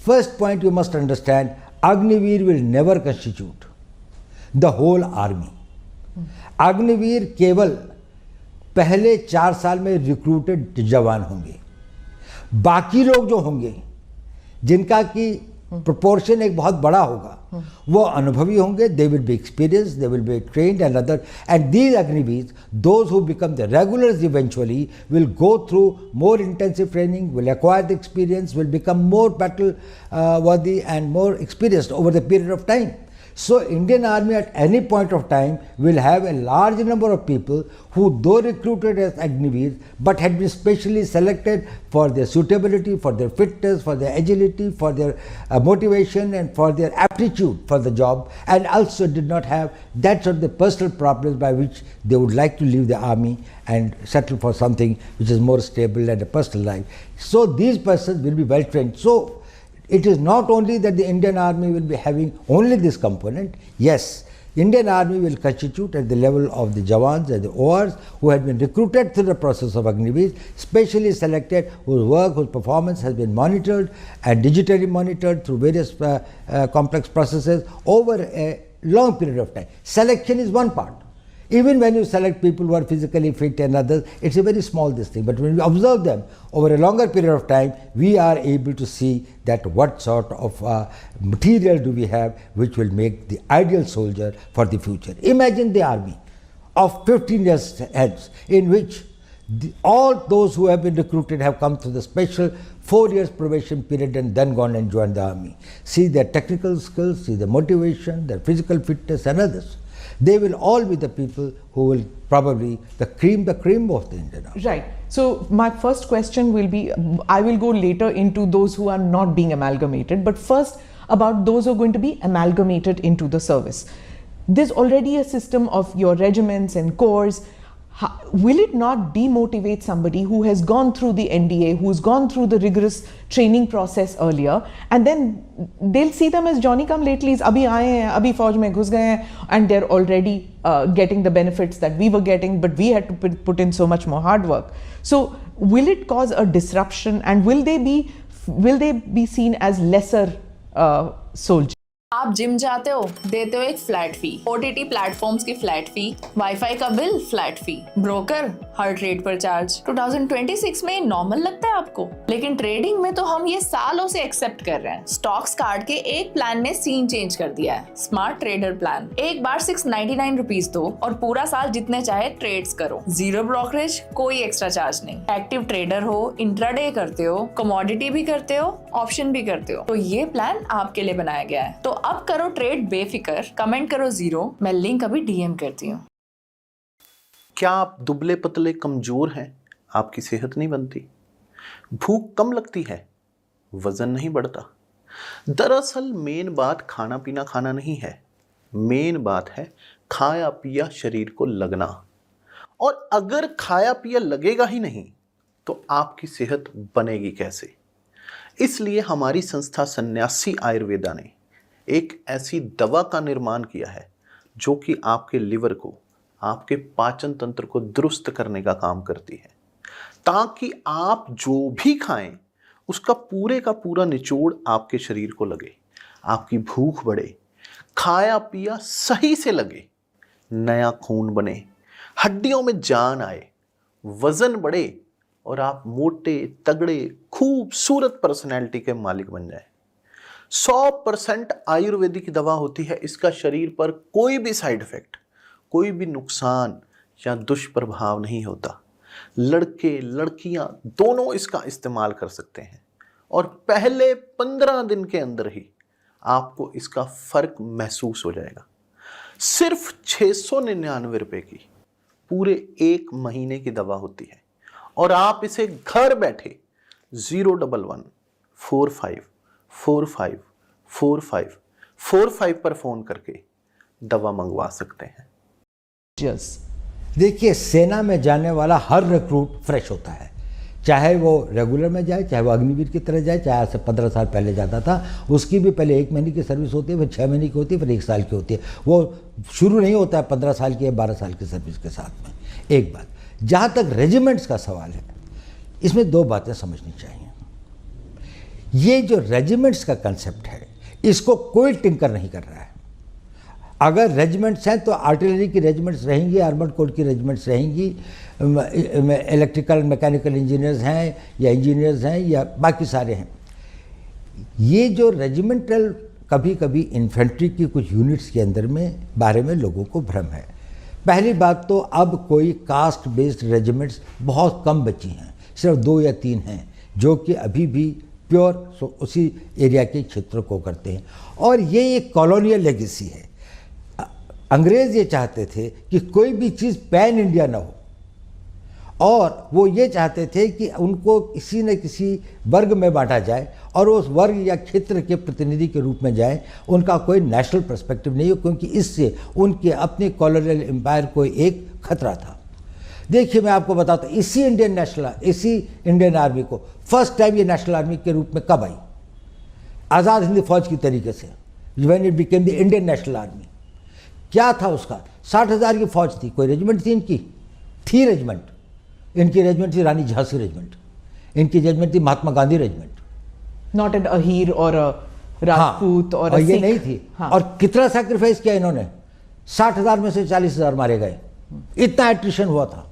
Speaker 18: First point you must understand, Agniveer will never constitute the whole army. Agniveer केवल पहले 4 साल में recruited जवान होंगे. बाकी लोग जो होंगे जिनका की proportion एक बहुत बड़ा होगा, वो अनुभवी होंगे. They will be experienced, they will be trained and other. And these Agniveers, those who become the regulars eventually, will go through more intensive training, will acquire the experience, will become more battle worthy and more experienced over the period of time. So Indian Army at any point of time will have a large number of people who, though recruited as Agniveers, but had been specially selected for their suitability, for their fitness, for their agility, for their motivation and for their aptitude for the job, and also did not have that sort of the personal problems by which they would like to leave the army and settle for something which is more stable and a personal life. So these persons will be well trained. So it is not only that the Indian Army will be having only this component. Yes, Indian Army will constitute at the level of the Jawans and the ORs who had been recruited through the process of Agniveer, specially selected, whose work, whose performance has been monitored and digitally monitored through various complex processes over a long period of time. Selection is one part. Even when you select people who are physically fit and others, it's a very small thing. But when we observe them over a longer period of time, we are able to see that what sort of material do we have which will make the ideal soldier for the future. Imagine the army of 15 years hence, in which all those who have been recruited have come through the special 4 years probation period and then gone and joined the army. See their technical skills, see their motivation, their physical fitness and others. They will all be the people who will probably the cream of the Indian Army.
Speaker 17: Right. So my first question will be, I will go later into those who are not being amalgamated, but first about those who are going to be amalgamated into the service. there's already a system of your regiments and corps. Will it not demotivate somebody who has gone through the NDA, who's gone through the rigorous training process earlier, and then they'll see them as Johnny come latelys, abhi aaye hain, abhi fauj mein ghus gaye hain, and they're already getting the benefits that we were getting, but we had to put in so much more hard work. So will it cause a disruption, and will they be seen as lesser soldiers?
Speaker 19: आप gym जाते हो, देते हो एक flat फी, OTT platforms की flat फी, wifi का bill flat फी, broker हर trade पर charge. 2026 में नॉर्मल लगता है आपको, लेकिन ट्रेडिंग में तो हम ये सालों से एक्सेप्ट कर रहे हैं। स्टॉक्स कार्ड के एक प्लान ने सीन चेंज कर दिया है, स्मार्ट ट्रेडर प्लान। एक बार 699 रुपीज दो और पूरा साल जितने चाहे ट्रेड्स करो, जीरो ब्रोकरेज, कोई एक्स्ट्रा चार्ज नहीं। एक्टिव ट्रेडर हो, इंट्राडे करते हो, कमोडिटी भी करते हो, ऑप्शन भी करते हो, तो ये प्लान आपके लिए बनाया गया है। तो अब करो ट्रेड बेफिक्र, कमेंट करो 0, मैं लिंक अभी DM करती हूँ।
Speaker 20: क्या आप दुबले पतले कमजोर हैं? आपकी सेहत नहीं बनती, भूख कम लगती है, वजन नहीं बढ़ता? दरअसल मेन बात खाना पीना खाना नहीं है, मेन बात है खाया पिया शरीर को लगना। और अगर खाया पिया लगेगा ही नहीं तो आपकी सेहत बनेगी कैसे? इसलिए हमारी संस्था सन्यासी आयुर्वेदा ने एक ऐसी दवा का निर्माण किया है जो कि आपके लिवर को, आपके पाचन तंत्र को दुरुस्त करने का काम करती है, ताकि आप जो भी खाएं उसका पूरे का पूरा निचोड़ आपके शरीर को लगे, आपकी भूख बढ़े, खाया पिया सही से लगे, नया खून बने, हड्डियों में जान आए, वजन बढ़े और आप मोटे तगड़े खूबसूरत पर्सनैलिटी के मालिक बन जाए। 100% आयुर्वेदिक दवा होती है, इसका शरीर पर कोई भी साइड इफेक्ट, कोई भी नुकसान या दुष्प्रभाव नहीं होता। लड़के लड़कियां दोनों इसका इस्तेमाल कर सकते हैं और पहले 15 दिन के अंदर ही आपको इसका फर्क महसूस हो जाएगा। सिर्फ 699 रुपए की पूरे 1 महीने की दवा होती है और आप इसे घर बैठे 01145454545 पर फोन करके दवा मंगवा सकते हैं।
Speaker 18: देखिए, सेना में जाने वाला हर रिक्रूट फ्रेश होता है, चाहे वो रेगुलर में जाए, चाहे वो अग्निवीर की तरह जाए, चाहे आज से 15 साल पहले जाता था, उसकी भी पहले 1 महीने की सर्विस होती है, फिर 6 महीने की होती है, फिर 1 साल की होती है। वो शुरू नहीं होता है 15 साल की या 12 साल की सर्विस के साथ में। एक बात, जहाँ तक रेजिमेंट्स का सवाल है, इसमें 2 बातें समझनी चाहिए। ये जो रेजिमेंट्स का कंसेप्ट है, इसको कोई टिंकर नहीं कर रहा है। अगर रेजिमेंट्स हैं तो आर्टिलरी की रेजिमेंट्स रहेंगी, आर्मर्ड कोर की रेजिमेंट्स रहेंगी, इलेक्ट्रिकल मैकेनिकल इंजीनियर्स हैं या इंजीनियर्स हैं या बाकी सारे हैं। ये जो रेजिमेंटल, कभी कभी इन्फेंट्री की कुछ यूनिट्स के अंदर में बारे में लोगों को भ्रम है। पहली बात तो अब कोई कास्ट बेस्ड रेजिमेंट्स बहुत कम बची हैं, सिर्फ 2 या 3 हैं जो कि अभी भी प्योर उसी एरिया के क्षेत्र को करते हैं। और ये एक कॉलोनियल लेगेसी है। अंग्रेज़ ये चाहते थे कि कोई भी चीज़ पैन इंडिया ना हो, और वो ये चाहते थे कि उनको किसी न किसी वर्ग में बांटा जाए और उस वर्ग या क्षेत्र के प्रतिनिधि के रूप में जाए। उनका कोई नेशनल पर्सपेक्टिव नहीं हो, क्योंकि इससे उनके अपने कॉलोनियल एम्पायर को एक खतरा था। देखिए, मैं आपको बताता हूँ, इसी इंडियन आर्मी को फर्स्ट टाइम ये नेशनल आर्मी के रूप में कब आई? आज़ाद हिंद फौज की तरीके से, when it became the Indian national army. क्या था उसका? 60,000 की फौज थी। कोई रेजिमेंट थी इनकी? थी रेजिमेंट। इनकी रेजिमेंट थी रानी झांसी रेजिमेंट, इनकी रेजिमेंट थी Mahatma Gandhi regiment,
Speaker 17: not an Ahir और राजपूत और
Speaker 18: ये नहीं थी। और कितना सैक्रिफाइस किया इन्होंने? 60,000 में से 40,000 मारे गए। इतना एट्रिशन हुआ था।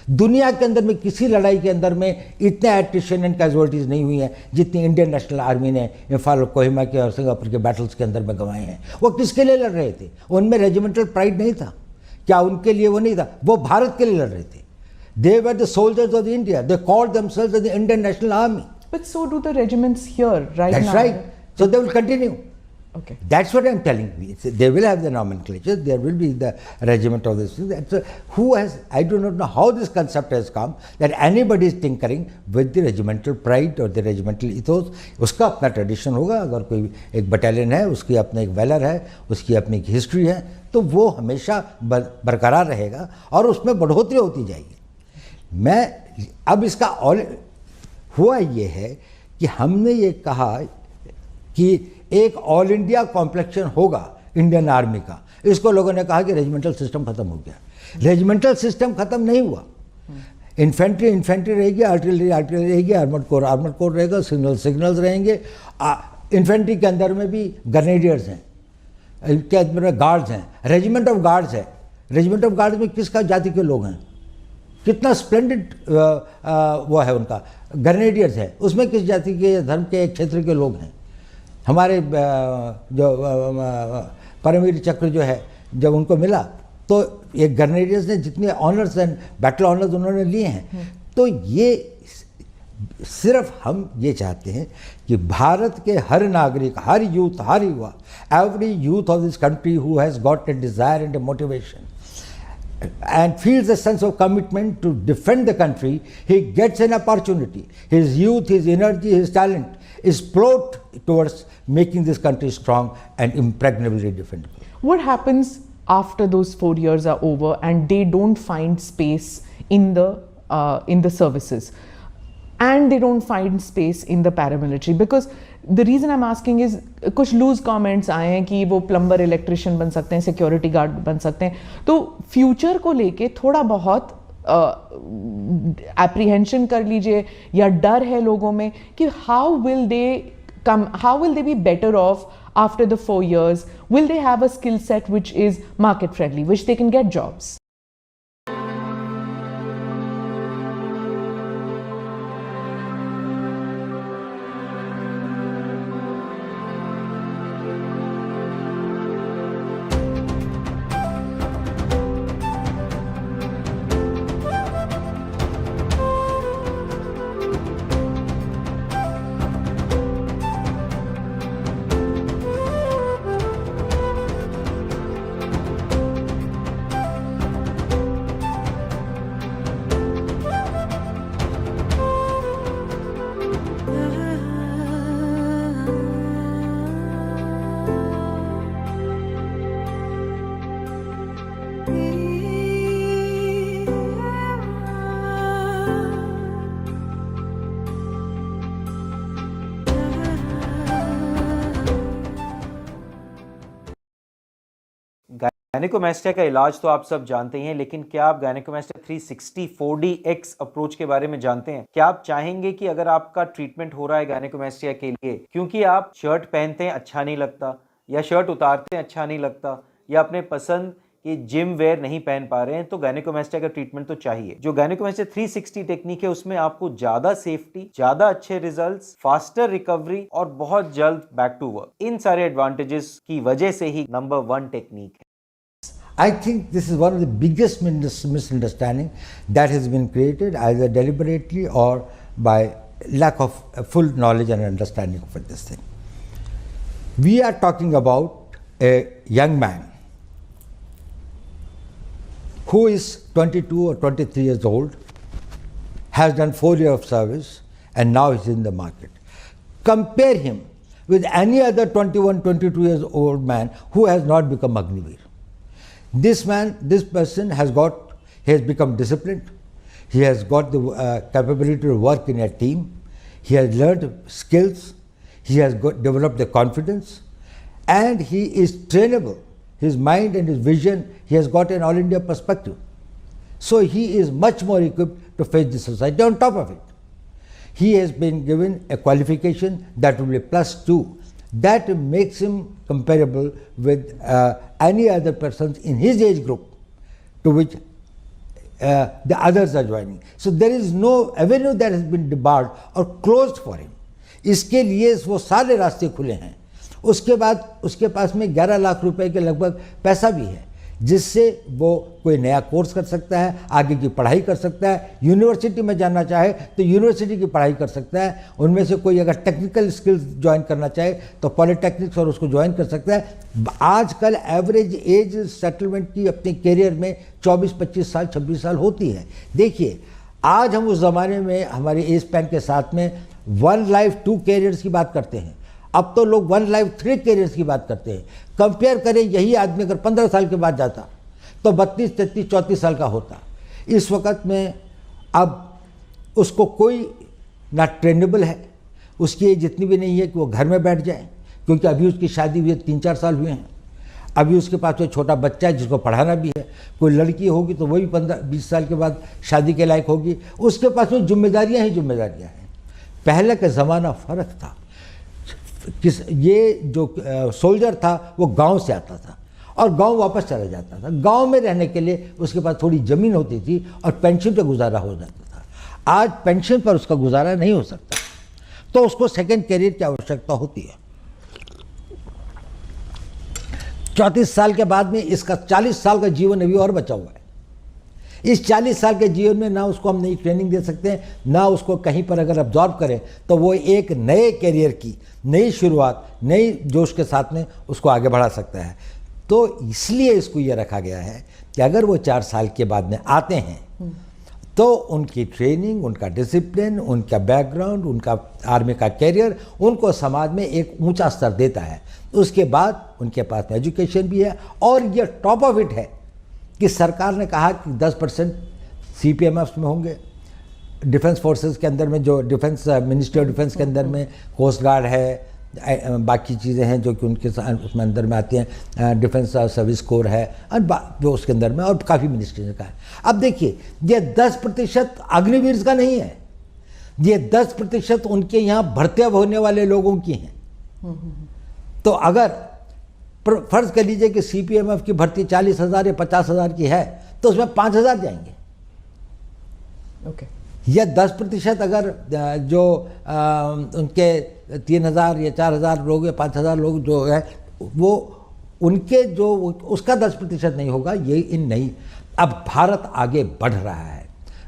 Speaker 18: दुनिया के अंदर में किसी लड़ाई के अंदर में इतने एट्रिशन एंड कैजुअलिटीज नहीं हुई हैं जितनी इंडियन नेशनल आर्मी ने इम्फाल, कोहिमा के और सिंगापुर के बैटल्स के अंदर में गंवाए हैं। वो किसके लिए लड़ रहे थे? उनमें रेजिमेंटल प्राइड नहीं था क्या? उनके लिए वो नहीं था, वो भारत के लिए लड़ रहे थे। They were the soldiers of India. They called themselves as the Indian National Army.
Speaker 17: But so do the regiments here, right?
Speaker 18: That's
Speaker 17: now.
Speaker 18: right. So they will continue.
Speaker 17: Okay.
Speaker 18: That's what I'm telling you. They will have the nomenclature. There will be the regiment of this. I do not know how this concept has come that anybody is tinkering with the regimental pride or the regimental ethos. उसका अपना tradition होगा. अगर कोई एक battalion है, उसकी अपना एक valor है, उसकी अपनी एक history है, तो तो वो हमेशा बरकरार रहेगा और उसमें बढ़ोतरी होती जाएगी। मैं अब इसका हुआ ये है कि हमने ये कहा कि एक ऑल इंडिया कॉम्प्लेक्शन होगा इंडियन आर्मी का। इसको लोगों ने कहा कि रेजिमेंटल सिस्टम खत्म हो गया। रेजिमेंटल सिस्टम खत्म नहीं हुआ। इन्फेंट्री रहेगी, आर्टिलरी रहेगी, आर्मर्ड कोर रहेगा, सिग्नल्स रहेंगे। इन्फेंट्री के अंदर में भी ग्रेनेडियर्स हैं, के अंदर में गार्ड्स हैं, रेजिमेंट ऑफ गार्ड्स है। रेजिमेंट ऑफ गार्ड्स में किसका जाति के लोग हैं, कितना स्प्लेंडेड वो है उनका, ग्रेनेडियर्स है, उसमें किस जाति के धर्म के एक क्षेत्र के लोग हैं। हमारे जो परमवीर चक्र जो है जब उनको मिला तो ये ग्रेनेडियर्स ने जितने ऑनर्स एंड बैटल ऑनर्स उन्होंने लिए हैं। तो ये सिर्फ हम ये चाहते हैं कि भारत के हर नागरिक, हर यूथ, हर युवा, every youth of this country who has got a desire and a motivation and feels a sense of commitment to defend the country, he gets an opportunity. His youth, his energy, his talent is ploughed towards making this country strong and impregnably defendable.
Speaker 17: What happens after those 4 years are over and they don't find space in the services and they don't find space in the paramilitary? Because the reason I'm asking is कुछ loose comments आए हैं कि वो plumber, electrician बन सकते हैं, security guard बन सकते हैं। तो फ्यूचर को लेके थोड़ा बहुत एप्रीहेंशन कर लीजिए या डर है लोगों में कि how will they be better of after the 4 years? Will they have a skill set which is market friendly, which they can get jobs?
Speaker 2: गायनेकोमास्टिया का इलाज तो आप सब जानते ही हैं, लेकिन क्या आप गायनेकोमास्टिया 360 4DX अप्रोच के बारे में जानते हैं? क्या आप चाहेंगे कि अगर आपका ट्रीटमेंट हो रहा है गायनेकोमास्टिया के लिए, क्योंकि आप शर्ट पहनते हैं अच्छा नहीं लगता, या शर्ट उतारते हैं अच्छा नहीं लगता, या अपने पसंद की जिम वेयर नहीं पहन पा रहे हैं, तो गायनेकोमास्टिया का ट्रीटमेंट तो चाहिए। जो गायनेकोमास्टिया 360 टेक्निक है उसमें आपको ज्यादा सेफ्टी, ज्यादा अच्छे रिजल्ट्स, फास्टर रिकवरी और बहुत जल्द बैक टू वर्क, इन सारे एडवांटेजेस की वजह से ही नंबर 1 टेक्निक है।
Speaker 18: I think this is one of the biggest misunderstanding that has been created either deliberately or by lack of full knowledge and understanding of this thing. We are talking about a young man who is 22 or 23 years old, has done 4 years of service and now is in the market. Compare him with any other 21, 22 years old man who has not become Agniveer. This person has become disciplined, he has got the capability to work in a team, he has learned skills, he has developed the confidence, and he is trainable. His mind and his vision, he has got an all India perspective. So he is much more equipped to face the society. On top of it, he has been given a qualification that will be +2. That makes him comparable with any other persons in his age group to which the others are joining. So there is no avenue that has been debarred or closed for him. इसके लिए वो सारे रास्ते खुले हैं। उसके बाद उसके पास में 11 लाख रुपए के लगभग पैसा भी है, जिससे वो कोई नया कोर्स कर सकता है, आगे की पढ़ाई कर सकता है, यूनिवर्सिटी में जाना चाहे तो यूनिवर्सिटी की पढ़ाई कर सकता है। उनमें से कोई अगर टेक्निकल स्किल्स ज्वाइन करना चाहे तो पॉलिटेक्निक्स और उसको ज्वाइन कर सकता है। आजकल एवरेज एज सेटलमेंट की अपने करियर में 24-25 साल 26 साल होती है। देखिए आज हम उस ज़माने में हमारे एज स्पैन के साथ में 1 लाइफ 2 कैरियर्स की बात करते हैं। अब तो लोग 1 लाइफ 3 कैरियर्स की बात करते हैं। कंपेयर करें, यही आदमी अगर 15 साल के बाद जाता तो 32, 33, 34 साल का होता। इस वक्त में अब उसको कोई ना ट्रेनेबल है, उसकी एज इतनी भी नहीं है कि वो घर में बैठ जाए, क्योंकि अभी उसकी शादी हुई 3-4 साल हुए हैं। अभी उसके पास कोई छोटा बच्चा है जिसको पढ़ाना भी है। कोई लड़की होगी तो वही 15-20 साल के बाद शादी के लायक होगी। उसके पास में जिम्मेदारियाँ ही जिम्मेदारियाँ हैं। पहले का ज़माना फ़र्क था। ये जो सोल्जर था वो गांव से आता था और गांव वापस चला जाता था। गांव में रहने के लिए उसके पास थोड़ी ज़मीन होती थी और पेंशन पर गुजारा हो जाता था। आज पेंशन पर उसका गुजारा नहीं हो सकता, तो उसको सेकंड कैरियर की आवश्यकता होती है। 34 साल के बाद में इसका 40 साल का जीवन अभी और बचा हुआ है। इस 40 साल के जीवन में ना उसको हम नई ट्रेनिंग दे सकते हैं, ना उसको कहीं पर अगर अब्जॉर्ब करें तो वो एक नए कैरियर की नई शुरुआत, नई जोश के साथ में उसको आगे बढ़ा सकता है। तो इसलिए इसको ये रखा गया है कि अगर वो 4 साल के बाद में आते हैं तो उनकी ट्रेनिंग, उनका डिसिप्लिन, उनका बैकग्राउंड, उनका आर्मी का कैरियर उनको समाज में एक ऊंचा स्तर देता है। उसके बाद उनके पास में एजुकेशन भी है। और ये टॉप ऑफ इट है कि सरकार ने कहा कि 10% CPMF में होंगे, डिफेंस फोर्सेस के अंदर में, जो डिफेंस मिनिस्ट्री ऑफ डिफेंस के अंदर में कोस्ट गार्ड है, बाकी चीज़ें हैं जो कि उनके उसमें अंदर में आती हैं, डिफेंस सर्विस कोर है और जो उसके अंदर में, और काफ़ी मिनिस्ट्री का है। अब देखिए, ये 10% अग्निवीर का नहीं है, ये 10% उनके यहाँ भर्ती होने वाले लोगों की हैं। तो अगर फर्ज कर लीजिए कि CPMF की भर्ती 40,000 या 50,000 की है तो उसमें 5,000 जाएंगे।
Speaker 17: ओके।
Speaker 18: या 10% अगर जो उनके 3,000 या 4,000 लोग या 5,000 लोग जो है वो उनके जो उसका 10% नहीं होगा। ये इन नहीं। अब भारत आगे बढ़ रहा है,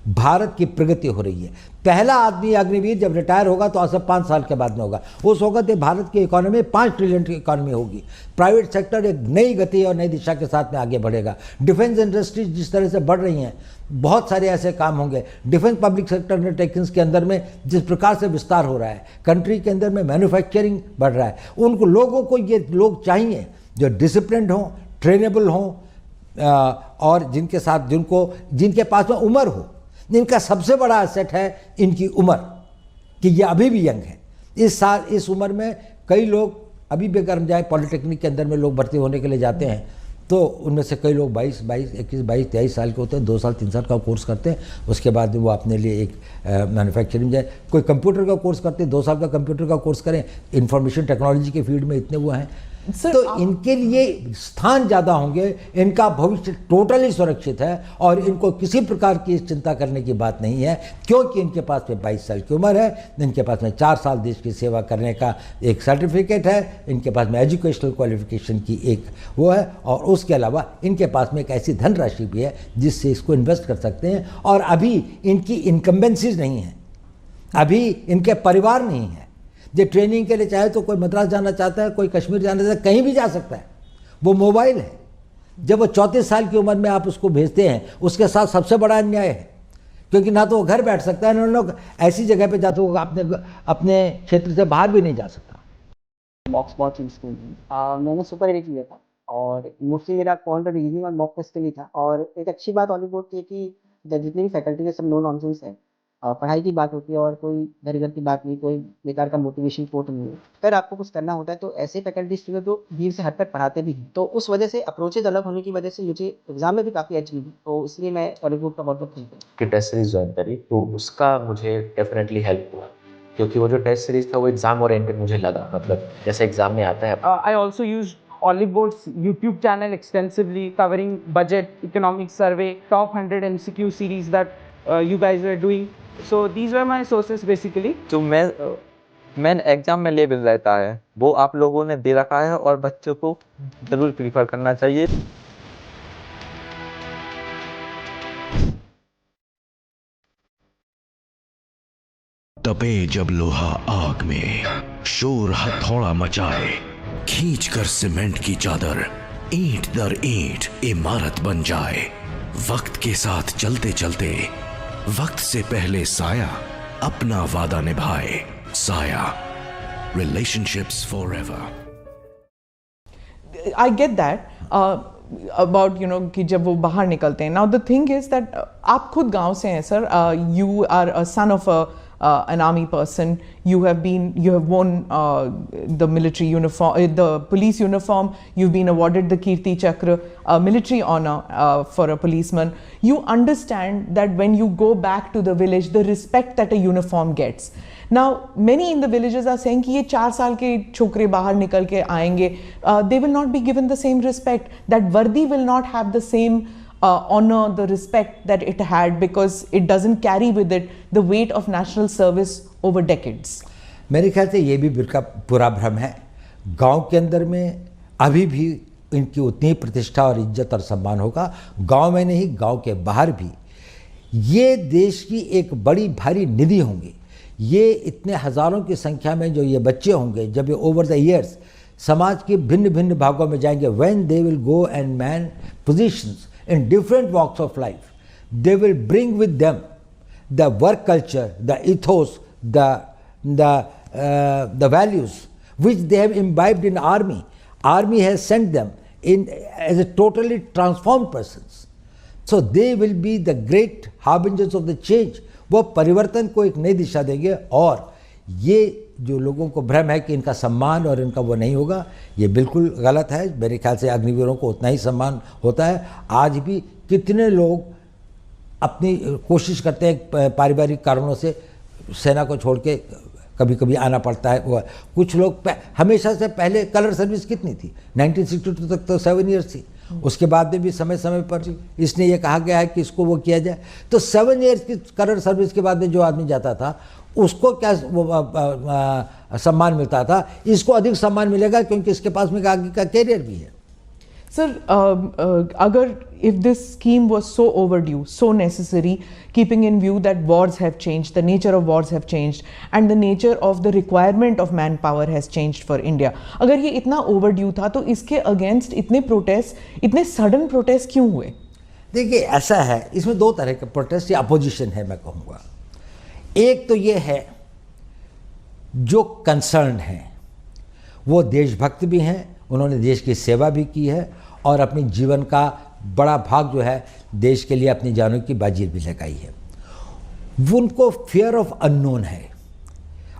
Speaker 18: भारत की प्रगति हो रही है। पहला आदमी अग्निवीर जब रिटायर होगा तो आज से 5 साल के बाद में होगा। उस वक्त भारत की इकोनॉमी 5 ट्रिलियन की इकोनॉमी होगी। प्राइवेट सेक्टर एक नई गति और नई दिशा के साथ में आगे बढ़ेगा। डिफेंस इंडस्ट्रीज जिस तरह से बढ़ रही हैं, बहुत सारे ऐसे काम होंगे। डिफेंस पब्लिक सेक्टर अंडरटेकिंग्स के अंदर में जिस प्रकार से विस्तार हो रहा है, कंट्री के अंदर में मैन्युफैक्चरिंग बढ़ रहा है, उनको लोगों को ये लोग चाहिए जो डिसिप्लिन्ड हों, ट्रेनेबल हों और जिनके साथ जिनके पास में उम्र हो। इनका सबसे बड़ा एसेट है इनकी उम्र, कि ये अभी भी यंग है। इस उम्र में कई लोग अभी बेगर जाए पॉलिटेक्निक के अंदर में लोग भर्ती होने के लिए जाते हैं, तो उनमें से कई लोग 22, 21, 23 साल के होते हैं, 2 साल 3 साल का कोर्स करते हैं। उसके बाद वो अपने लिए एक मैन्युफैक्चरिंग जाए। कोई कंप्यूटर का कोर्स करते हैं, 2 साल का कंप्यूटर का कोर्स करें। इंफॉर्मेशन टेक्नोलॉजी के फील्ड में इतने वो हैं, तो इनके लिए स्थान ज़्यादा होंगे। इनका भविष्य टोटली सुरक्षित है और इनको किसी प्रकार की चिंता करने की बात नहीं है, क्योंकि इनके पास में 22 साल की उम्र है, इनके पास में 4 साल देश की सेवा करने का एक सर्टिफिकेट है, इनके पास में एजुकेशनल क्वालिफिकेशन की एक वो है, और उसके अलावा इनके पास में एक ऐसी धनराशि भी है जिससे इसको इन्वेस्ट कर सकते हैं। और अभी इनकी इनकम्बेंसीज नहीं है, अभी इनके परिवार नहीं है। जो ट्रेनिंग के लिए चाहे तो कोई मद्रास जाना चाहता है, कोई कश्मीर जाना चाहता है, कहीं भी जा सकता है। वो मोबाइल है। जब वो 34 साल की उम्र में आप उसको भेजते हैं, उसके साथ सबसे बड़ा अन्याय है, क्योंकि ना तो वो घर बैठ सकता है, ना लोग ऐसी जगह पे जाते हो अपने क्षेत्र से बाहर भी नहीं जा सकता।
Speaker 21: बॉक्स बहुत यूज मैंने सुपर एडिट किया था और मोस्टली मेरा कॉल तो रीजनिंग और मॉक टेस्ट के लिए था। और एक अच्छी बात हॉलीवुड की कि जितनी भी फैकल्टी है सब नो नॉनसेंस है। पढ़ाई की बात होती है और कोई घर की बात नहीं, कोई बेकार का मोटिवेशन कोट नहीं है। अगर आपको कुछ करना होता है तो ऐसे फैकल्टी स्टूडेंट जो भीड़ से हटकर पढ़ाते भी हैं, तो उस वजह से अप्रोचेज अलग होने की वजह से मुझे एग्जाम में भी काफ़ी अच्छी हुई। तो इसलिए मैं हॉलीवुड का बहुत
Speaker 22: कि टेस्ट सीरीज ज्वाइन करी, तो उसका मुझे डेफिनेटली हेल्प हुआ, क्योंकि वो जो टेस्ट सीरीज था वो एग्जाम ओरिएंटेड मुझे लगा, मतलब जैसे एग्जाम में आता है।
Speaker 23: I also use Hollywood's YouTube channel extensively, covering budget, economic survey, top 100 MCQ series that you guys were doing. So these were my sources basically.
Speaker 24: जो मेन एग्जाम में लेवल रहता है वो आप लोगों ने दे रखा है और बच्चों को जरूर प्रीफर करना चाहिए।
Speaker 10: तपे जब लोहा आग में, शोर हथौड़ा मचाए, खींचकर सीमेंट की चादर ईंट दर ईंट इमारत बन जाए। वक्त के साथ चलते चलते वक्त से पहले साया अपना वादा निभाए। साया relationships forever.
Speaker 17: I get that about कि जब वो बाहर निकलते हैं. Now the thing is that आप खुद गांव से हैं sir. You are a son of an army person. You have worn the military uniform, the police uniform. You've been awarded the Kirti Chakra, military honor for a policeman. You understand that when you go back to the village, the respect that a uniform gets. Now, many in the villages are saying कि ये 4 साल के छोकरे बाहर निकल के आएंगे, they will not be given the same respect. That वर्दी will not have the same honor, the respect that it had because it doesn't carry with it the weight of national service over decades.
Speaker 18: मेरे ख्याल से ये भी पूरा भ्रम है. गांव के अंदर में अभी भी इनकी उतनी प्रतिष्ठा और इज्जत और सम्मान होगा. गांव में नहीं, गांव के बाहर भी. ये देश की एक बड़ी भारी निधि होंगी. ये इतने हज़ारों की संख्या में जो ये बच्चे होंगे, जब ये ओवर द ईयर्स समाज के भिन्न भिन्न भागों में जाएंगे, when they will go and man positions in different walks of life, they will bring with them the work culture, the ethos, the values which they have imbibed in army. Army has sent them in as a totally transformed persons. So they will be the great harbingers of the change. वो परिवर्तन को एक नई दिशा देंगे. और ये जो लोगों को भ्रम है कि इनका सम्मान और इनका वो नहीं होगा, ये बिल्कुल गलत है. मेरे ख्याल से अग्निवीरों को उतना ही सम्मान होता है. आज भी कितने लोग अपनी कोशिश करते हैं पारिवारिक कारणों से सेना को छोड़ के कभी कभी आना पड़ता है. वो कुछ लोग हमेशा से पहले कलर सर्विस कितनी थी? 1962 तक तो 7 ईयर्स थी. उसके बाद में भी समय समय पर इसने ये कहा गया है कि इसको वो किया जाए. तो 7 ईयर्स की कलर सर्विस के बाद में जो आदमी जाता था उसको क्या सम्मान मिलता था, इसको अधिक सम्मान मिलेगा क्योंकि इसके पास में आगे का कैरियर भी है.
Speaker 17: Sir, if this scheme was so overdue, so necessary, keeping in view that wars have changed, the nature of wars have changed, and the nature of the requirement of manpower has changed for India. अगर ये इतना overdue था, तो इसके against इतने protest, इतने sudden protest क्यों हुए?
Speaker 18: देखिए ऐसा है, इसमें 2 तरह के protest या opposition है मैं कहूँगा. एक तो ये है जो कंसर्न है, वो देशभक्त भी हैं, उन्होंने देश की सेवा भी की है और अपने जीवन का बड़ा भाग जो है देश के लिए अपनी जानों की बाजी भी लगाई है. उनको फियर ऑफ अननोन है.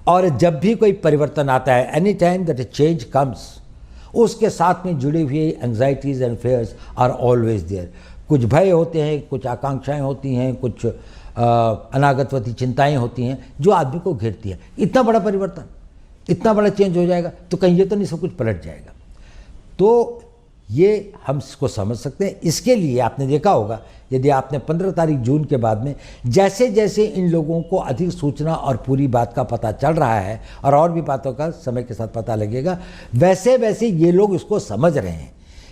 Speaker 18: और जब भी कोई परिवर्तन आता है, any time that a change comes, उसके साथ में जुड़ी हुई anxieties and fears are always there. कुछ भय होते हैं, कुछ आकांक्षाएं होती हैं, कुछ अनागतवती चिंताएं होती हैं जो आदमी को घेरती है. इतना बड़ा परिवर्तन, इतना बड़ा चेंज हो जाएगा तो कहीं ये तो नहीं सब कुछ पलट जाएगा. तो ये हम इसको समझ सकते हैं. इसके लिए आपने देखा होगा, यदि आपने 15 तारीख जून के बाद में जैसे जैसे इन लोगों को अधिक सूचना और पूरी बात का पता चल रहा है और भी बातों का समय के साथ पता लगेगा, वैसे वैसे ये लोग इसको समझ रहे हैं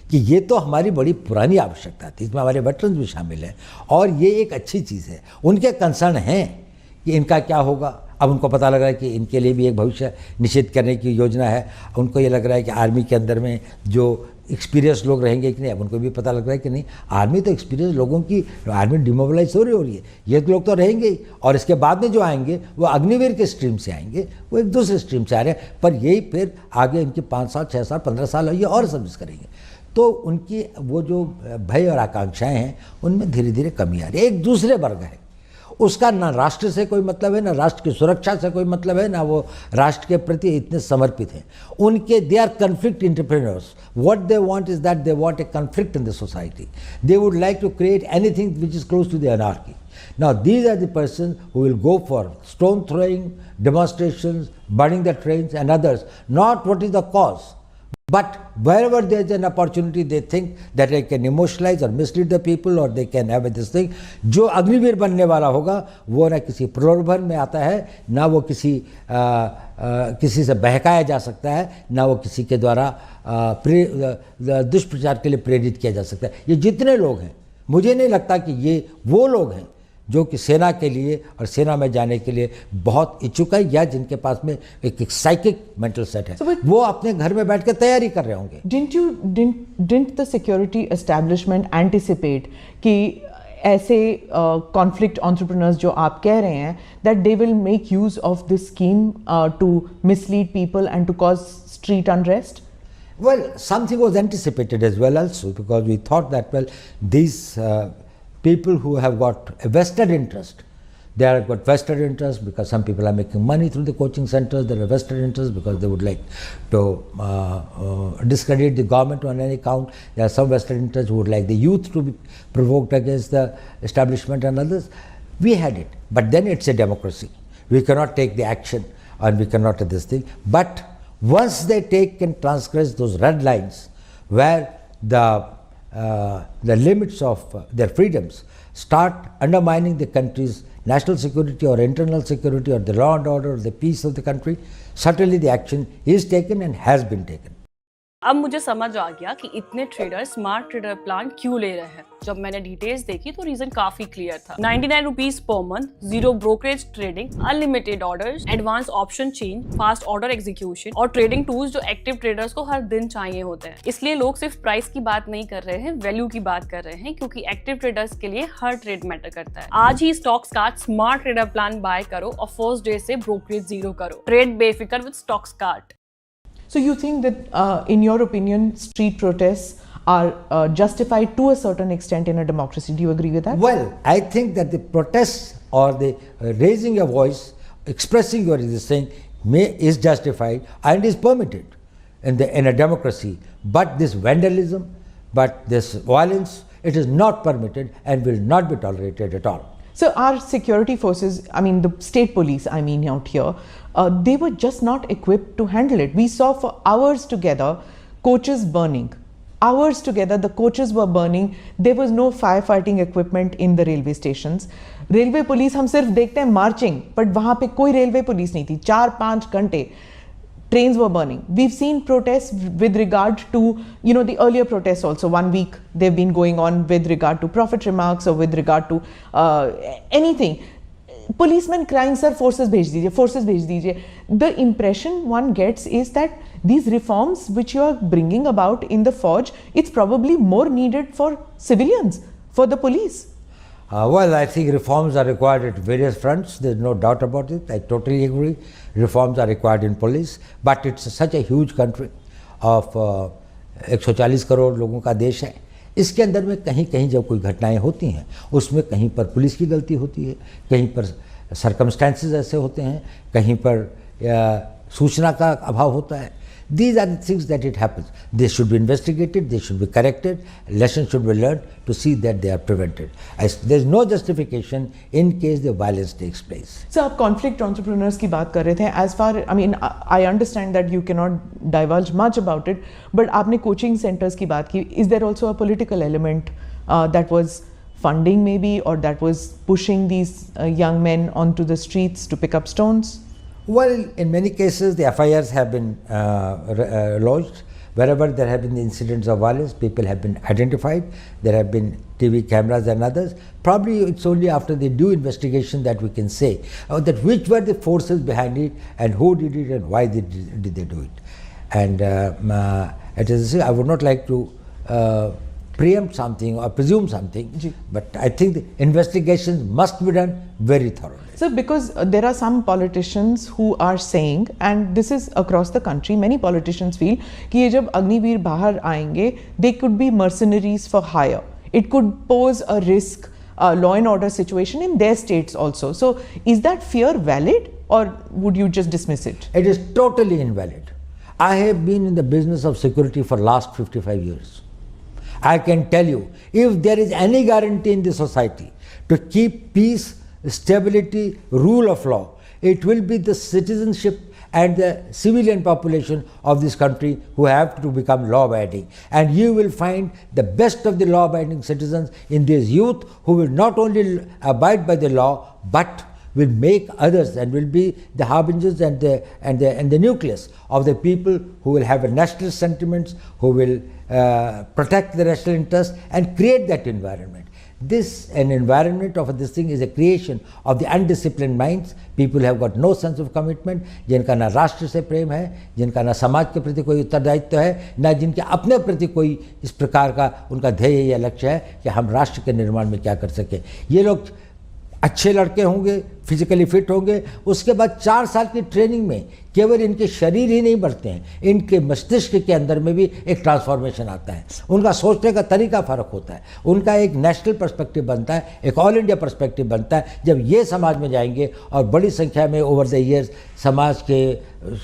Speaker 18: कि ये तो हमारी बड़ी पुरानी आवश्यकता थी. इसमें हमारे वेटरन्स भी शामिल हैं और ये एक अच्छी चीज़ है. उनके कंसर्न हैं कि इनका क्या होगा. अब उनको पता लग रहा है कि इनके लिए भी एक भविष्य निश्चित करने की योजना है. उनको ये लग रहा है कि आर्मी के अंदर में जो एक्सपीरियंस लोग रहेंगे कि नहीं. अब उनको भी पता लग रहा है कि नहीं, आर्मी तो एक्सपीरियंस लोगों की, आर्मी डिमोबिलाइज हो रही है. ये लोग तो रहेंगे ही और इसके बाद में जो आएंगे वो अग्निवीर के स्ट्रीम से आएंगे, वो एक दूसरे स्ट्रीम से आ रहे हैं. पर यही फिर आगे इनके 5 साल 6 साल 15 साल ये और सर्विस करेंगे. तो उनकी वो जो भय और आकांक्षाएं हैं उनमें धीरे धीरे कमी आ रही है. एक दूसरे वर्ग है, उसका ना राष्ट्र से कोई मतलब है, ना राष्ट्र की सुरक्षा से कोई मतलब है, ना वो राष्ट्र के प्रति इतने समर्पित हैं. उनके they are conflict entrepreneurs. What they want is that they want a conflict in the society. They would like to create anything which is close to the anarchy. Now these are the persons who will go for stone throwing, demonstrations, burning the trains and others, not what is the cause. But wherever there is an opportunity, they think that they can emotionalize or mislead the people, or they can have this thing. जो अग्निवीर बनने वाला होगा वो ना किसी प्रलोभन में आता है, ना वो किसी से बहकाया जा सकता है, ना वो किसी के द्वारा दुष्प्रचार के लिए प्रेरित किया जा सकता है. ये जितने लोग हैं, मुझे नहीं लगता कि ये वो लोग हैं जो कि सेना के लिए और सेना में जाने के लिए बहुत इच्छुक है या जिनके पास में एक साइकिक मेंटल सेट है. वो अपने घर में बैठ के तैयारी कर रहे होंगे.
Speaker 17: Didn't the security establishment anticipate कि ऐसे conflict entrepreneurs जो आप कह रहे हैं, that they will make use of this scheme to mislead people and to cause street unrest?
Speaker 18: Well, something was anticipated as well also, because we thought that, well, these people who have got a vested interest, they have got vested interest because some people are making money through the coaching centers, there are vested interest because they would like to discredit the government on any count. There are some vested interests who would like the youth to be provoked against the establishment and others. We had it, but then it's a democracy. We cannot take the action and we cannot do this thing. But once they take and transgress those red lines where the limits of their freedoms start undermining the country's national security or internal security or the law and order or the peace of the country, certainly the action is taken and has been taken.
Speaker 3: अब मुझे समझ आ गया कि इतने trader smart trader plan क्यों ले रहे हैं। जब मैंने डिटेल्स देखी तो रीजन काफी क्लियर था। 99 rupees per month, zero brokerage trading, unlimited orders, advance option change, fast order execution और ट्रेडिंग टूल्स जो एक्टिव ट्रेडर्स को हर दिन चाहिए होते हैं। इसलिए लोग सिर्फ प्राइस की बात नहीं कर रहे हैं, वैल्यू की बात कर रहे हैं, क्योंकि एक्टिव ट्रेडर्स के लिए हर ट्रेड मैटर करता है। आज ही stocks card smart trader plan buy करो और फर्स्ट डे से ब्रोकरेज जीरो करो। ट्रेड बेफिक्र with stocks card.
Speaker 17: So you think that, in your opinion, street protests are justified to a certain extent in a democracy? Do you agree with that?
Speaker 18: Well, I think that the protests or the raising your voice, expressing your this thing is justified and is permitted in a democracy. But this vandalism, but this violence, it is not permitted and will not be tolerated at all.
Speaker 17: So our security forces, I mean the state police, I mean out here, they were just not equipped to handle it. We saw for hours together coaches burning. Hours together the coaches were burning. There was no firefighting equipment in the railway stations. Railway police हम सिर्फ देखते हैं marching, but वहाँ पे कोई railway police नहीं थी। 4-5 घंटे trains were burning. We've seen protests with regard to, the earlier protests also. 1 week they've been going on with regard to prophet remarks or with regard to anything. Policemen crying, sir, forces bhej dijiye. The impression one gets is that these reforms which you are bringing about in the Fauj, it's probably more needed for civilians, for the police.
Speaker 18: Well, I think reforms are required at various fronts. There's no doubt about it. I totally agree. Reforms are required in police, but it's such a huge country of 140 crore लोगों का देश है. इसके अंदर में कहीं कहीं जब कोई घटनाएं होती हैं, उसमें कहीं पर पुलिस की गलती होती है, कहीं पर सर्कमस्टेंसेस ऐसे होते हैं, कहीं पर सूचना का अभाव होता है. These are the things that it happens. They should be investigated, they should be corrected, lessons should be learned to see that they are prevented. There is no justification in case the violence takes place.
Speaker 17: So, आप conflict entrepreneurs की बात कर रहे थे. As far, I understand that you cannot divulge much about it, but आपने coaching centers की बात की. Is there also a political element that was funding maybe, or that was pushing these young men onto the streets to pick up stones?
Speaker 18: Well, in many cases the FIRs have been lodged. Wherever there have been incidents of violence, people have been identified. There have been TV cameras and others. Probably it's only after the due investigation that we can say that which were the forces behind it and who did it and why did they do it. And I would not like to preempt something or presume something, but I think the investigations must be done very thoroughly.
Speaker 17: So, because there are some politicians who are saying, and this is across the country, many politicians feel कि ये जब अग्निवीर बाहर आएंगे, they could be mercenaries for hire. It could pose a risk, law and order situation in their states also. So, is that fear valid, or would you just dismiss it?
Speaker 18: It is totally invalid. I have been in the business of security for last 55 years. I can tell you, if there is any guarantee in the society to keep peace, stability, rule of law, it will be the citizenship and the civilian population of this country who have to become law-abiding. And you will find the best of the law-abiding citizens in this youth who will not only abide by the law, but will make others and will be the harbingers and the nucleus of the people who will have a national sentiments, who will protect the national interest and create that environment. This an environment of this thing is a creation of the undisciplined minds. People have got no sense of commitment, जिनका ना राष्ट्र से प्रेम है, जिनका ना समाज के प्रति कोई उत्तरदायित्व है, ना जिनके अपने प्रति कोई इस प्रकार का उनका ध्येय या लक्ष्य है कि हम राष्ट्र के निर्माण में क्या कर सकें। ये लोग अच्छे लड़के होंगे, फिजिकली फिट होंगे, उसके बाद 4 साल की ट्रेनिंग में केवल इनके शरीर ही नहीं बढ़ते हैं, इनके मस्तिष्क के अंदर में भी एक ट्रांसफॉर्मेशन आता है, उनका सोचने का तरीका फ़र्क होता है, उनका एक नेशनल पर्सपेक्टिव बनता है, एक ऑल इंडिया पर्सपेक्टिव बनता है। जब ये समाज में जाएंगे और बड़ी संख्या में ओवर द ईयर्स समाज के,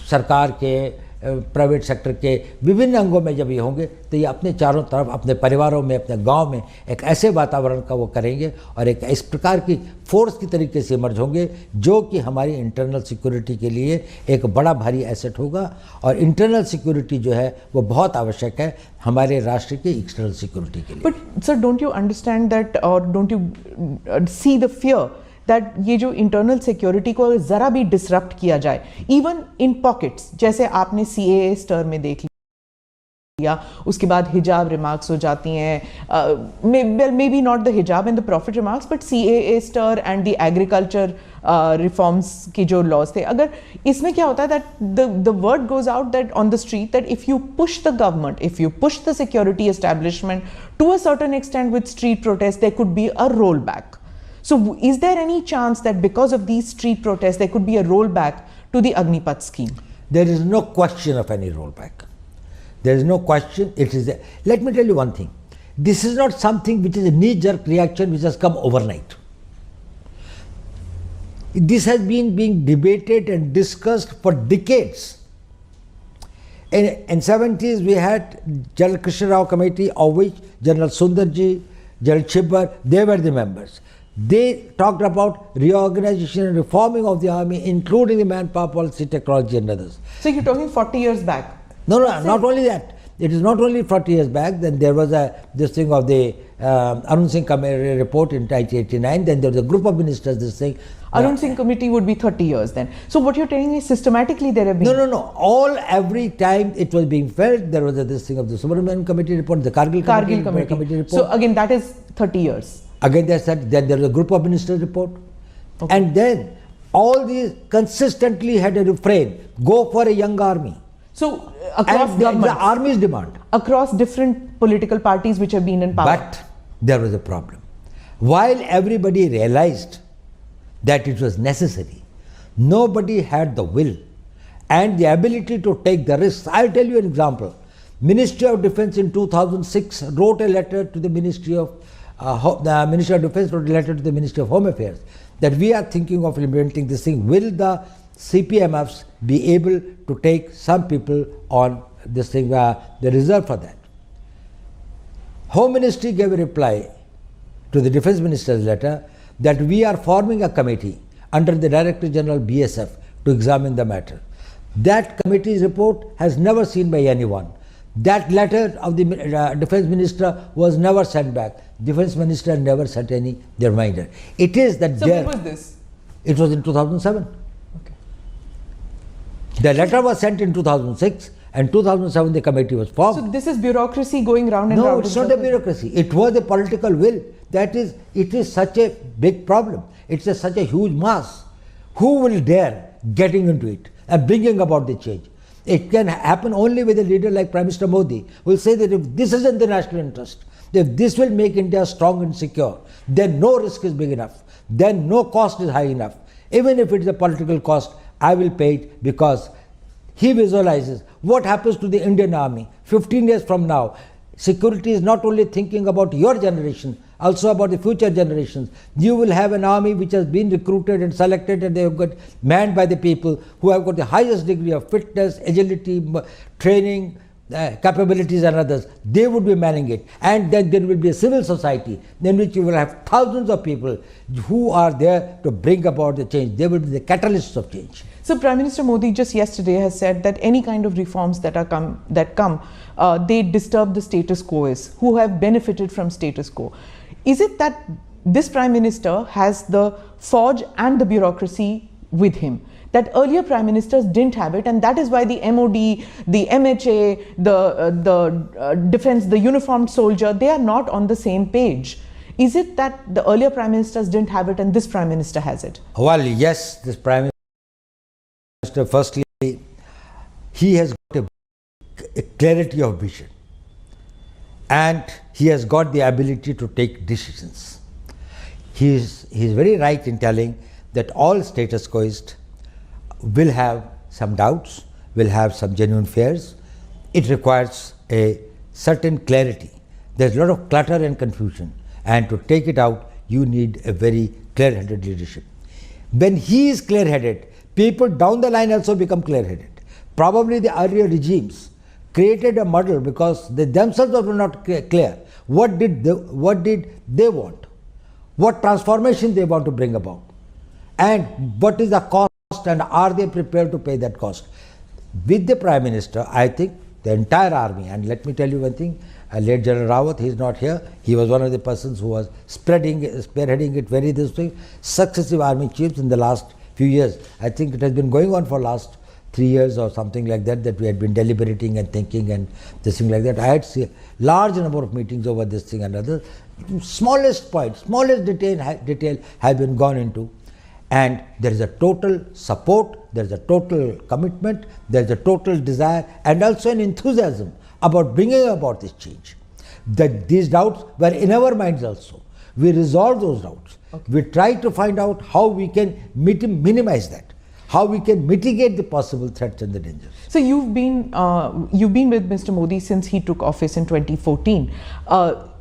Speaker 18: सरकार के, प्राइवेट सेक्टर के विभिन्न अंगों में जब ये होंगे तो ये अपने चारों तरफ, अपने परिवारों में, अपने गांव में एक ऐसे वातावरण का वो करेंगे और एक इस प्रकार की फोर्स की तरीके से इमर्ज होंगे जो कि हमारी इंटरनल सिक्योरिटी के लिए एक बड़ा भारी एसेट होगा। और इंटरनल सिक्योरिटी जो है वो बहुत आवश्यक है हमारे राष्ट्र की एक्सटर्नल सिक्योरिटी के लिए।
Speaker 17: But sir, don't you understand that और don't you see the fear that ये जो इंटरनल सिक्योरिटी को ज़रा भी डिसरप्ट किया जाए, इवन इन पॉकेट्स, जैसे आपने CAA स्टर में देख लिया, उसके बाद हिजाब रिमार्क्स हो जाती हैं, maybe not the hijab and the prophet remarks, but CAA stir and the agriculture reforms की जो लॉज थे, अगर इसमें क्या होता है that the word goes out that on the street that if you push the government, if you push the security establishment to a certain extent with street protest, there could be a roll back. So is there any chance that because of these street protests there could be a rollback to the Agnipath scheme?
Speaker 18: There is no question of any rollback. There is no question. It is. Let me tell you one thing. This is not something which is a knee-jerk reaction which has come overnight. This has been being debated and discussed for decades. In 70s we had General Krishna Rao Committee, of which General Sundarji, General Chibbar, they were the members. They talked about reorganization and reforming of the army, including the manpower policy, technology and others.
Speaker 17: So you're talking 40 years back?
Speaker 18: No, not only that. It is not only 40 years back. Then there was this thing of the Arun Singh Committee report in 1989. Then there was a group of ministers, this thing.
Speaker 17: Arun Singh Committee would be 30 years then. So what you're telling me is systematically there have been...
Speaker 18: No. Every time it was being felt, there was this thing of the Subramanian Committee report, the Kargil Committee report.
Speaker 17: So again, that is 30 years.
Speaker 18: Again, then there was a group of ministers report. Okay. And then all these consistently had a refrain, go for a young army.
Speaker 17: So across governments,
Speaker 18: the army's demand.
Speaker 17: Across different political parties which have been in power.
Speaker 18: But there was a problem. While everybody realized that it was necessary, nobody had the will and the ability to take the risks. I'll tell you an example. Ministry of Defence in 2006 wrote a letter to the Ministry of Defence wrote a letter to the Ministry of Home Affairs that we are thinking of implementing this thing. Will the CPMFs be able to take some people on this thing, the reserve for that? Home Ministry gave a reply to the Defence Minister's letter that we are forming a committee under the Director General BSF to examine the matter. That committee's report has never seen by anyone. That letter of the Defence Minister was never sent back. Defence Minister never sent any reminder. It is that
Speaker 17: So when was this?
Speaker 18: It was in 2007.
Speaker 17: Okay.
Speaker 18: The letter was sent in 2006 and 2007 the committee was formed.
Speaker 17: So this is bureaucracy going round and round?
Speaker 18: No, it's not a bureaucracy. It was a political will. That is, it is such a big problem. It's such a huge mass. Who will dare getting into it and bringing about the change? It can happen only with a leader like Prime Minister Modi, who will say that if this is in the national interest, if this will make India strong and secure, then no risk is big enough, then no cost is high enough. Even if it is a political cost, I will pay it, because he visualizes what happens to the Indian army 15 years from now. Security is not only thinking about your generation, also about the future generations. You will have an army which has been recruited and selected, and they have got manned by the people who have got the highest degree of fitness, agility, training, capabilities and others. They would be manning it. And then there will be a civil society in which you will have thousands of people who are there to bring about the change. They will be the catalysts of change.
Speaker 17: So Prime Minister Modi just yesterday has said that any kind of reforms that come, they disturb the status quo, who have benefited from status quo. Is it that this Prime Minister has the forge and the bureaucracy with him, that earlier Prime Ministers didn't have it, and that is why the MOD, the MHA, the defense, the uniformed soldier, they are not on the same page? Is it that the earlier Prime Ministers didn't have it and this Prime Minister has it?
Speaker 18: Well, yes, this Prime Minister, firstly, he has got a clarity of vision and he has got the ability to take decisions. He is very right in telling that all status quoists will have some doubts, will have some genuine fears. It requires a certain clarity. There's a lot of clutter and confusion, and to take it out, you need a very clear-headed leadership. When he is clear-headed, people down the line also become clear-headed. Probably the earlier regimes created a muddle because they themselves were not clear. What did they want? What transformation they want to bring about? And what is the cost, and are they prepared to pay that cost? With the Prime Minister, I think the entire army, and let me tell you one thing, late General Rawat, he is not here, he was one of the persons who was spearheading it very this way. Successive army chiefs in the last few years, I think it has been going on for last 3 years or something like that, that we had been deliberating and thinking and this thing like that. I had seen large number of meetings over this thing and other. Smallest point, smallest detail have been gone into, and there is a total support, there is a total commitment, there is a total desire and also an enthusiasm about bringing about this change. These doubts were in our minds also. We resolved those doubts. Okay. We tried to find out how we can minimize that, how we can mitigate the possible threats and the dangers.
Speaker 17: So you've been with Mr. Modi since he took office in 2014.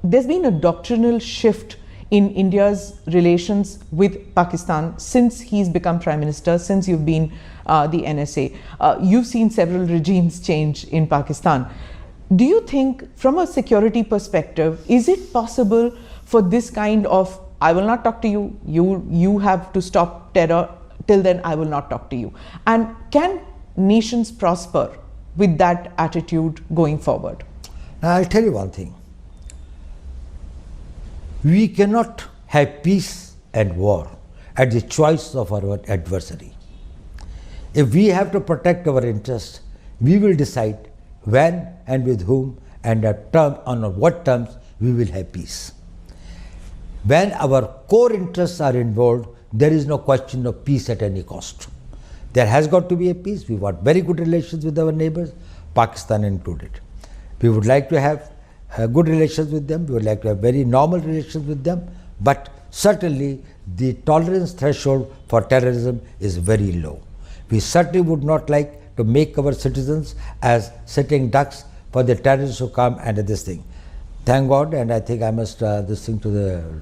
Speaker 17: There's been a doctrinal shift in India's relations with Pakistan since he's become Prime Minister, since you've been the NSA. You've seen several regimes change in Pakistan. Do you think, from a security perspective, is it possible for this kind of, I will not talk to you, you have to stop terror, till then I will not talk to you? And can nations prosper with that attitude going forward?
Speaker 18: Now, I'll tell you one thing. We cannot have peace and war at the choice of our adversary. If we have to protect our interests, we will decide when and with whom and on what terms we will have peace. When our core interests are involved, there is no question of peace at any cost. There has got to be a peace. We want very good relations with our neighbors, Pakistan included. We would like to have good relations with them, we would like to have very normal relations with them, but certainly the tolerance threshold for terrorism is very low. We certainly would not like to make our citizens as sitting ducks for the terrorists who come and this thing. Thank God, and I think I must this thing to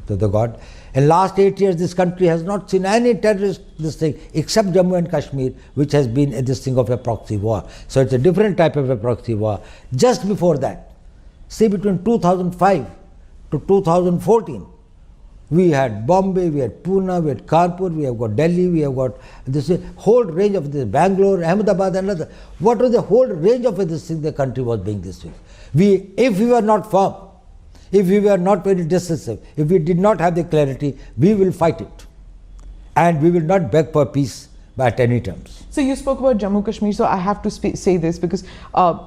Speaker 18: the God. In last 8 years, this country has not seen any terrorist this thing except Jammu and Kashmir, which has been this thing of a proxy war. So it's a different type of a proxy war. Just before that, see, between 2005 to 2014, we had Bombay, we had Pune, we had Kanpur, we have got Delhi, we have got this whole range of this, Bangalore, Ahmedabad and other. What was the whole range of this thing the country was being this way? If we were not firm, if we were not very decisive, if we did not have the clarity, we will fight it. And we will not beg for peace at any terms.
Speaker 17: So you spoke about Jammu Kashmir, so I have to say this because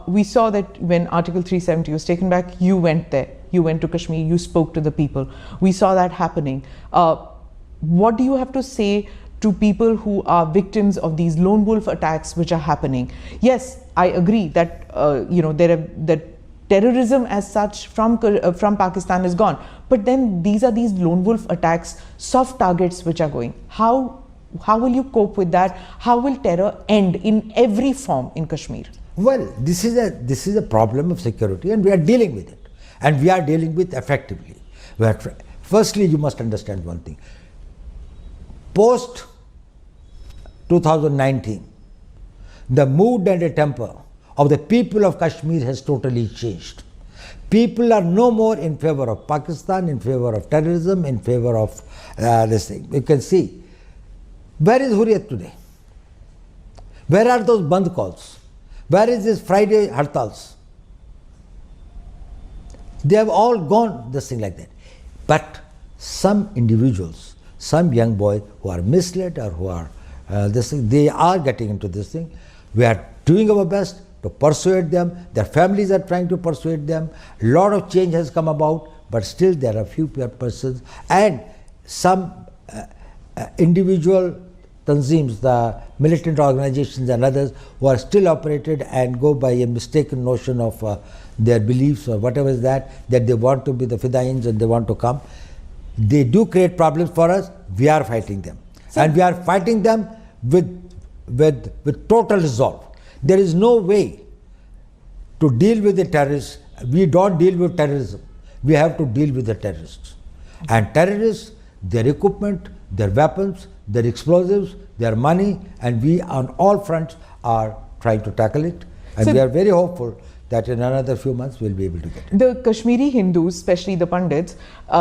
Speaker 17: we saw that when Article 370 was taken back, you went there, you went to Kashmir, you spoke to the people. We saw that happening. What do you have to say to people who are victims of these lone wolf attacks which are happening? Yes, I agree that that terrorism as such from Pakistan is gone, but then these are these lone wolf attacks, soft targets which are going. How will you cope with that? How will terror end in every form in Kashmir?
Speaker 18: Well, this is a problem of security, and we are dealing with it, and we are dealing with effectively. Firstly, you must understand one thing. Post 2019, the mood and the temper of the people of Kashmir has totally changed. People are no more in favor of Pakistan, in favor of terrorism, in favor of this thing. You can see. Where is Hurriyat today? Where are those Band calls? Where is this Friday Hartals? They have all gone, this thing like that. But some individuals, some young boys who are misled or who are this thing, they are getting into this thing. We are doing our best to persuade them. Their families are trying to persuade them. A lot of change has come about, but still there are few persons and some individual tanzeems, the militant organizations and others who are still operated and go by a mistaken notion of their beliefs or whatever is that they want to be the fidains and they want to come. They do create problems for us. We are fighting them. And we are fighting them with total resolve. There is no way to deal with the terrorists. We don't deal with terrorism. We have to deal with the terrorists. And terrorists, their equipment, their weapons, their explosives, their money, and we on all fronts are trying to tackle it. And we are very hopeful that in another few months we'll be able to get it.
Speaker 17: The Kashmiri Hindus, especially the Pandits,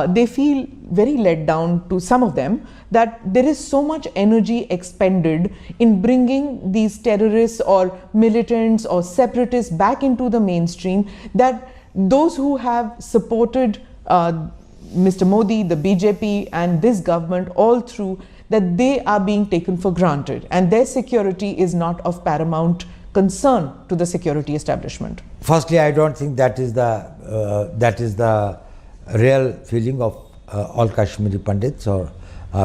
Speaker 17: they feel very let down, to some of them, that there is so much energy expended in bringing these terrorists or militants or separatists back into the mainstream, that those who have supported Mr. Modi, the BJP and this government all through, that they are being taken for granted and their security is not of paramount concern to the security establishment.
Speaker 18: Firstly, I don't think that is the real feeling of all Kashmiri Pandits or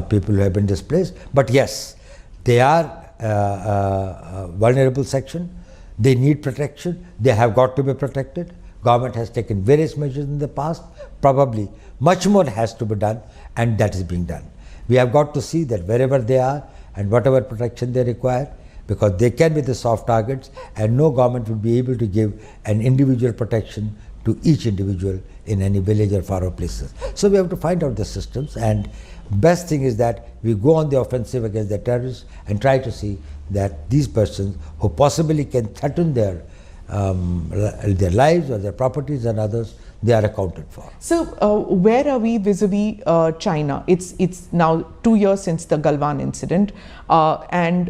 Speaker 18: people who have been displaced. But yes, they are a vulnerable section. They need protection. They have got to be protected. Government has taken various measures in the past. Probably much more has to be done, and that is being done. We have got to see that wherever they are and whatever protection they require, because they can be the soft targets and no government will be able to give an individual protection to each individual in any village or far off places. So we have to find out the systems, and best thing is that we go on the offensive against the terrorists and try to see that these persons who possibly can threaten their lives or their properties and others, they are accounted for.
Speaker 17: So where are we vis-a-vis China? It's now 2 years since the Galwan incident, and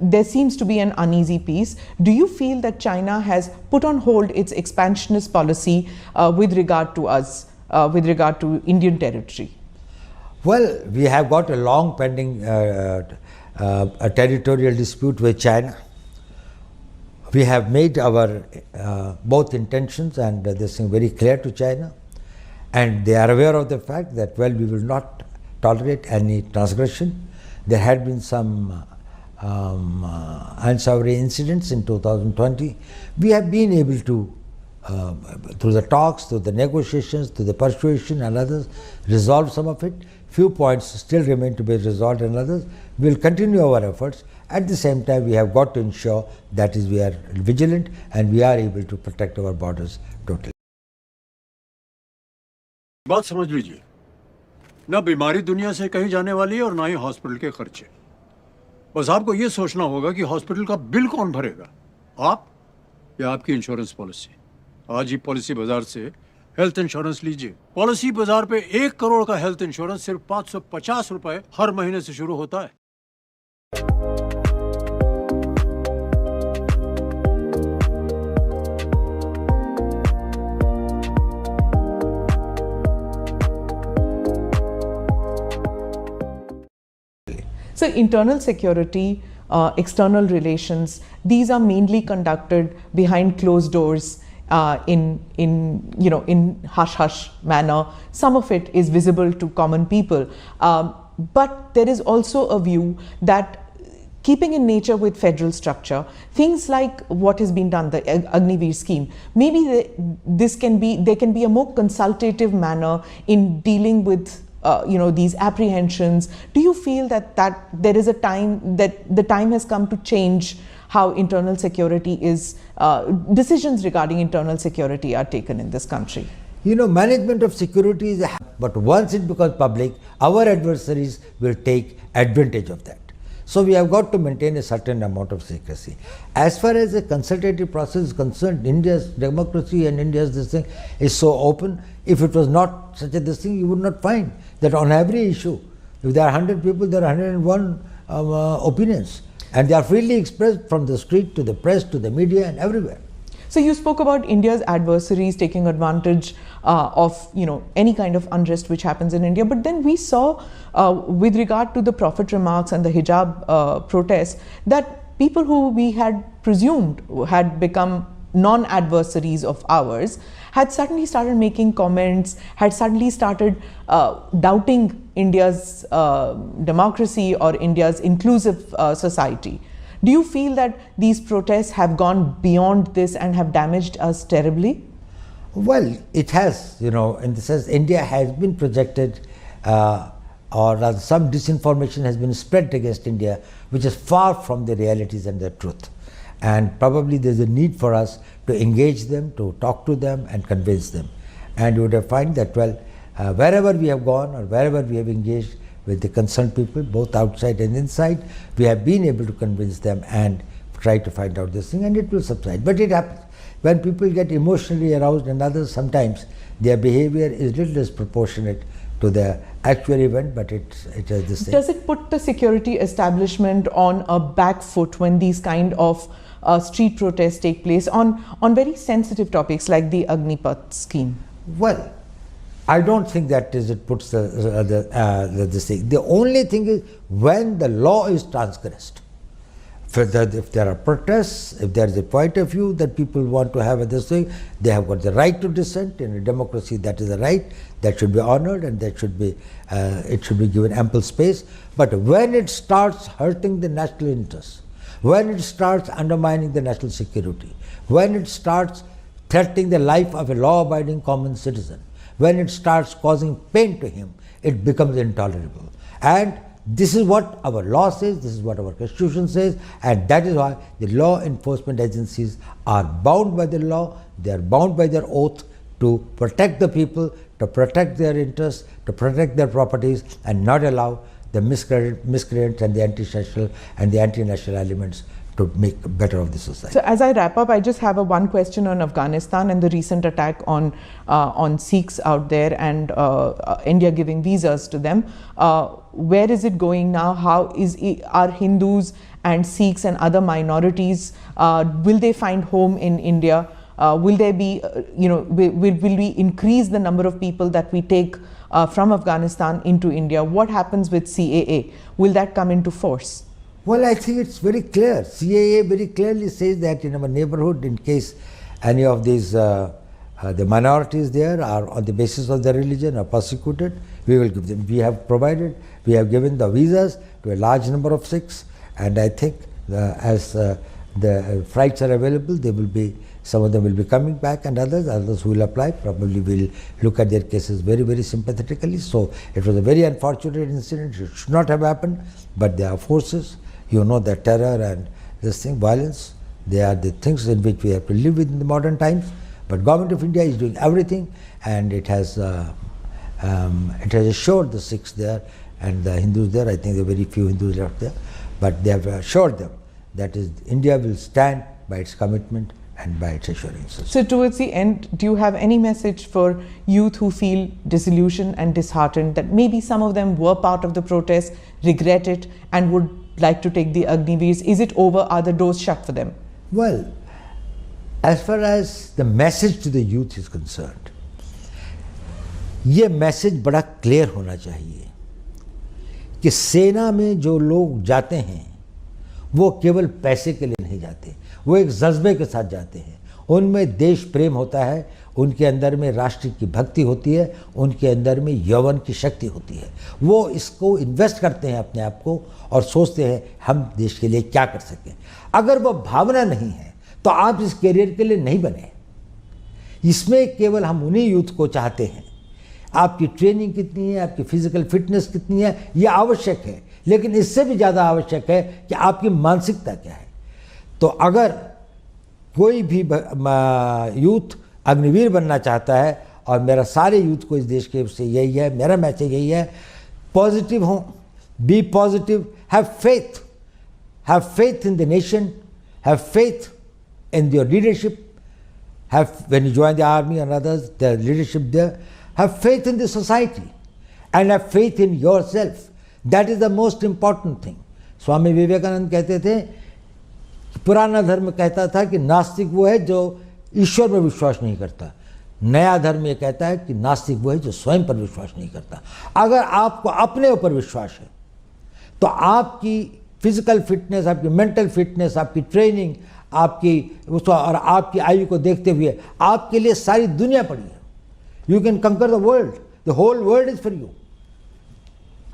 Speaker 17: there seems to be an uneasy peace. Do you feel that China has put on hold its expansionist policy with regard to us, with regard to Indian territory?
Speaker 18: Well, we have got a long pending a territorial dispute with China. We have made our both intentions and this thing very clear to China, and they are aware of the fact that, well, we will not tolerate any transgression. There had been some unsavory incidents in 2020. We have been able to, through the talks, through the negotiations, through the persuasion and others, resolve some of it. Few points still remain to be resolved and others. We will continue our efforts. At the same time, we have got to ensure that is we are vigilant and we are able to protect our borders totally.
Speaker 1: बात समझ लीजिए, ना बीमारी दुनिया से कहीं जाने वाली है और ना ही हॉस्पिटल के खर्चे। बस आपको ये सोचना होगा कि हॉस्पिटल का बिल कौन भरेगा, आप या आपकी इंश्योरेंस पॉलिसी। आज ही पॉलिसी बाजार से हेल्थ इंश्योरेंस लीजिए। पॉलिसी बाजार पे 1 करोड़ का हेल्थ इंश्योरेंस सिर्फ 550 रुपए हर महीने से शुरू होता है।
Speaker 17: So internal security, external relations, these are mainly conducted behind closed doors, in hush-hush manner. Some of it is visible to common people. But there is also a view that, keeping in nature with federal structure, things like what has been done, the Agniveer scheme, maybe there can be a more consultative manner in dealing with these apprehensions. Do you feel that there is a time that the time has come to change how internal security is, decisions regarding internal security are taken in this country?
Speaker 18: You know, management of security is, but once it becomes public, our adversaries will take advantage of that. So we have got to maintain a certain amount of secrecy. As far as the consultative process is concerned, India's democracy and India's this thing is so open. If it was not such a this thing, you would not find that on every issue, if there are 100 people, there are 101 opinions. And they are freely expressed from the street to the press to the media and everywhere.
Speaker 17: So you spoke about India's adversaries taking advantage of any kind of unrest which happens in India, but then we saw with regard to the Prophet remarks and the hijab protests that people who we had presumed had become non-adversaries of ours, had suddenly started making comments, had suddenly started doubting India's democracy or India's inclusive society. Do you feel that these protests have gone beyond this and have damaged us terribly?
Speaker 18: Well, it has, in the sense India has been projected, or rather some disinformation has been spread against India, which is far from the realities and the truth. And probably there's a need for us to engage them, to talk to them and convince them. And you would have find that, wherever we have gone or wherever we have engaged with the concerned people, both outside and inside, we have been able to convince them and try to find out this thing, and it will subside. But it happens. When people get emotionally aroused and others, sometimes their behavior is little disproportionate to the actual event, but it has this thing.
Speaker 17: Does it put the security establishment on a back foot when these kind of street protests take place on very sensitive topics like the Agnipath scheme?
Speaker 18: Well, I don't think that is it puts this thing. The only thing is when the law is transgressed. If there are protests, if there is a point of view that people want to have this thing, they have got the right to dissent. In a democracy, that is a right that should be honored, and that should be it should be given ample space. But when it starts hurting the national interests, when it starts undermining the national security, when it starts threatening the life of a law-abiding common citizen, when it starts causing pain to him, it becomes intolerable. And this is what our law says, this is what our constitution says, and that is why the law enforcement agencies are bound by the law, they are bound by their oath to protect the people, to protect their interests, to protect their properties, and not allow the miscreants and the anti-social and the anti-national elements to make better of the society.
Speaker 17: So as I wrap up, I just have one question on Afghanistan and the recent attack on Sikhs out there and India giving visas to them. Where is it going now? Are Hindus and Sikhs and other minorities, will they find home in India? Will there be, will we increase the number of people that we take from Afghanistan into India? What happens with CAA? Will that come into force?
Speaker 18: Well, I think it's very clear. CAA very clearly says that in our neighborhood, in case any of these the minorities there are on the basis of their religion are persecuted, we will give them. We have given the visas to a large number of Sikhs, and I think as the flights are available, some of them will be coming back, and others who will apply probably will look at their cases very, very sympathetically. So it was a very unfortunate incident. It should not have happened, but there are forces. That terror and this thing, violence, they are the things in which we have to live with in the modern times. But Government of India is doing everything, and it has assured the Sikhs there and the Hindus there. I think there are very few Hindus left there, but they have assured them that India will stand by its commitment and by its assurances.
Speaker 17: So towards the end, do you have any message for youth who feel disillusioned and disheartened that maybe some of them were part of the protest, regret it, and would like to take the Agniveers? Is it over? Are the doors shut for them?
Speaker 18: Well, as far as the message to the youth is concerned, ये message बड़ा clear होना चाहिए कि सेना में जो लोग जाते हैं वो केवल पैसे के लिए नहीं जाते, वो एक जज्बे के साथ जाते हैं। उनमें देश प्रेम होता है, उनके अंदर में राष्ट्र की भक्ति होती है, उनके अंदर में यौवन की शक्ति होती है। वो इसको इन्वेस्ट करते हैं अपने आप को और सोचते हैं हम देश के लिए क्या कर सकें। अगर वो भावना नहीं है तो आप इस करियर के लिए नहीं बने। इसमें केवल हम उन्हीं यूथ को चाहते हैं। आपकी ट्रेनिंग कितनी है, आपकी फिजिकल फिटनेस कितनी है, ये आवश्यक है, लेकिन इससे भी ज़्यादा आवश्यक है कि आपकी मानसिकता क्या है। तो अगर कोई भी यूथ अग्निवीर बनना चाहता है, और मेरा सारे यूथ को इस देश के से यही है, मेरा मैसेज यही है, पॉजिटिव हों, be positive, have faith in the nation, have faith in your leadership, when you join the army and others, the leadership there, have faith in the society and have faith in yourself. That is the most important thing. Swami Vivekananda कहते थे, पुराना धर्म कहता था कि नास्तिक वो है जो ईश्वर पर विश्वास नहीं करता, नया धर्म ये कहता है कि नास्तिक वो है जो स्वयं पर विश्वास नहीं करता। अगर आपको अपने ऊपर विश्वास है, तो आपकी फिजिकल फिटनेस, आपकी मेंटल फिटनेस, आपकी ट्रेनिंग, आपकी उसको और आपकी आयु को देखते हुए आपके लिए सारी दुनिया पड़ी है। You can conquer the world, the whole world is for you.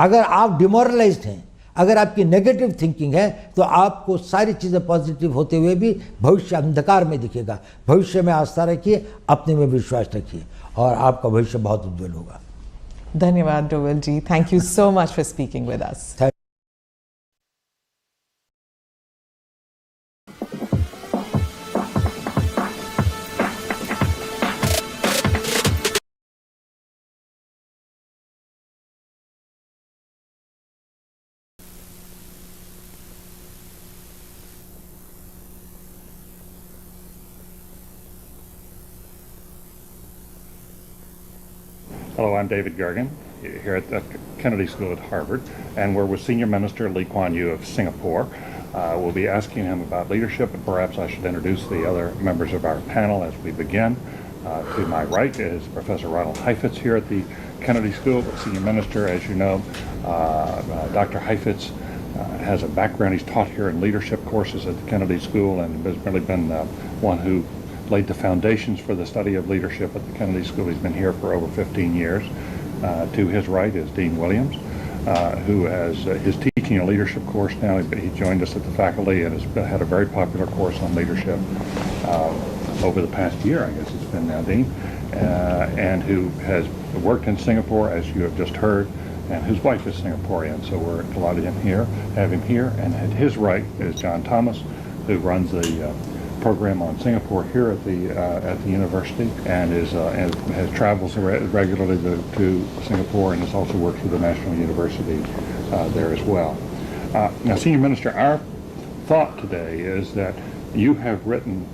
Speaker 18: अगर आप डिमोरलाइज्ड हैं, अगर आपकी नेगेटिव थिंकिंग है, तो आपको सारी चीज़ें पॉजिटिव होते हुए भी भविष्य अंधकार में दिखेगा। भविष्य में आस्था रखिए, अपने में विश्वास रखिए और आपका भविष्य बहुत उज्जवल होगा।
Speaker 17: धन्यवाद Doval ji, thank you so much for speaking with us.
Speaker 4: Hello, I'm David Gergen, here at the Kennedy School at Harvard, and we're with Senior Minister Lee Kuan Yew of Singapore. We'll be asking him about leadership, but perhaps I should introduce the other members of our panel as we begin. To my right is Professor Ronald Heifetz here at the Kennedy School, Senior Minister. As you know, Dr. Heifetz has a background. He's taught here in leadership courses at the Kennedy School and has really been one who laid the foundations for the study of leadership at the Kennedy School. He's been here for over 15 years. To his right is Dean Williams, who has his teaching a leadership course now. He joined us at the faculty and has had a very popular course on leadership over the past year, I guess it's been now, Dean, and who has worked in Singapore, as you have just heard, and whose wife is Singaporean, so we're delighted to have him here. And at his right is John Thomas, who runs the program on Singapore here at the university, and has travels regularly to Singapore, and has also worked for the National University there as well. Now, Senior Minister, our thought today is that you have written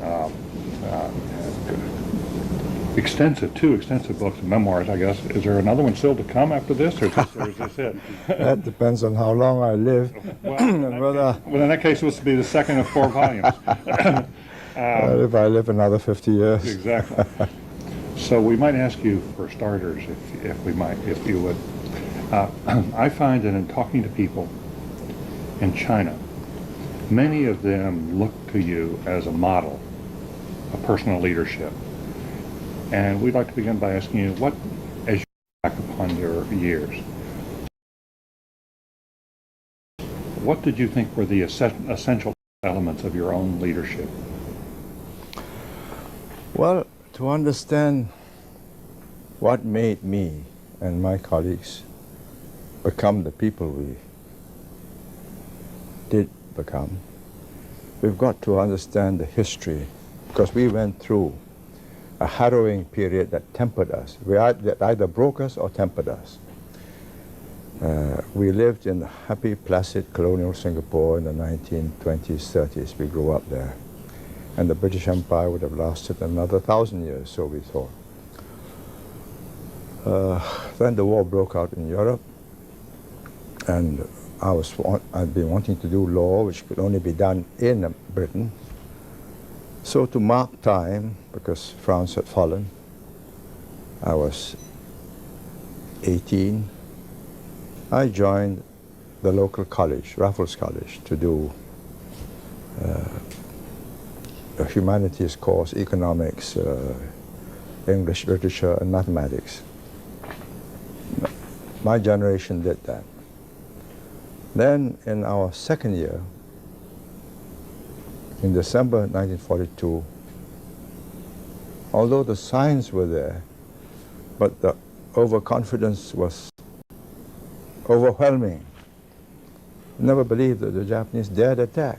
Speaker 4: two extensive books of memoirs, I guess. Is there another one still to come after this, or is this it?
Speaker 5: That depends on how long I live.
Speaker 4: Well, in that case, this will be the second of 4 volumes.
Speaker 5: If I live another 50 years.
Speaker 4: Exactly. So we might ask you for starters, if you would. I find that in talking to people in China, many of them look to you as a model of personal leadership. And we'd like to begin by asking you, what, as you look back upon your years, what did you think were the essential elements of your own leadership?
Speaker 5: Well, to understand what made me and my colleagues become the people we did become, we've got to understand the history, because we went through a harrowing period that tempered us. That either broke us or tempered us. We lived in happy, placid colonial Singapore in the 1920s, 30s. We grew up there. And the British Empire would have lasted another 1,000 years, so we thought. Then the war broke out in Europe, and I'd been wanting to do law, which could only be done in Britain. So to mark time, because France had fallen, I was 18. I joined the local college, Raffles College, to do a humanities course, economics, English literature, and mathematics. My generation did that. Then in our second year, in December 1942, although the signs were there, but the overconfidence was overwhelming. Never believed that the Japanese dared attack.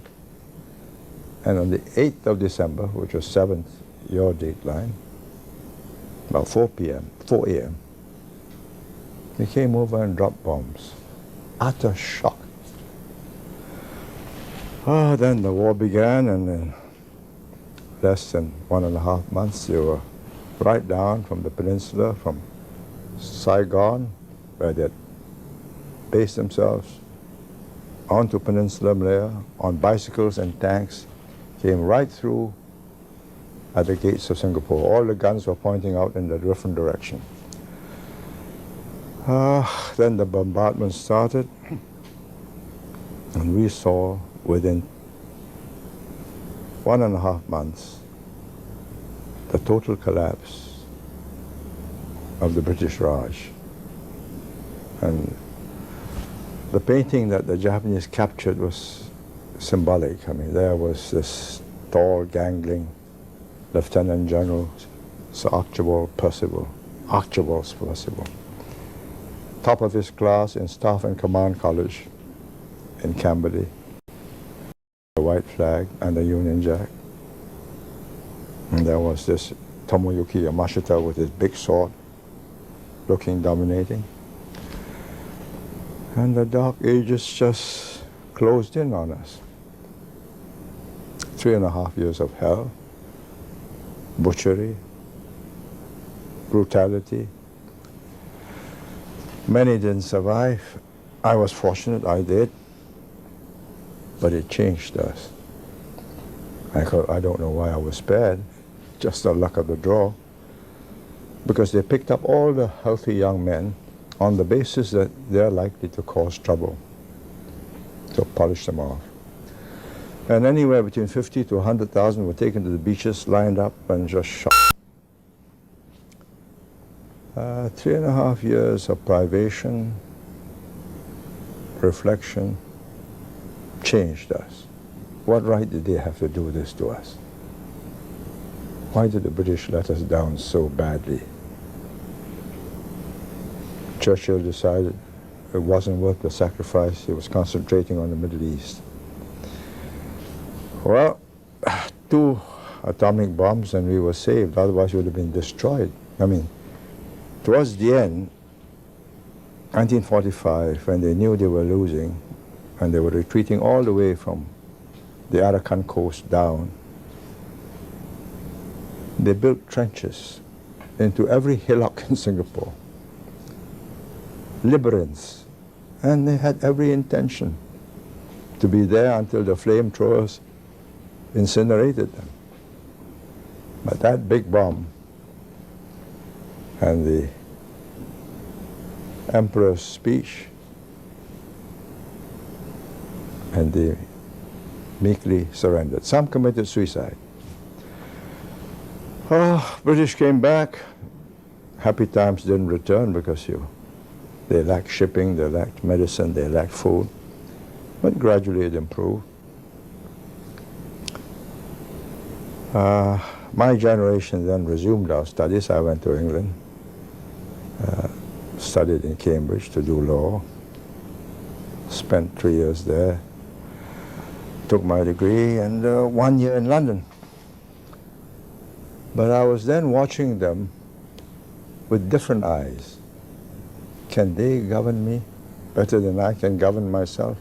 Speaker 5: And on the 8th of December, which was 7th, your dateline, about 4 a.m., they came over and dropped bombs. Utter shock. Then the war began, and in less than 1.5 months, they were right down from the peninsula, from Saigon, where they had based themselves, onto Peninsula Malaya, on bicycles and tanks, came right through at the gates of Singapore. All the guns were pointing out in a different direction. Then the bombardment started, and we saw within 1.5 months, the total collapse of the British Raj. And the painting that the Japanese captured was symbolic. I mean, there was this tall, gangling Lieutenant General Sir Archibald Percival, top of his class in Staff and Command College in Camberley, the white flag and the Union Jack. And there was this Tomoyuki Yamashita with his big sword, looking dominating. And the Dark Ages just closed in on us. 3.5 years of hell, butchery, brutality. Many didn't survive. I was fortunate, I did. But it changed us. I don't know why I was spared, just the luck of the draw. Because they picked up all the healthy young men on the basis that they're likely to cause trouble, to polish them off. And anywhere between 50 to 100,000 were taken to the beaches, lined up, and just shot. 3.5 years of privation, reflection, changed us. What right did they have to do this to us? Why did the British let us down so badly? Churchill decided it wasn't worth the sacrifice. He was concentrating on the Middle East. Well, 2 atomic bombs and we were saved, otherwise we would have been destroyed. I mean, towards the end, 1945, when they knew they were losing and they were retreating all the way from the Arakan coast down, they built trenches into every hillock in Singapore, labyrinths, and they had every intention to be there until the flamethrowers incinerated them. But that big bomb and the Emperor's speech and they meekly surrendered. Some committed suicide. Oh, British came back. Happy times didn't return because they lacked shipping, they lacked medicine, they lacked food. But gradually it improved. My generation then resumed our studies. I went to England, studied in Cambridge to do law, spent 3 years there, took my degree, and 1 year in London. But I was then watching them with different eyes. Can they govern me better than I can govern myself?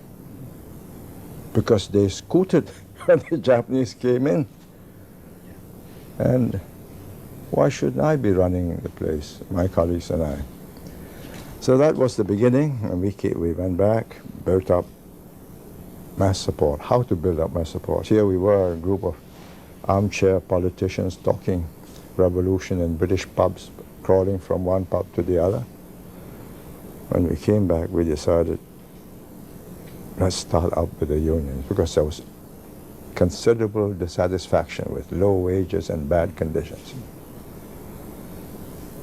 Speaker 5: Because they scooted when the Japanese came in. And why shouldn't I be running the place, my colleagues and I? So that was the beginning, and we went back, built up mass support, how to build up mass support. Here we were, a group of armchair politicians talking revolution in British pubs, crawling from one pub to the other. When we came back, we decided, let's start out with the union, because there was considerable dissatisfaction with low wages and bad conditions.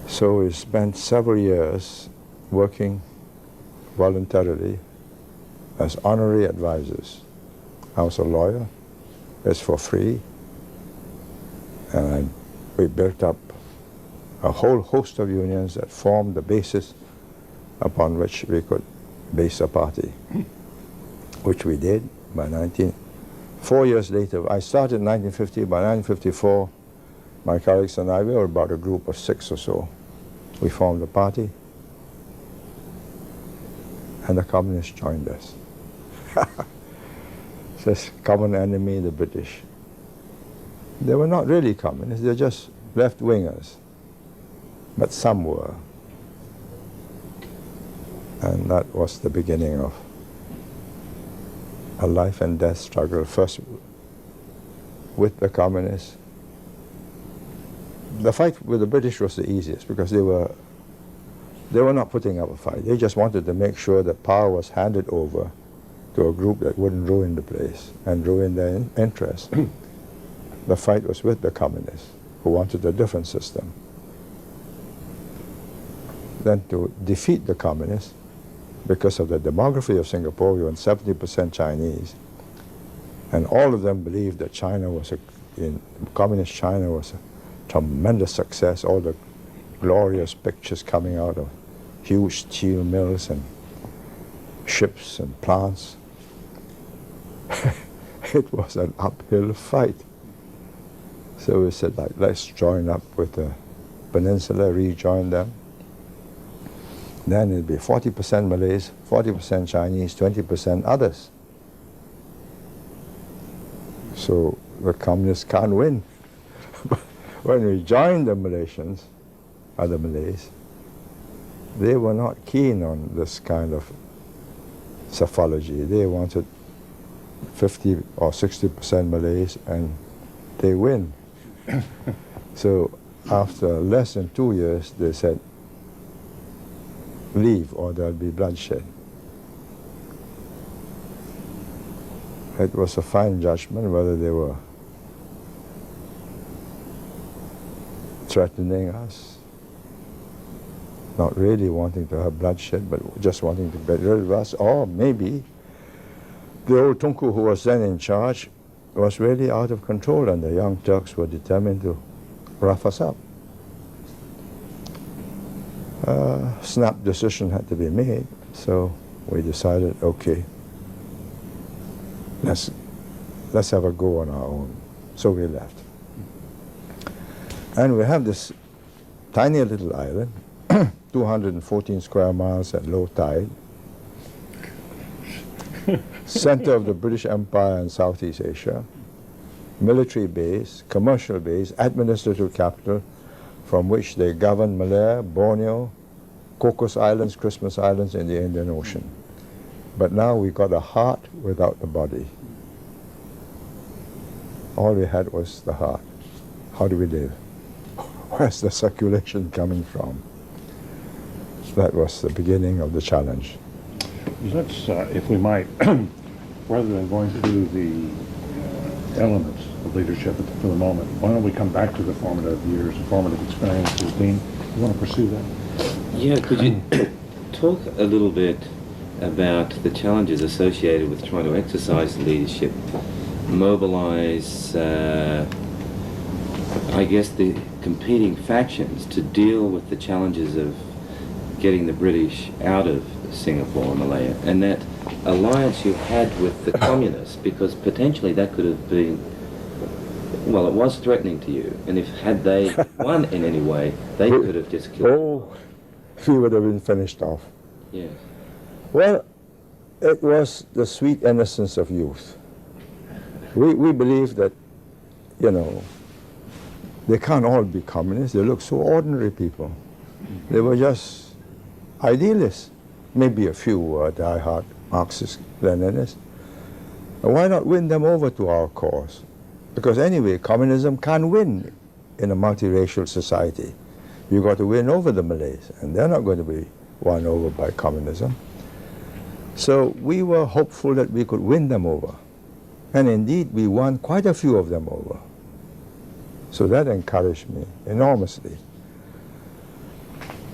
Speaker 5: So we spent several years working voluntarily as honorary advisors. I was a lawyer, it's for free, and we built up a whole host of unions that formed the basis upon which we could base a party, which we did by 4 years later. I started in 1950. By 1954, my colleagues and I, we were about a group of 6 or so. We formed a party, and the communists joined us. This common enemy, the British. They were not really communists, they're just left-wingers. But some were. And that was the beginning of a life and death struggle, first with the communists. The fight with the British was the easiest because they were not putting up a fight. They just wanted to make sure that power was handed over to a group that wouldn't ruin the place and ruin their interests. The fight was with the communists, who wanted a different system. Then to defeat the communists, because of the demography of Singapore, we were 70% Chinese, and all of them believed that communist China was a tremendous success, all the glorious pictures coming out of huge steel mills and ships and plants. It was an uphill fight. So we said, like, let's join up with the peninsula, rejoin them. Then it'd be 40% Malays, 40% Chinese, 20% others. So the communists can't win. When we joined the Malaysians, other Malays, they were not keen on this kind of psephology. They wanted 50 or 60% Malays, and they win. So after less than 2 years, they said, leave or there'll be bloodshed. It was a fine judgment whether they were threatening us, not really wanting to have bloodshed, but just wanting to get rid of us, or maybe the old Tunku who was then in charge was really out of control, and the young Turks were determined to rough us up. Snap decision had to be made, so we decided, okay, let's have a go on our own. So we left. And we have this tiny little island, 214 square miles at low tide, center of the British Empire and Southeast Asia, military base, commercial base, administrative capital, from which they govern Malaya, Borneo, Cocos Islands, Christmas Islands in the Indian Ocean. But now we got a heart without a body. All we had was the heart. How do we live? Where's the circulation coming from? That was the beginning of the challenge.
Speaker 4: Let's, if we might, rather than going through the elements of leadership for the moment, why don't we come back to the formative years, the formative experiences? Dean, you want to pursue that?
Speaker 6: Yeah, could you talk a little bit about the challenges associated with trying to exercise leadership, mobilize, I guess, the competing factions to deal with the challenges of getting the British out of Singapore and Malaya, and that alliance you had with the communists, because potentially that could have been, well, it was threatening to you, and if had they won in any way, they could have just killed you.
Speaker 5: Oh, we would have been finished off.
Speaker 6: Yes.
Speaker 5: Well, it was the sweet innocence of youth. We believe that, you know, they can't all be communists. They look so ordinary people. They were just idealists. Maybe a few were die-hard Marxist Leninists. And why not win them over to our cause? Because anyway, communism can't win in a multiracial society. You've got to win over the Malays, and they're not going to be won over by communism. So we were hopeful that we could win them over. And indeed, we won quite a few of them over. So that encouraged me enormously.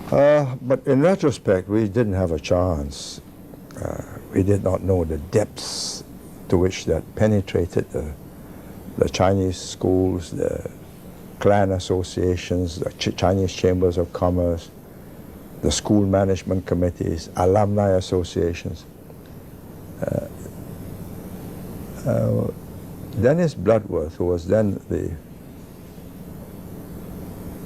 Speaker 5: But in retrospect, we didn't have a chance. We did not know the depths to which that penetrated the Chinese schools, the clan associations, the Chinese chambers of commerce, the school management committees, alumni associations. Dennis Bloodworth, who was then the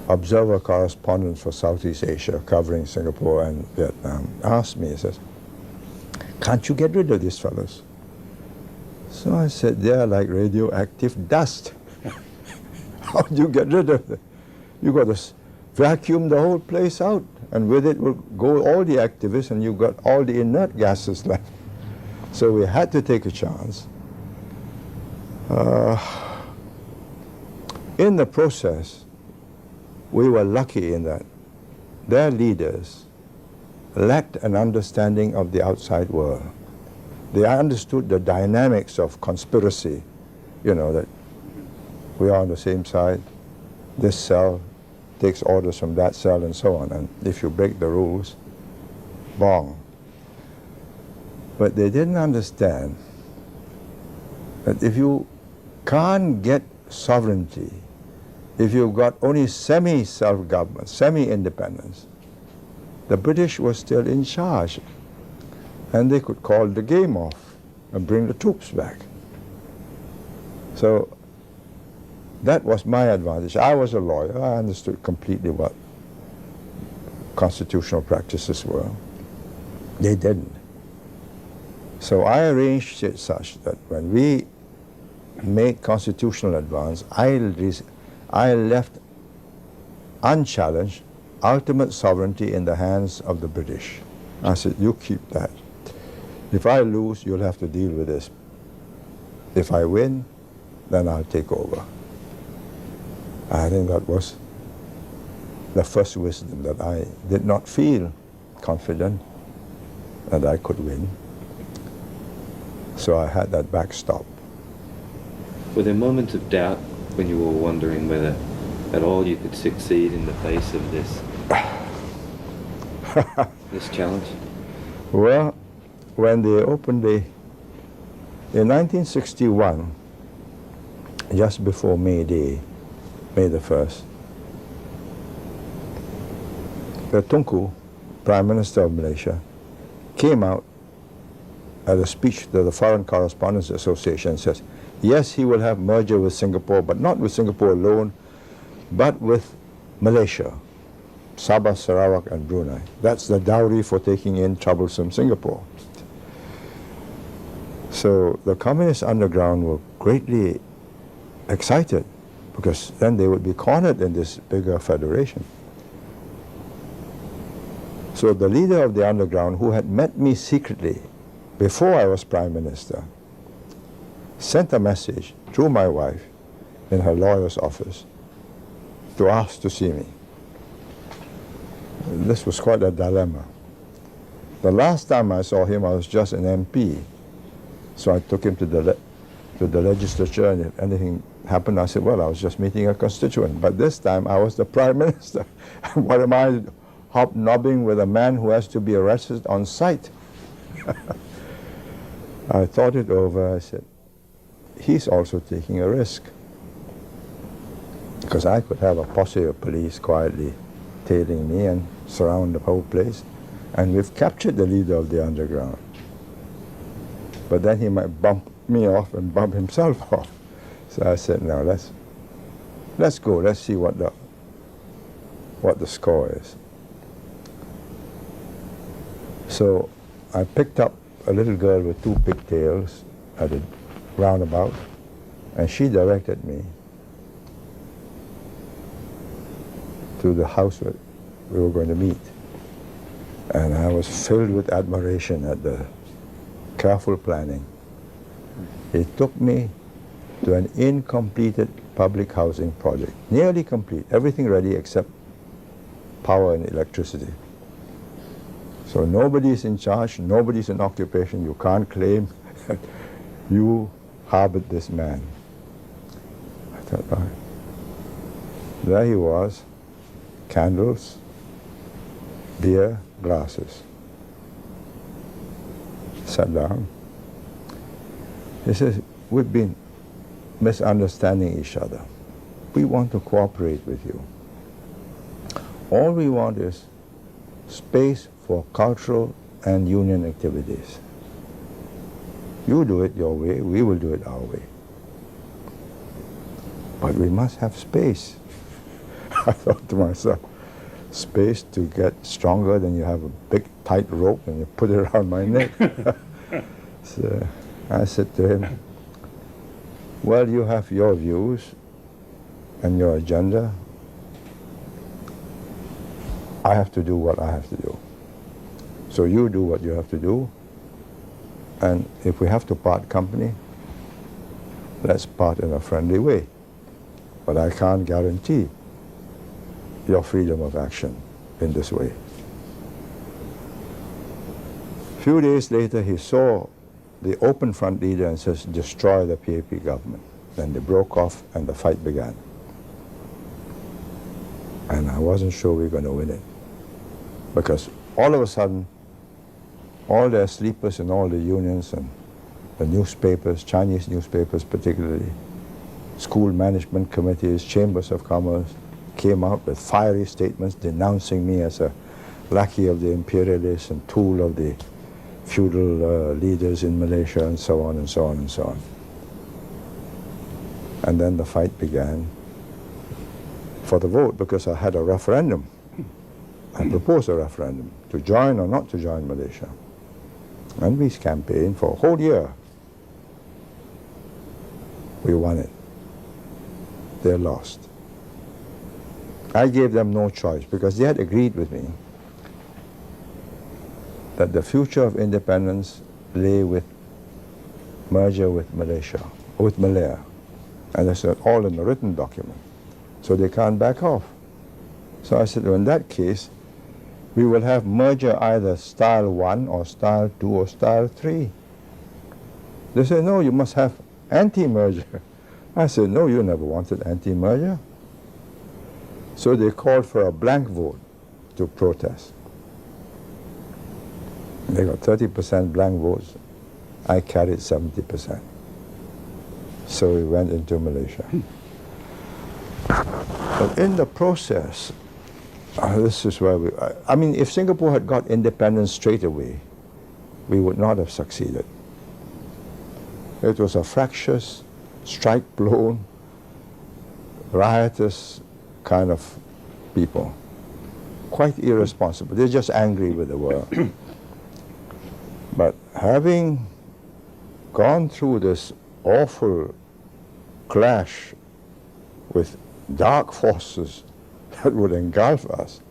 Speaker 5: observer correspondent for Southeast Asia, covering Singapore and Vietnam, asked me, he says, can't you get rid of these fellows? So I said, they're like radioactive dust. How do you get rid of them? You got to vacuum the whole place out, and with it will go all the activists, and you've got all the inert gases left. So we had to take a chance. In the process, we were lucky in that their leaders lacked an understanding of the outside world. They understood the dynamics of conspiracy, you know, that we are on the same side. This cell takes orders from that cell and so on. And if you break the rules, bong. But they didn't understand that if you can't get sovereignty, if you've got only semi-self-government, semi-independence, the British were still in charge. And they could call the game off and bring the troops back. So that was my advantage. I was a lawyer. I understood completely what constitutional practices were. They didn't. So I arranged it such that when we made constitutional advance, I left unchallenged ultimate sovereignty in the hands of the British. I said, you keep that. If I lose, you'll have to deal with this. If I win, then I'll take over. I think that was the first wisdom, that I did not feel confident that I could win. So I had that backstop.
Speaker 6: Were there moments of doubt when you were wondering whether at all you could succeed in the face of this this challenge?
Speaker 5: Well, when they opened in 1961, just before May Day, May the 1st, the Tunku, Prime Minister of Malaysia, came out at a speech to the Foreign Correspondents Association and says, yes, he will have merger with Singapore, but not with Singapore alone, but with Malaysia, Sabah, Sarawak, and Brunei. That's the dowry for taking in troublesome Singapore. So the communist underground were greatly excited, because then they would be cornered in this bigger federation. So the leader of the underground, who had met me secretly before I was Prime Minister, sent a message through my wife in her lawyer's office to ask to see me. This was quite a dilemma. The last time I saw him, I was just an MP. So I took him to the legislature, and if anything happened, I said, well, I was just meeting a constituent. But this time, I was the Prime Minister. What am I hobnobbing with a man who has to be arrested on sight? I thought it over. I said, he's also taking a risk. Because I could have a posse of police quietly tailing me and surround the whole place. And we've captured the leader of the underground. But then he might bump me off and bump himself off. So I said, no, let's go. Let's see what the score is. So I picked up a little girl with 2 pigtails at a roundabout, and she directed me to the house where we were going to meet. And I was filled with admiration at the careful planning. It took me to an incompleted public housing project, nearly complete, everything ready except power and electricity. So nobody's in charge, nobody's in occupation. You can't claim that you harbored this man. I thought, all right. There he was, candles, beer, glasses. Sat down. He says, we've been misunderstanding each other. We want to cooperate with you. All we want is space for cultural and union activities. You do it your way, we will do it our way. But we must have space. I thought to myself, space to get stronger, than you have a big tight rope and you put it around my neck. So I said to him, well, you have your views and your agenda. I have to do what I have to do. So you do what you have to do, and if we have to part company, let's part in a friendly way. But I can't guarantee your freedom of action in this way. A few days later, he saw the Open Front leader and says, destroy the PAP government. then they broke off and the fight began. And I wasn't sure we were going to win it. Because all of a sudden, all their sleepers in all the unions and the newspapers, Chinese newspapers particularly, school management committees, chambers of commerce, came out with fiery statements denouncing me as a lackey of the imperialists and tool of the feudal leaders in Malaysia, and so on and so on and so on. And then the fight began for the vote, because I had a referendum. I proposed a referendum to join or not to join Malaysia. And we campaigned for a whole year. We won it. They lost. I gave them no choice, because they had agreed with me that the future of independence lay with merger with Malaysia, with Malaya. And that's all in the written document. So they can't back off. So I said, well, in that case, we will have merger either style 1 or style 2 or style 3. They said, no, you must have anti-merger. I said, no, you never wanted anti-merger. So they called for a blank vote to protest. They got 30% blank votes. I carried 70%. So we went into Malaysia. But in the process, this is where I mean, if Singapore had got independence straight away, we would not have succeeded. It was a fractious, strike-blown, riotous kind of people. Quite irresponsible. They're just angry with the world. But having gone through this awful clash with dark forces that would engulf us,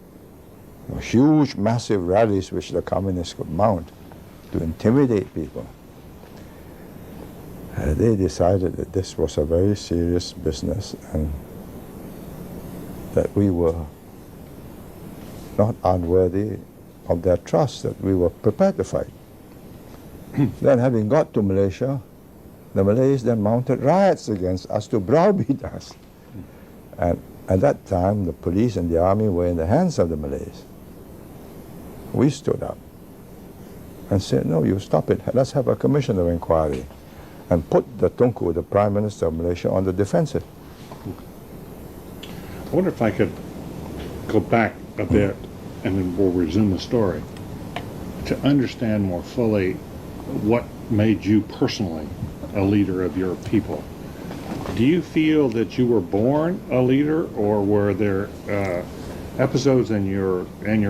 Speaker 5: huge, massive rallies which the communists could mount to intimidate people, they decided that this was a very serious business and that we were not unworthy of their trust, that we were prepared to fight. Then, having got to Malaysia, the Malays then mounted riots against us to browbeat us. And at that time, the police and the army were in the hands of the Malays. We stood up and said, no, you stop it. Let's have a commission of inquiry and put the Tunku, the Prime Minister of Malaysia, on the defensive.
Speaker 4: I wonder if I could go back a bit and then we'll resume the story to understand more fully what made you personally a leader of your people. Do you feel that you were born a leader, or were there episodes in your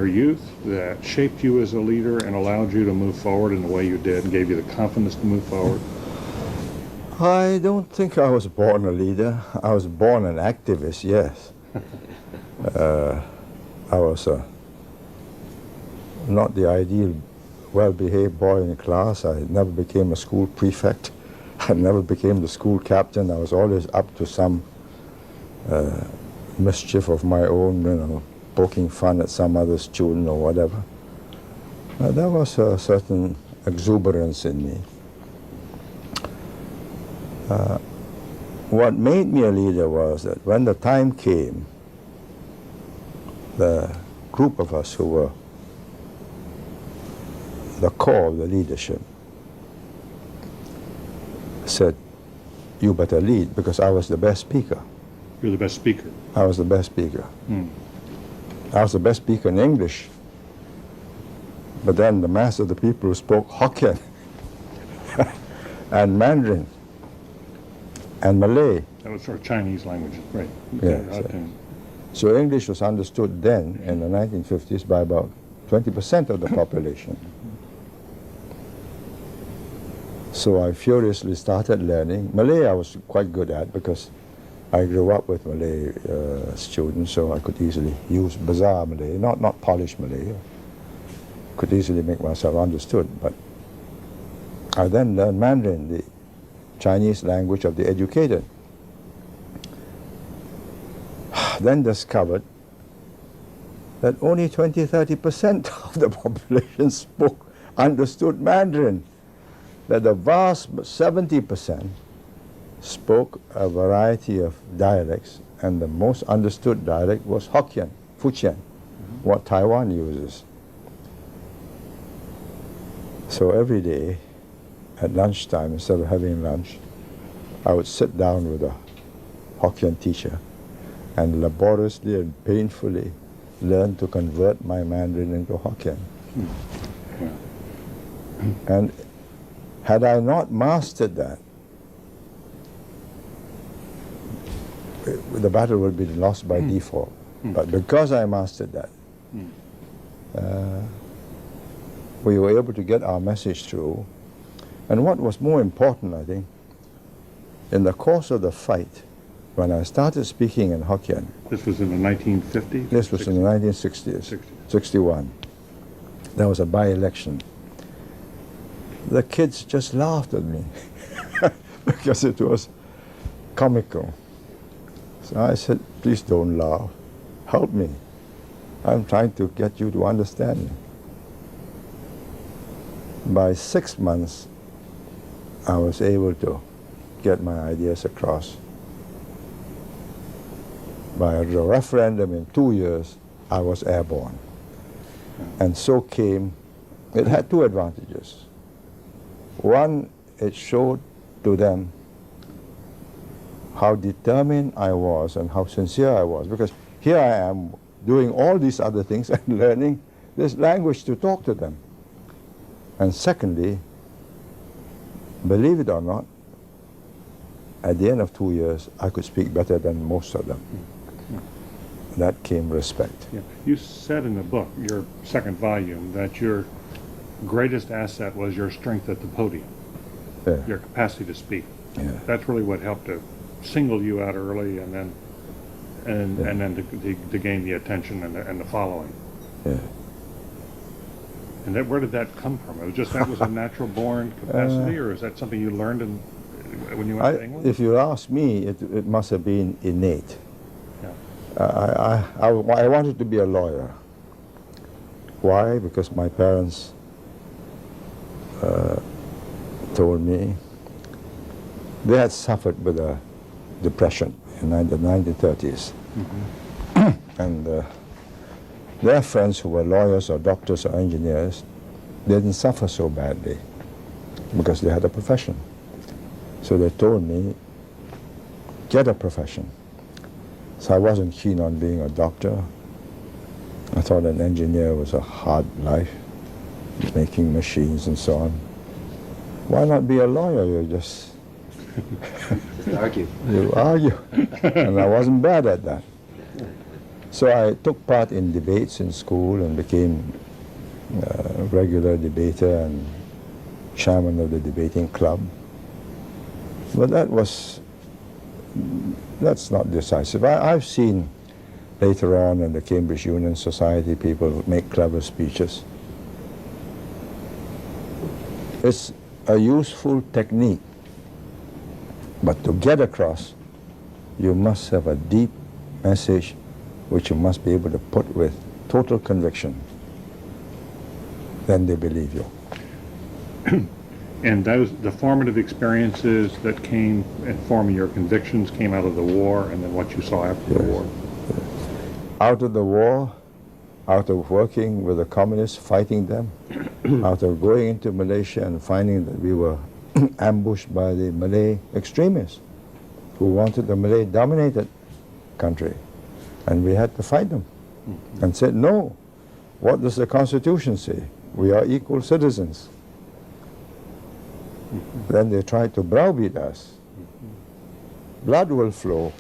Speaker 4: youth that shaped you as a leader and allowed you to move forward in the way you did and gave you the confidence to move forward?
Speaker 5: I don't think I was born a leader. I was born an activist, yes. I was not the ideal well-behaved boy in class. I never became a school prefect. I never became the school captain. I was always up to some mischief of my own, you know, poking fun at some other student or whatever. There was a certain exuberance in me. What made me a leader was that when the time came, the group of us who were the core of the leadership said, you better lead, because I was the best speaker.
Speaker 4: You're the best speaker?
Speaker 5: I was the best speaker. I was the best speaker in English. But then the mass of the people who spoke Hokkien and Mandarin and Malay.
Speaker 4: That was sort of Chinese languages, right?
Speaker 5: Yes. So English was understood then, in the 1950s, by about 20% of the population. So I furiously started learning. Malay I was quite good at, because I grew up with Malay students, so I could easily use bazaar Malay, not polished Malay. Could easily make myself understood. But I then learned Mandarin, the Chinese language of the educated. Then discovered that only 20–30% of the population understood Mandarin. That the vast 70% spoke a variety of dialects, and the most understood dialect was Hokkien, Fujian, what Taiwan uses. So every day at lunchtime, instead of having lunch, I would sit down with a Hokkien teacher and laboriously and painfully learn to convert my Mandarin into Hokkien. And had I not mastered that, the battle would be lost by default. But because I mastered that, we were able to get our message through. And what was more important, I think, in the course of the fight, when I started speaking in Hokkien.
Speaker 4: This was in the 1950s?
Speaker 5: This was in the 1960s, 61. There was a by-election. The kids just laughed at me because it was comical. So I said, please don't laugh. Help me. I'm trying to get you to understand me. By 6 months, I was able to get my ideas across. By the referendum in 2 years, I was airborne. And so came, it had two advantages. One, it showed to them how determined I was and how sincere I was, because here I am doing all these other things and learning this language to talk to them. And secondly, believe it or not, at the end of 2 years, I could speak better than most of them. That came respect.
Speaker 4: Yeah. You said in the book, your second volume, that your greatest asset was your strength at the podium, your capacity to speak. That's really what helped to single you out early, and then to gain the attention and the following. And that, where did that come from? It was just that was a natural born capacity, or is that something you learned when you went to England?
Speaker 5: If you ask me, it must have been innate. I wanted to be a lawyer. Why? Because my parents told me they had suffered with a depression in the 1930s. And their friends who were lawyers or doctors or engineers, they didn't suffer so badly because they had a profession. So they told me, get a profession. So I wasn't keen on being a doctor. I thought an engineer was a hard life, making machines and so on. Why not be a lawyer? You just
Speaker 22: argue.
Speaker 5: You argue. And I wasn't bad at that. So I took part in debates in school and became a regular debater and chairman of the debating club. But that's not decisive. I've seen later on in the Cambridge Union Society people make clever speeches. It's a useful technique, but to get across, you must have a deep message which you must be able to put with total conviction. Then they believe you.
Speaker 4: And those, the formative experiences that came in forming your convictions came out of the war, and then what you saw after the war?
Speaker 5: Out of the war, out of working with the communists, fighting them, out of going into Malaysia and finding that we were ambushed by the Malay extremists who wanted the Malay-dominated country. And we had to fight them and said, no, what does the Constitution say? We are equal citizens. Then they tried to browbeat us. Blood will flow.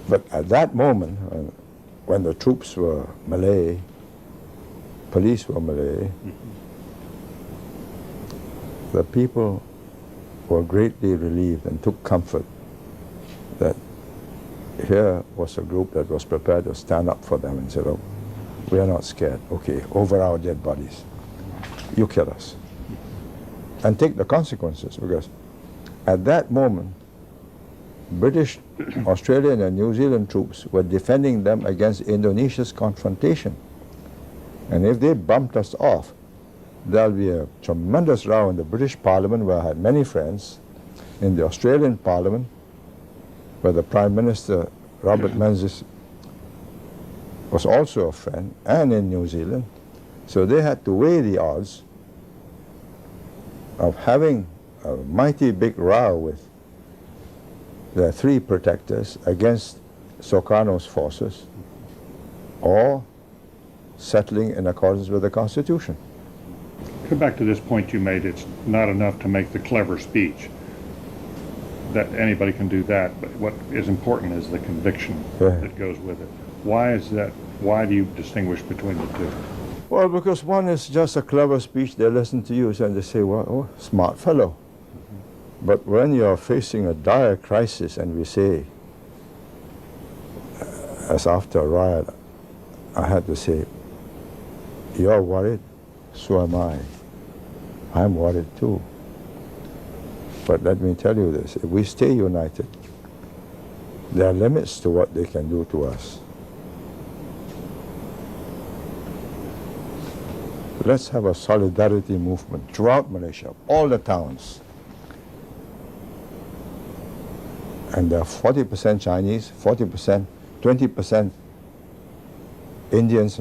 Speaker 5: But at that moment, when the troops were Malay, police were Malay, the people were greatly relieved and took comfort that here was a group that was prepared to stand up for them and said, oh, we are not scared. Okay, over our dead bodies. You kill us. And take the consequences, because at that moment, British, Australian and New Zealand troops were defending them against Indonesia's confrontation. And if they bumped us off, there'll be a tremendous row in the British Parliament, where I had many friends, in the Australian Parliament, where the Prime Minister, Robert Menzies, was also a friend, and in New Zealand. So they had to weigh the odds of having a mighty big row with their three protectors against Sukarno's forces, or settling in accordance with the Constitution.
Speaker 4: Come back to this point you made. It's not enough to make the clever speech. That anybody can do that, but what is important is the conviction that goes with it. Why is that? Why do you distinguish between the two?
Speaker 5: Well, because one is just a clever speech, they listen to you and they say, well, oh, smart fellow. But when you're facing a dire crisis and we say, as after a riot, I had to say, you're worried, so am I. I'm worried too. But let me tell you this, if we stay united, there are limits to what they can do to us. Let's have a solidarity movement throughout Malaysia, all the towns. And there are 40% Chinese, 40%, 20% Indians,